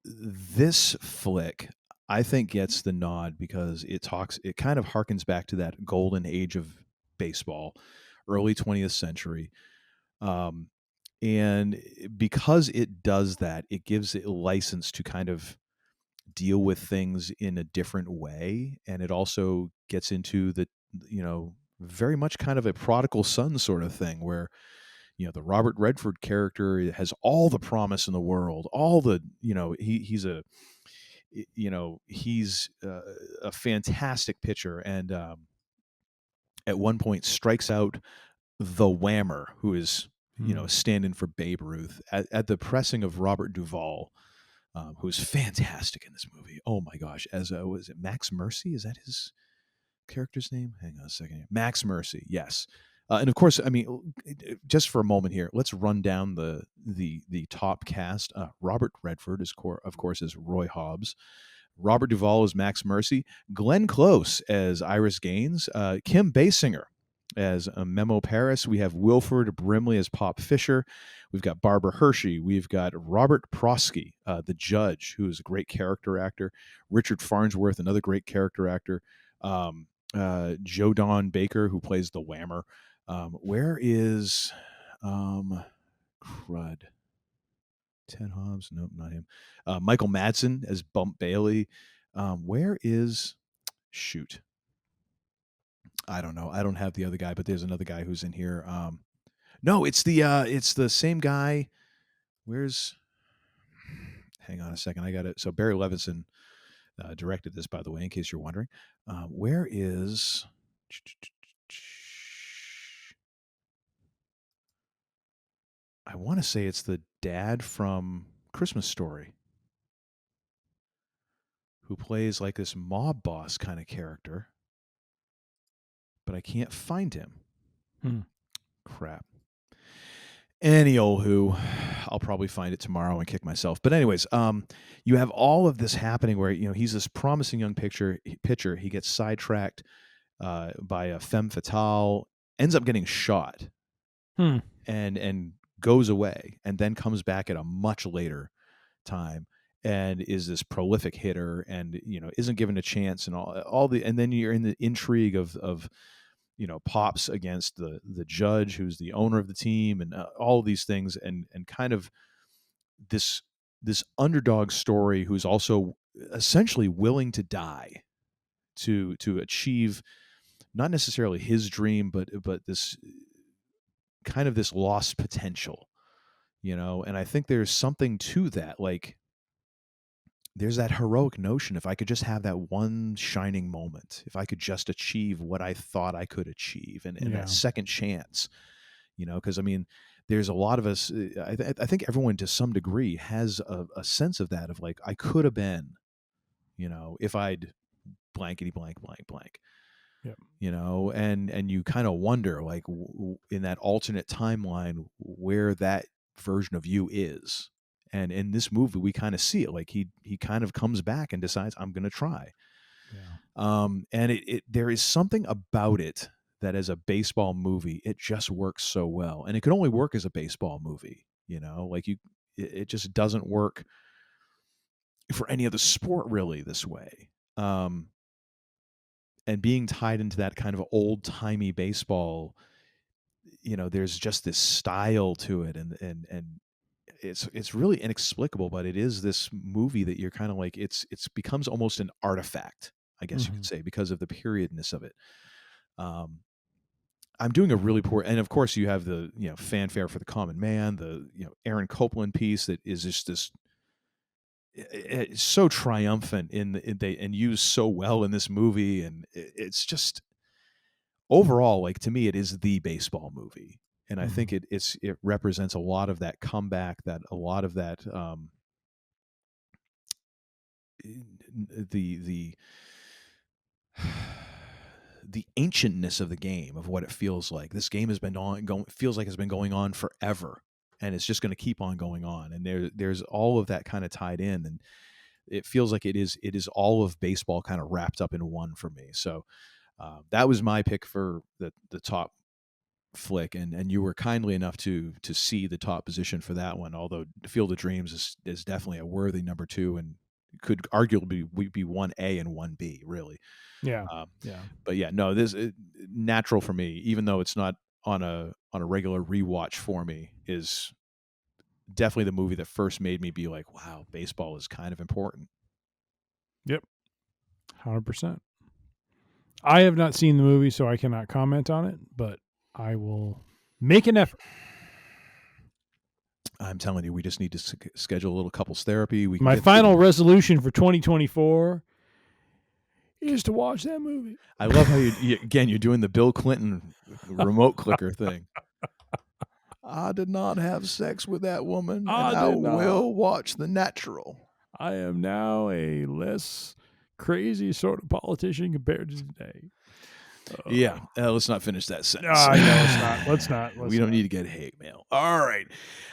This flick, I think, gets the nod because it kind of harkens back to that golden age of baseball, early 20th century. And because it does that, it gives it license to kind of deal with things in a different way. And it also gets into the, very much kind of a prodigal son sort of thing where, the Robert Redford character has all the promise in the world, all the, he's a fantastic pitcher. And at one point strikes out the Whammer, who is, stand-in for Babe Ruth at the pressing of Robert Duvall, who's fantastic in this movie. Oh my gosh. As was it Max Mercy? Is that his character's name? Hang on a second here. Max Mercy. Yes. And of course, I mean, just for a moment here, let's run down the top cast. Robert Redford of course is Roy Hobbs. Robert Duvall as Max Mercy. Glenn Close as Iris Gaines. Kim Basinger as Memo Paris. We have Wilford Brimley as Pop Fisher. We've got Barbara Hershey. We've got Robert Prosky, the judge, who is a great character actor. Richard Farnsworth, another great character actor. Joe Don Baker, who plays the Whammer. Where is crud? Ted Hobbs? Nope, not him. Michael Madsen as Bump Bailey. Where is shoot? I don't know. I don't have the other guy, but there's another guy who's in here. No, it's the same guy. Where's? Hang on a second. I got it. So Barry Levinson directed this, by the way, in case you're wondering. Where is? I want to say it's the dad from Christmas Story, who plays like this mob boss kind of character, but I can't find him. Crap. Any old who. I'll probably find it tomorrow and kick myself. But anyways, you have all of this happening where he's this promising young pitcher. He gets sidetracked by a femme fatale, ends up getting shot, and goes away, and then comes back at a much later time and is this prolific hitter, and isn't given a chance, and and then you're in the intrigue of Pops against the judge, who's the owner of the team, and all of these things, and kind of this underdog story who's also essentially willing to die to achieve not necessarily his dream, but this kind of this lost potential, and I think there's something to that. Like, there's that heroic notion, if I could just have that one shining moment, if I could just achieve what I thought I could achieve, and that second chance, because I mean, there's a lot of us, I think everyone to some degree has a sense of that, of like, I could have been, if I'd blankety blank blank blank. Yep. And you kind of wonder, like, in that alternate timeline, where that version of you is. And in this movie, we kind of see it. Like, he kind of comes back and decides, I'm going to try. Yeah. And there is something about it that, as a baseball movie, it just works so well. And it could only work as a baseball movie, like it just doesn't work for any other sport really this way. And being tied into that kind of old timey baseball, there's just this style to it, and it's really inexplicable, but it is this movie that you're kind of like, it's becomes almost an artifact, I guess you could say, because of the periodness of it. I'm doing a really poor, and of course you have the fanfare for the common man, the Aaron Copland piece that is just this. It's so triumphant and used so well in this movie, and it's just overall, like, to me, it is the baseball movie, and I think it represents a lot of that comeback, that a lot of that the ancientness of the game, of what it feels like. This game has been feels like it's been going on forever. And it's just going to keep on going on. And there's all of that kind of tied in. And it feels like it is all of baseball kind of wrapped up in one for me. So that was my pick for the top flick. And you were kindly enough to see the top position for that one. Although Field of Dreams is definitely a worthy number 2, and could arguably be 1A and 1B, really. Yeah. But yeah, no, this is natural for me, even though it's not on a regular rewatch for me, is definitely the movie that first made me be like, wow, baseball is kind of important. Yep. 100%. I have not seen the movie, so I cannot comment on it, but I will make an effort. I'm telling you, we just need to schedule a little couples therapy. My final resolution for 2024 is to watch that movie. I love how you're doing the Bill Clinton remote clicker thing. I did not have sex with that woman, and I will watch The Natural. I am now a less crazy sort of politician compared to today. Yeah, let's not finish that sentence. No, let's not. We don't need to get hate mail. All right.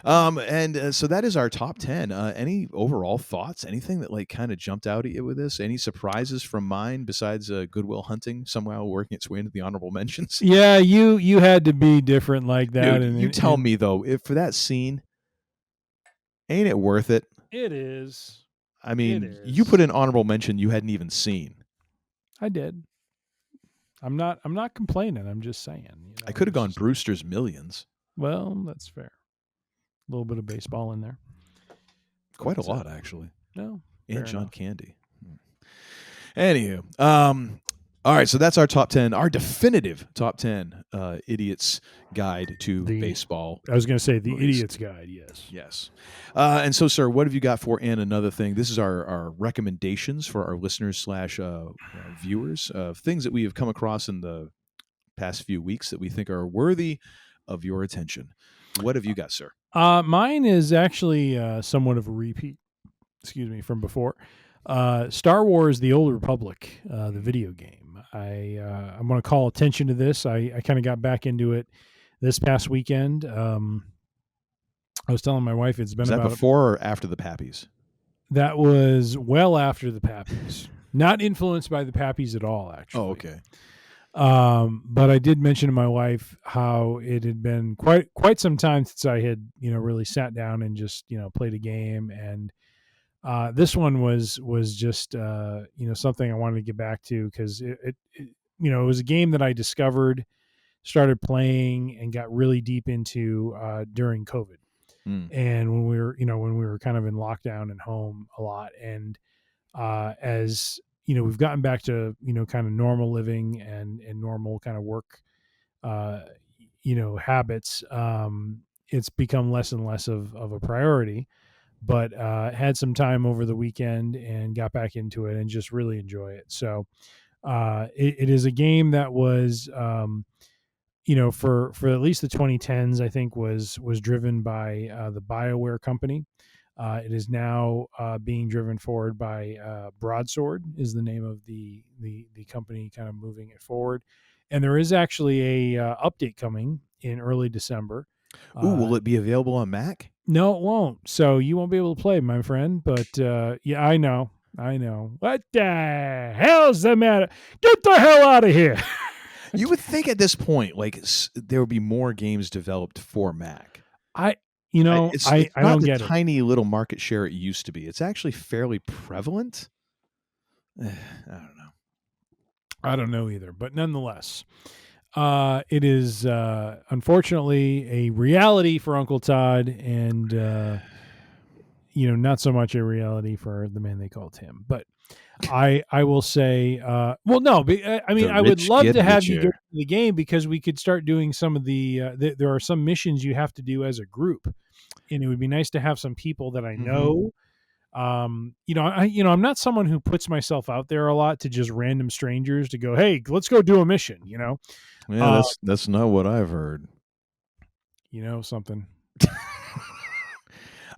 And so that is our top 10. Any overall thoughts? Anything that like kind of jumped out at you with this? Any surprises from mine besides Goodwill Hunting somehow working its way into the honorable mentions? Yeah, you had to be different like that. Dude, you tell me though, if for that scene, ain't it worth it? It is. I mean, you put an honorable mention you hadn't even seen. I did. I'm not complaining. I'm just saying. I could have gone Brewster's Millions. Well, that's fair. A little bit of baseball in there. Quite a lot, actually. No. And John Candy. Anywho, all right, so that's our top 10, our definitive top 10 idiots guide to baseball. I was going to say the idiot's guide, yes. Yes. And so, sir, what have you got for and another thing? This is our recommendations for our listeners / viewers of things that we have come across in the past few weeks that we think are worthy of your attention. What have you got, sir? Mine is actually somewhat of a repeat, from before. Star Wars: The Old Republic, the video game. I'm going to call attention to this. I kind of got back into it this past weekend. I was telling my wife it's been about before or after the Pappies? That was well after the Pappies. Not influenced by the Pappies at all, actually. Oh, okay. But I did mention to my wife how it had been quite some time since I had, really sat down and just, played a game. And this one was just, something I wanted to get back to because it was a game that I discovered, started playing and got really deep into during COVID. And when we were kind of in lockdown and home a lot. And as we've gotten back to, kind of normal living and normal kind of work, habits. It's become less and less of a priority, but had some time over the weekend and got back into it and just really enjoy it. So it is a game that was, for at least the 2010s, I think was driven by the BioWare company. It is now being driven forward by Broadsword is the name of the company kind of moving it forward. And there is actually a update coming in early December. Ooh, will it be available on Mac? No, it won't. So you won't be able to play, my friend. But yeah, I know. What the hell's the matter? Get the hell out of here. You would think at this point, like, there would be more games developed for Mac. I don't get it. Tiny little market share it used to be. It's actually fairly prevalent. I don't know. I don't know either, but nonetheless, it is unfortunately a reality for Uncle Todd, and not so much a reality for the man they call Tim. But I will say, I would love to have you get the game, because we could start doing some of the there are some missions you have to do as a group, and it would be nice to have some people that I know. I'm not someone who puts myself out there a lot to just random strangers to go, hey, let's go do a mission. Yeah, that's not what I've heard. Something.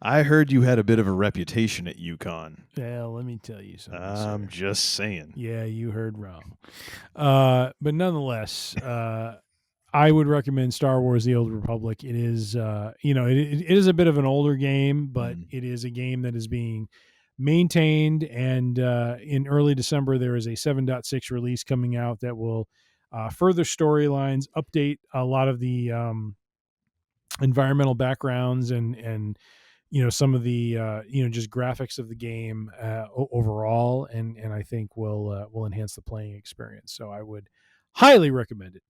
I heard you had a bit of a reputation at UConn. Yeah, let me tell you something. I'm just saying. Yeah, you heard wrong. But nonetheless, I would recommend Star Wars: The Old Republic. It is, it is a bit of an older game, but it is a game that is being maintained. And in early December, there is a 7.6 release coming out that will further storylines, update a lot of the environmental backgrounds, and some of the just graphics of the game overall, and I think will enhance the playing experience. So I would highly recommend it.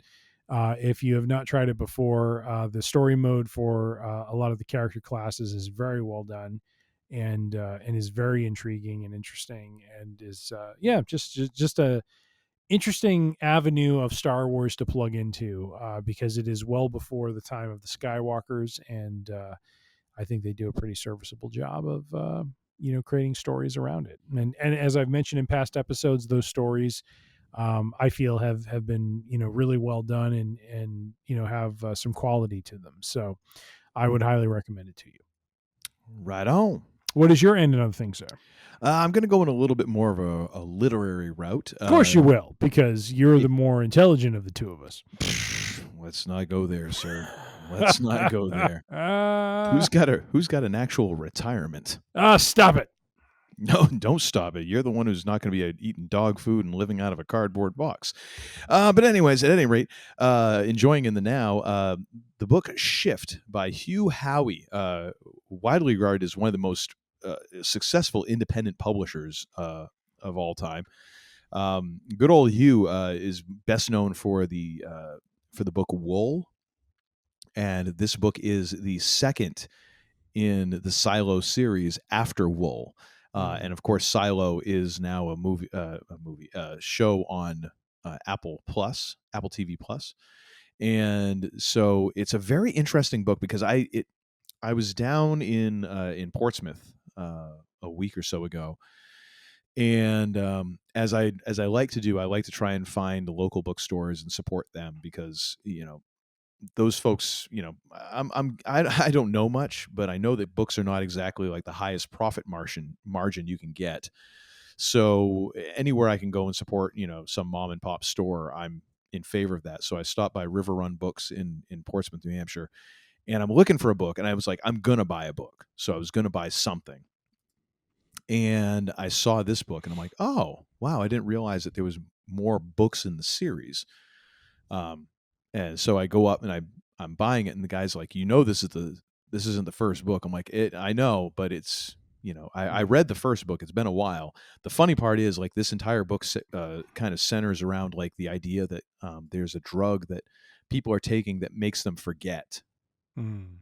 If you have not tried it before, the story mode for a lot of the character classes is very well done, and is very intriguing and interesting, and is just a interesting avenue of Star Wars to plug into, because it is well before the time of the Skywalkers, and I think they do a pretty serviceable job of creating stories around it. And as I've mentioned in past episodes, those stories I feel have been really well done, and have some quality to them. So I would highly recommend it to you. Right on. What is your end of things, sir? I'm going to go in a little bit more of a literary route. Of course you will, because you're the more intelligent of the two of us. Let's not go there, sir. Let's not go there. Who's got an actual retirement? Stop it. No, don't stop it. You're the one who's not going to be eating dog food and living out of a cardboard box. But anyways, at any rate, enjoying in the now, the book Shift by Hugh Howey, widely regarded as one of the most successful independent publishers of all time. Good old Hugh is best known for the book Wool, and this book is the second in the Silo series after Wool. And of course, Silo is now a show on Apple TV Plus, and so it's a very interesting book, because I was down in Portsmouth a week or so ago, and as I like to do, I like to try and find the local bookstores and support them, because those folks, I don't know much, but I know that books are not exactly like the highest profit margin you can get. So anywhere I can go and support, some mom and pop store, I'm in favor of that. So I stopped by River Run Books in Portsmouth, New Hampshire, and I'm looking for a book, and I was like, I'm going to buy a book. So I was going to buy something. And I saw this book, and I'm like, oh, wow, I didn't realize that there was more books in the series. And so I go up and I'm buying it, and the guy's like, this isn't the first book. I'm like, I know, but it's, I read the first book. It's been a while. The funny part is, like, this entire book kind of centers around, like, the idea that there's a drug that people are taking that makes them forget.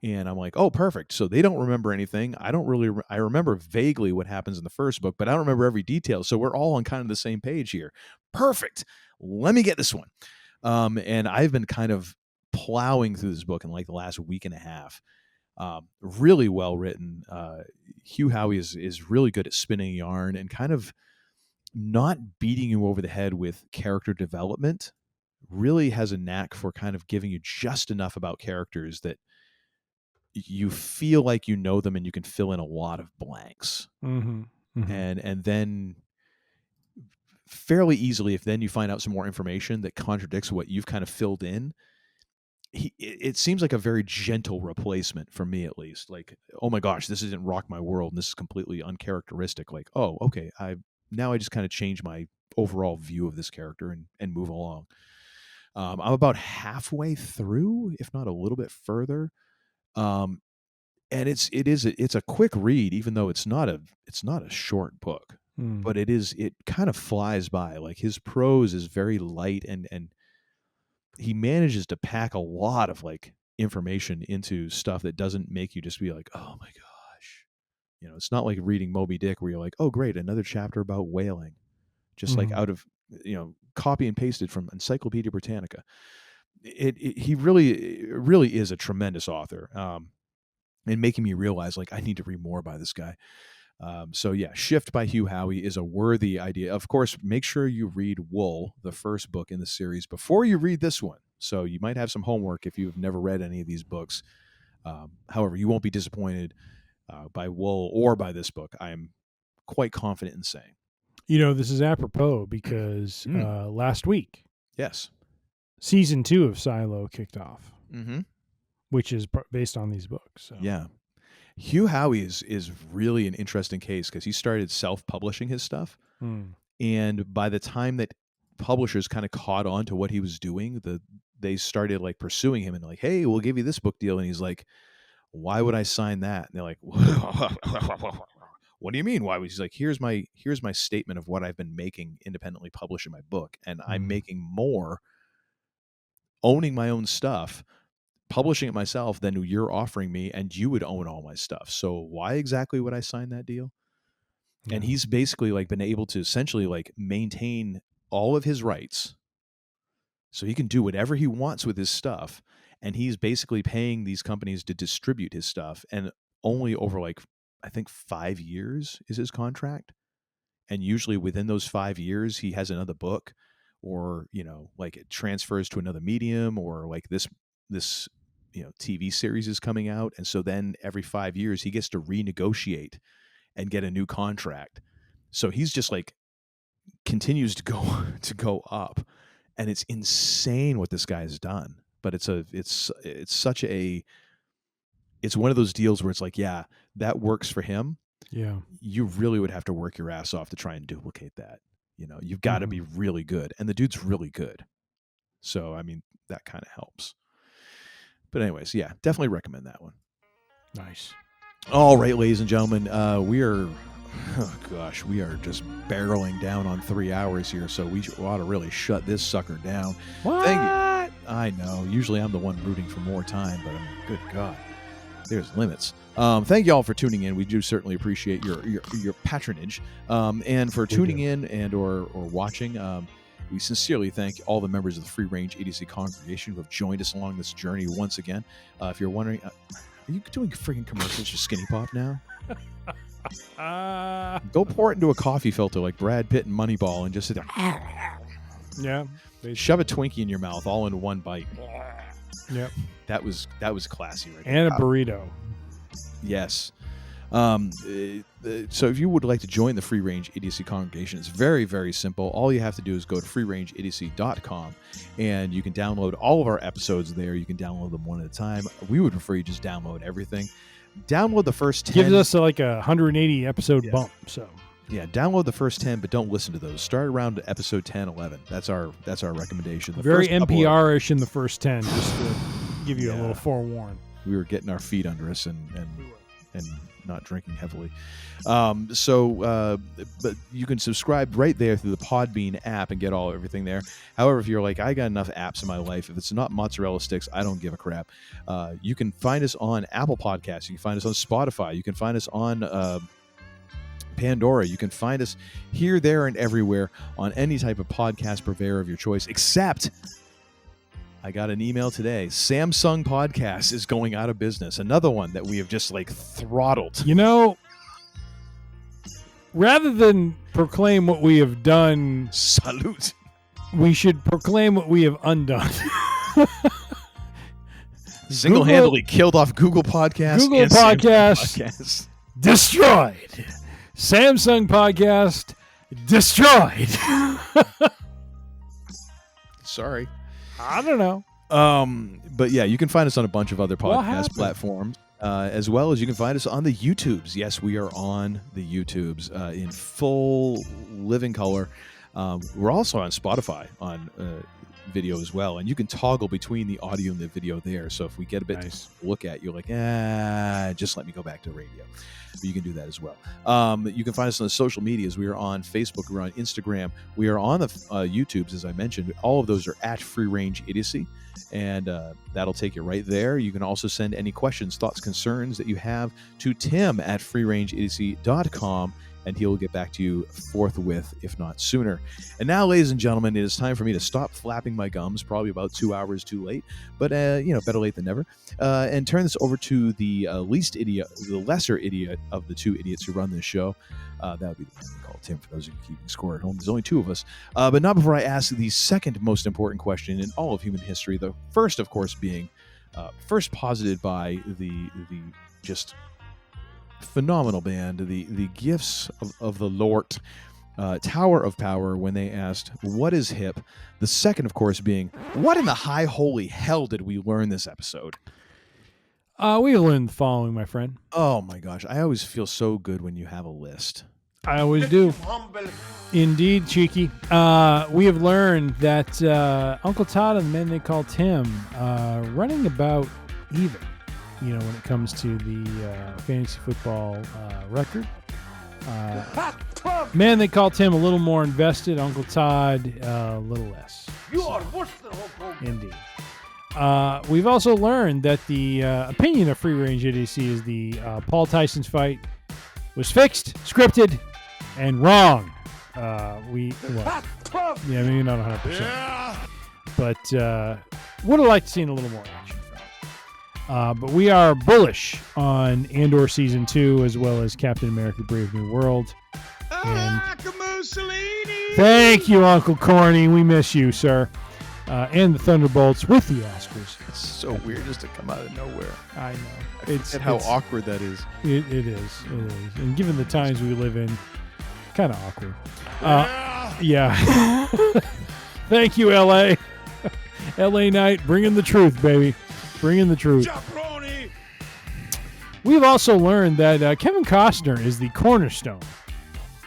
And I'm like, oh, perfect. So they don't remember anything. I don't really, I remember vaguely what happens in the first book, but I don't remember every detail. So we're all on kind of the same page here. Perfect. Let me get this one. And I've been kind of plowing through this book in like the last week and a half. Really well written. Hugh Howey is really good at spinning yarn and kind of not beating you over the head with character development. Really has a knack for kind of giving you just enough about characters that you feel like you know them and you can fill in a lot of blanks. And then fairly easily, if then you find out some more information that contradicts what you've kind of filled in, it seems like a very gentle replacement for me, at least. Like, oh my gosh, this didn't rock my world and this is completely uncharacteristic. Like, oh, okay, I just kind of change my overall view of this character and move along. I'm about halfway through, if not a little bit further. And it's a quick read, even though it's not a short book, but it kind of flies by. Like, his prose is very light and he manages to pack a lot of like information into stuff that doesn't make you just be like, oh my gosh. It's not like reading Moby Dick where you're like, oh great, another chapter about whaling. Just like out of, copy and pasted from Encyclopedia Britannica. He really is a tremendous author. And making me realize like I need to read more by this guy. So yeah, Shift by Hugh Howey is a worthy idea. Of course, make sure you read Wool, the first book in the series, before you read this one. So you might have some homework if you've never read any of these books. However, you won't be disappointed by Wool or by this book. I am quite confident in saying. This is apropos because last week, yes, season 2 of Silo kicked off, which is based on these books. So. Yeah. Hugh Howey is really an interesting case because he started self-publishing his stuff. And by the time that publishers kind of caught on to what he was doing, they started like pursuing him and like, hey, we'll give you this book deal. And he's like, why would I sign that? And they're like, what do you mean? Why? He's like, here's my statement of what I've been making independently publishing my book. And I'm making more owning my own stuff, publishing it myself than you're offering me, and you would own all my stuff. So why exactly would I sign that deal? Yeah. And he's basically like been able to essentially like maintain all of his rights so he can do whatever he wants with his stuff. And he's basically paying these companies to distribute his stuff. And only over like, I think 5 years is his contract. And usually within those 5 years, he has another book or, like it transfers to another medium or like this TV series is coming out. And so then every 5 years he gets to renegotiate and get a new contract. So he's just like continues to go up, and it's insane what this guy has done. But it's one of those deals where it's like, yeah, that works for him. Yeah. You really would have to work your ass off to try and duplicate that. You've got to be really good, and the dude's really good. So, I mean, that kind of helps. But anyways, yeah, definitely recommend that one. Nice. All right, ladies and gentlemen, we are just barreling down on 3 hours here, so we ought to really shut this sucker down. What? Thank you. I know. Usually I'm the one rooting for more time, but I mean, good God, there's limits. Thank you all for tuning in. We do certainly appreciate your patronage, and for tuning in and or watching. We sincerely thank all the members of the Free Range Idiocy congregation who have joined us along this journey once again. If you're wondering, are you doing freaking commercials for Skinny Pop now? Go pour it into a coffee filter like Brad Pitt and Moneyball and just sit there. Yeah. Shove a Twinkie in your mouth all in one bite. Yep. That was classy right and there. And a burrito. Yes. So if you would like to join the Free Range Idiocy congregation, it's very, very simple. All you have to do is go to freerangeidiocy.com and you can download all of our episodes there. You can download them one at a time. We would prefer you just download everything. Download the first 10. Gives us like a 180 episode bump. So yeah, download the first 10, but don't listen to those. Start around episode 10, 11. That's our recommendation. The very first NPR-ish in the first 10, just to give you a little forewarn. We were getting our feet under us and and not drinking heavily. But you can subscribe right there through the Podbean app and get everything there. However, if you're like, I got enough apps in my life, if it's not mozzarella sticks, I don't give a crap. You can find us on Apple Podcasts. You can find us on Spotify. You can find us on Pandora. You can find us here, there, and everywhere on any type of podcast purveyor of your choice, except I got an email today. Samsung Podcast is going out of business. Another one that we have just like throttled. You know, rather than proclaim what we have done, salute, we should proclaim what we have undone. Single-handedly killed off Google Podcasts. Google Podcasts destroyed. Samsung Podcast destroyed. Sorry. I don't know. But yeah, you can find us on a bunch of other podcast platforms, as well as you can find us on the YouTubes. Yes, we are on the YouTubes in full living color. We're also on Spotify on video as well, and you can toggle between the audio and the video there. So if we get a bit to look at, you're like, just let me go back to radio. But you can do that as well. You can find us on the social medias. We are on Facebook. We're on Instagram. We are on the YouTubes, as I mentioned. All of those are at Free Range Idiocy, and that'll take you right there. You can also send any questions, thoughts, concerns that you have to Tim at freerangeidiocy.com, and he will get back to you forthwith, if not sooner. And now, ladies and gentlemen, it is time for me to stop flapping my gums, probably about 2 hours too late, but better late than never, and turn this over to the lesser idiot of the two idiots who run this show. That would be the man we call Tim, for those of you keeping score at home. There's only two of us. But not before I ask the second most important question in all of human history, the first, of course, being first posited by the just phenomenal band, the Gifts of the Lord, Tower of Power, when they asked, what is hip? The second, of course, being, what in the high holy hell did we learn this episode? We learned the following, my friend. Oh my gosh, I always feel so good when you have a list. I always do. Indeed, Cheeky. We have learned that Uncle Todd and the men they call Tim running about even, when it comes to the fantasy football record. Man they call Tim a little more invested. Uncle Todd a little less. You are worse than Hulk Hogan. Indeed. We've also learned that the opinion of Free Range Idiocy is the Paul Tyson's fight was fixed, scripted, and wrong. Maybe not 100%. Yeah. But would have liked to see a little more action from it. But we are bullish on Andor Season 2 as well as Captain America Brave New World. And thank you, Uncle Corny. We miss you, sir. And the Thunderbolts with the Oscars. It's so weird just to come out of nowhere. I know. It's how awkward that is. It is. And given the times we live in, kind of awkward. Yeah. Thank you, L.A. L.A. Knight, bringing the truth, baby. Bringing the truth. Jabroni. We've also learned that Kevin Costner is the cornerstone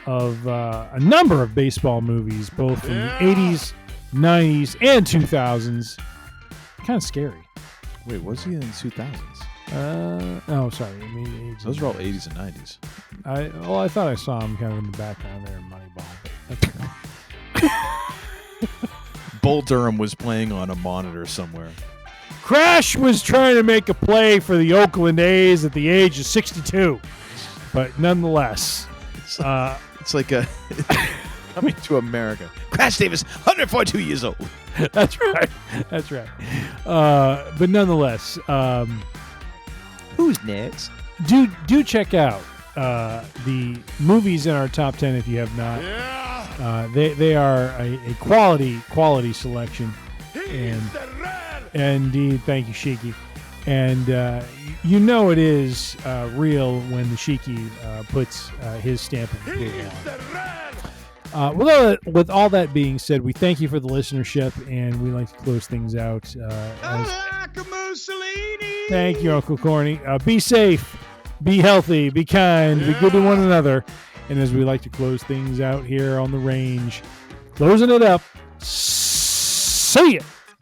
of a number of baseball movies, both from the 80s, 90s, and 2000s. Kind of scary. Wait, was he in the 2000s? Sorry. I mean, those are all 80s and 90s. I thought I saw him kind of in the background there in Moneyball. But that's okay. Bull Durham was playing on a monitor somewhere. Crash was trying to make a play for the Oakland A's at the age of 62. But nonetheless. It's like a coming to America. Crash Davis, 142 years old. That's right. But nonetheless. Who's next? Do check out the movies in our top 10 if you have not. Yeah. They are a quality selection. And indeed, thank you, Shiki. And it is real when the Shiki puts his stamp of approval on it. With all that being said, we thank you for the listenership, and we like to close things out. Thank you, Uncle Corny. Be safe, be healthy, be kind, be good to one another. And as we like to close things out here on the range, closing it up, see ya.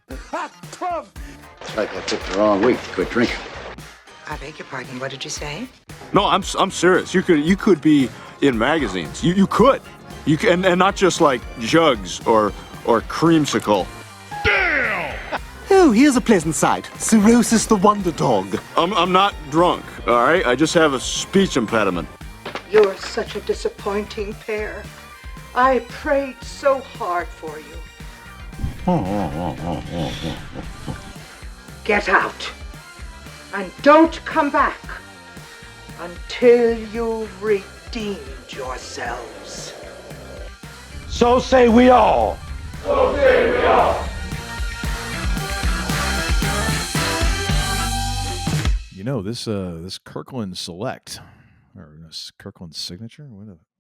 It's like I picked the wrong week to quit drinking. I beg your pardon. What did you say? No, I'm serious. You could be in magazines. You could. You can, and not just like Jugs or Creamsicle. Oh, here's a pleasant sight. Cirrhosis the Wonder Dog. I'm not drunk, all right? I just have a speech impediment. You're such a disappointing pair. I prayed so hard for you. Get out. And don't come back until you've redeemed yourselves. So say we all. So say we all. You know, this Kirkland Select, or this Kirkland Signature,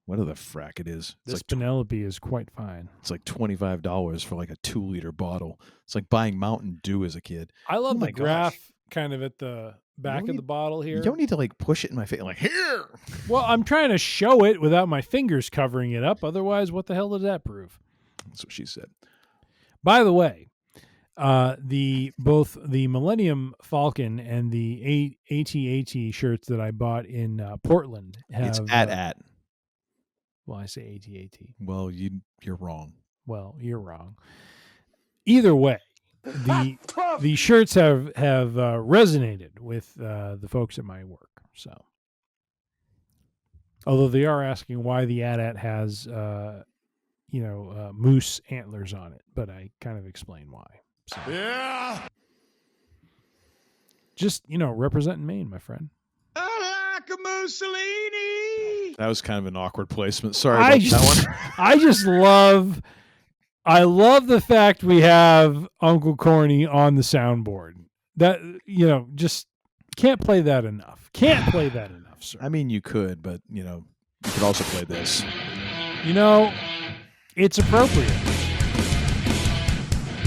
whatever the frack it is. This like Penelope is quite fine. It's like $25 for like a 2-liter bottle. It's like buying Mountain Dew as a kid. I love the graph kind of at the back of the bottle here. You don't need to like push it in my face, like here. Well, I'm trying to show it without my fingers covering it up. Otherwise, what the hell does that prove? That's what she said. By the way, both the Millennium Falcon and the AT-AT shirts that I bought in Portland have... It's at. Well, I say AT-AT. Well, you're wrong. Well, you're wrong. Either way, the shirts have resonated with the folks at my work. So, although they are asking why the AT-AT has moose antlers on it, but I kind of explain why. So. Yeah. Just, representing Maine, my friend. I like a Mussolini. That was kind of an awkward placement. Sorry about that one. I love the fact we have Uncle Corny on the soundboard. That, just can't play that enough. Can't play that enough, sir. I mean, you could, but, you could also play this. It's appropriate.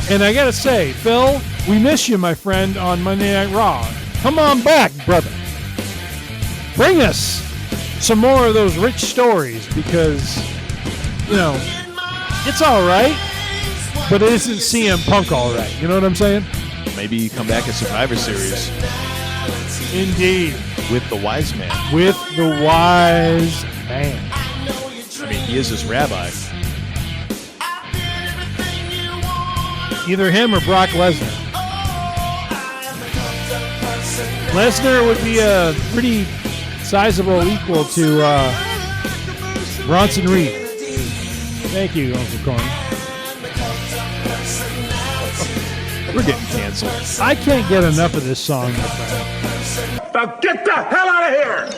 And I got to say, Phil, we miss you, my friend, on Monday Night Raw. Come on back, brother. Bring us some more of those rich stories because, it's all right, but it isn't CM Punk all right. You know what I'm saying? Maybe you come back at Survivor Series. Indeed. With the wise man. With the wise man. I mean, he is this rabbi. Either him or Brock Lesnar. Lesnar would be a pretty sizable equal to Bronson Reed. Thank you, Uncle Corny. We're getting canceled. I can't get enough of this song, my friend. Now get the hell out of here!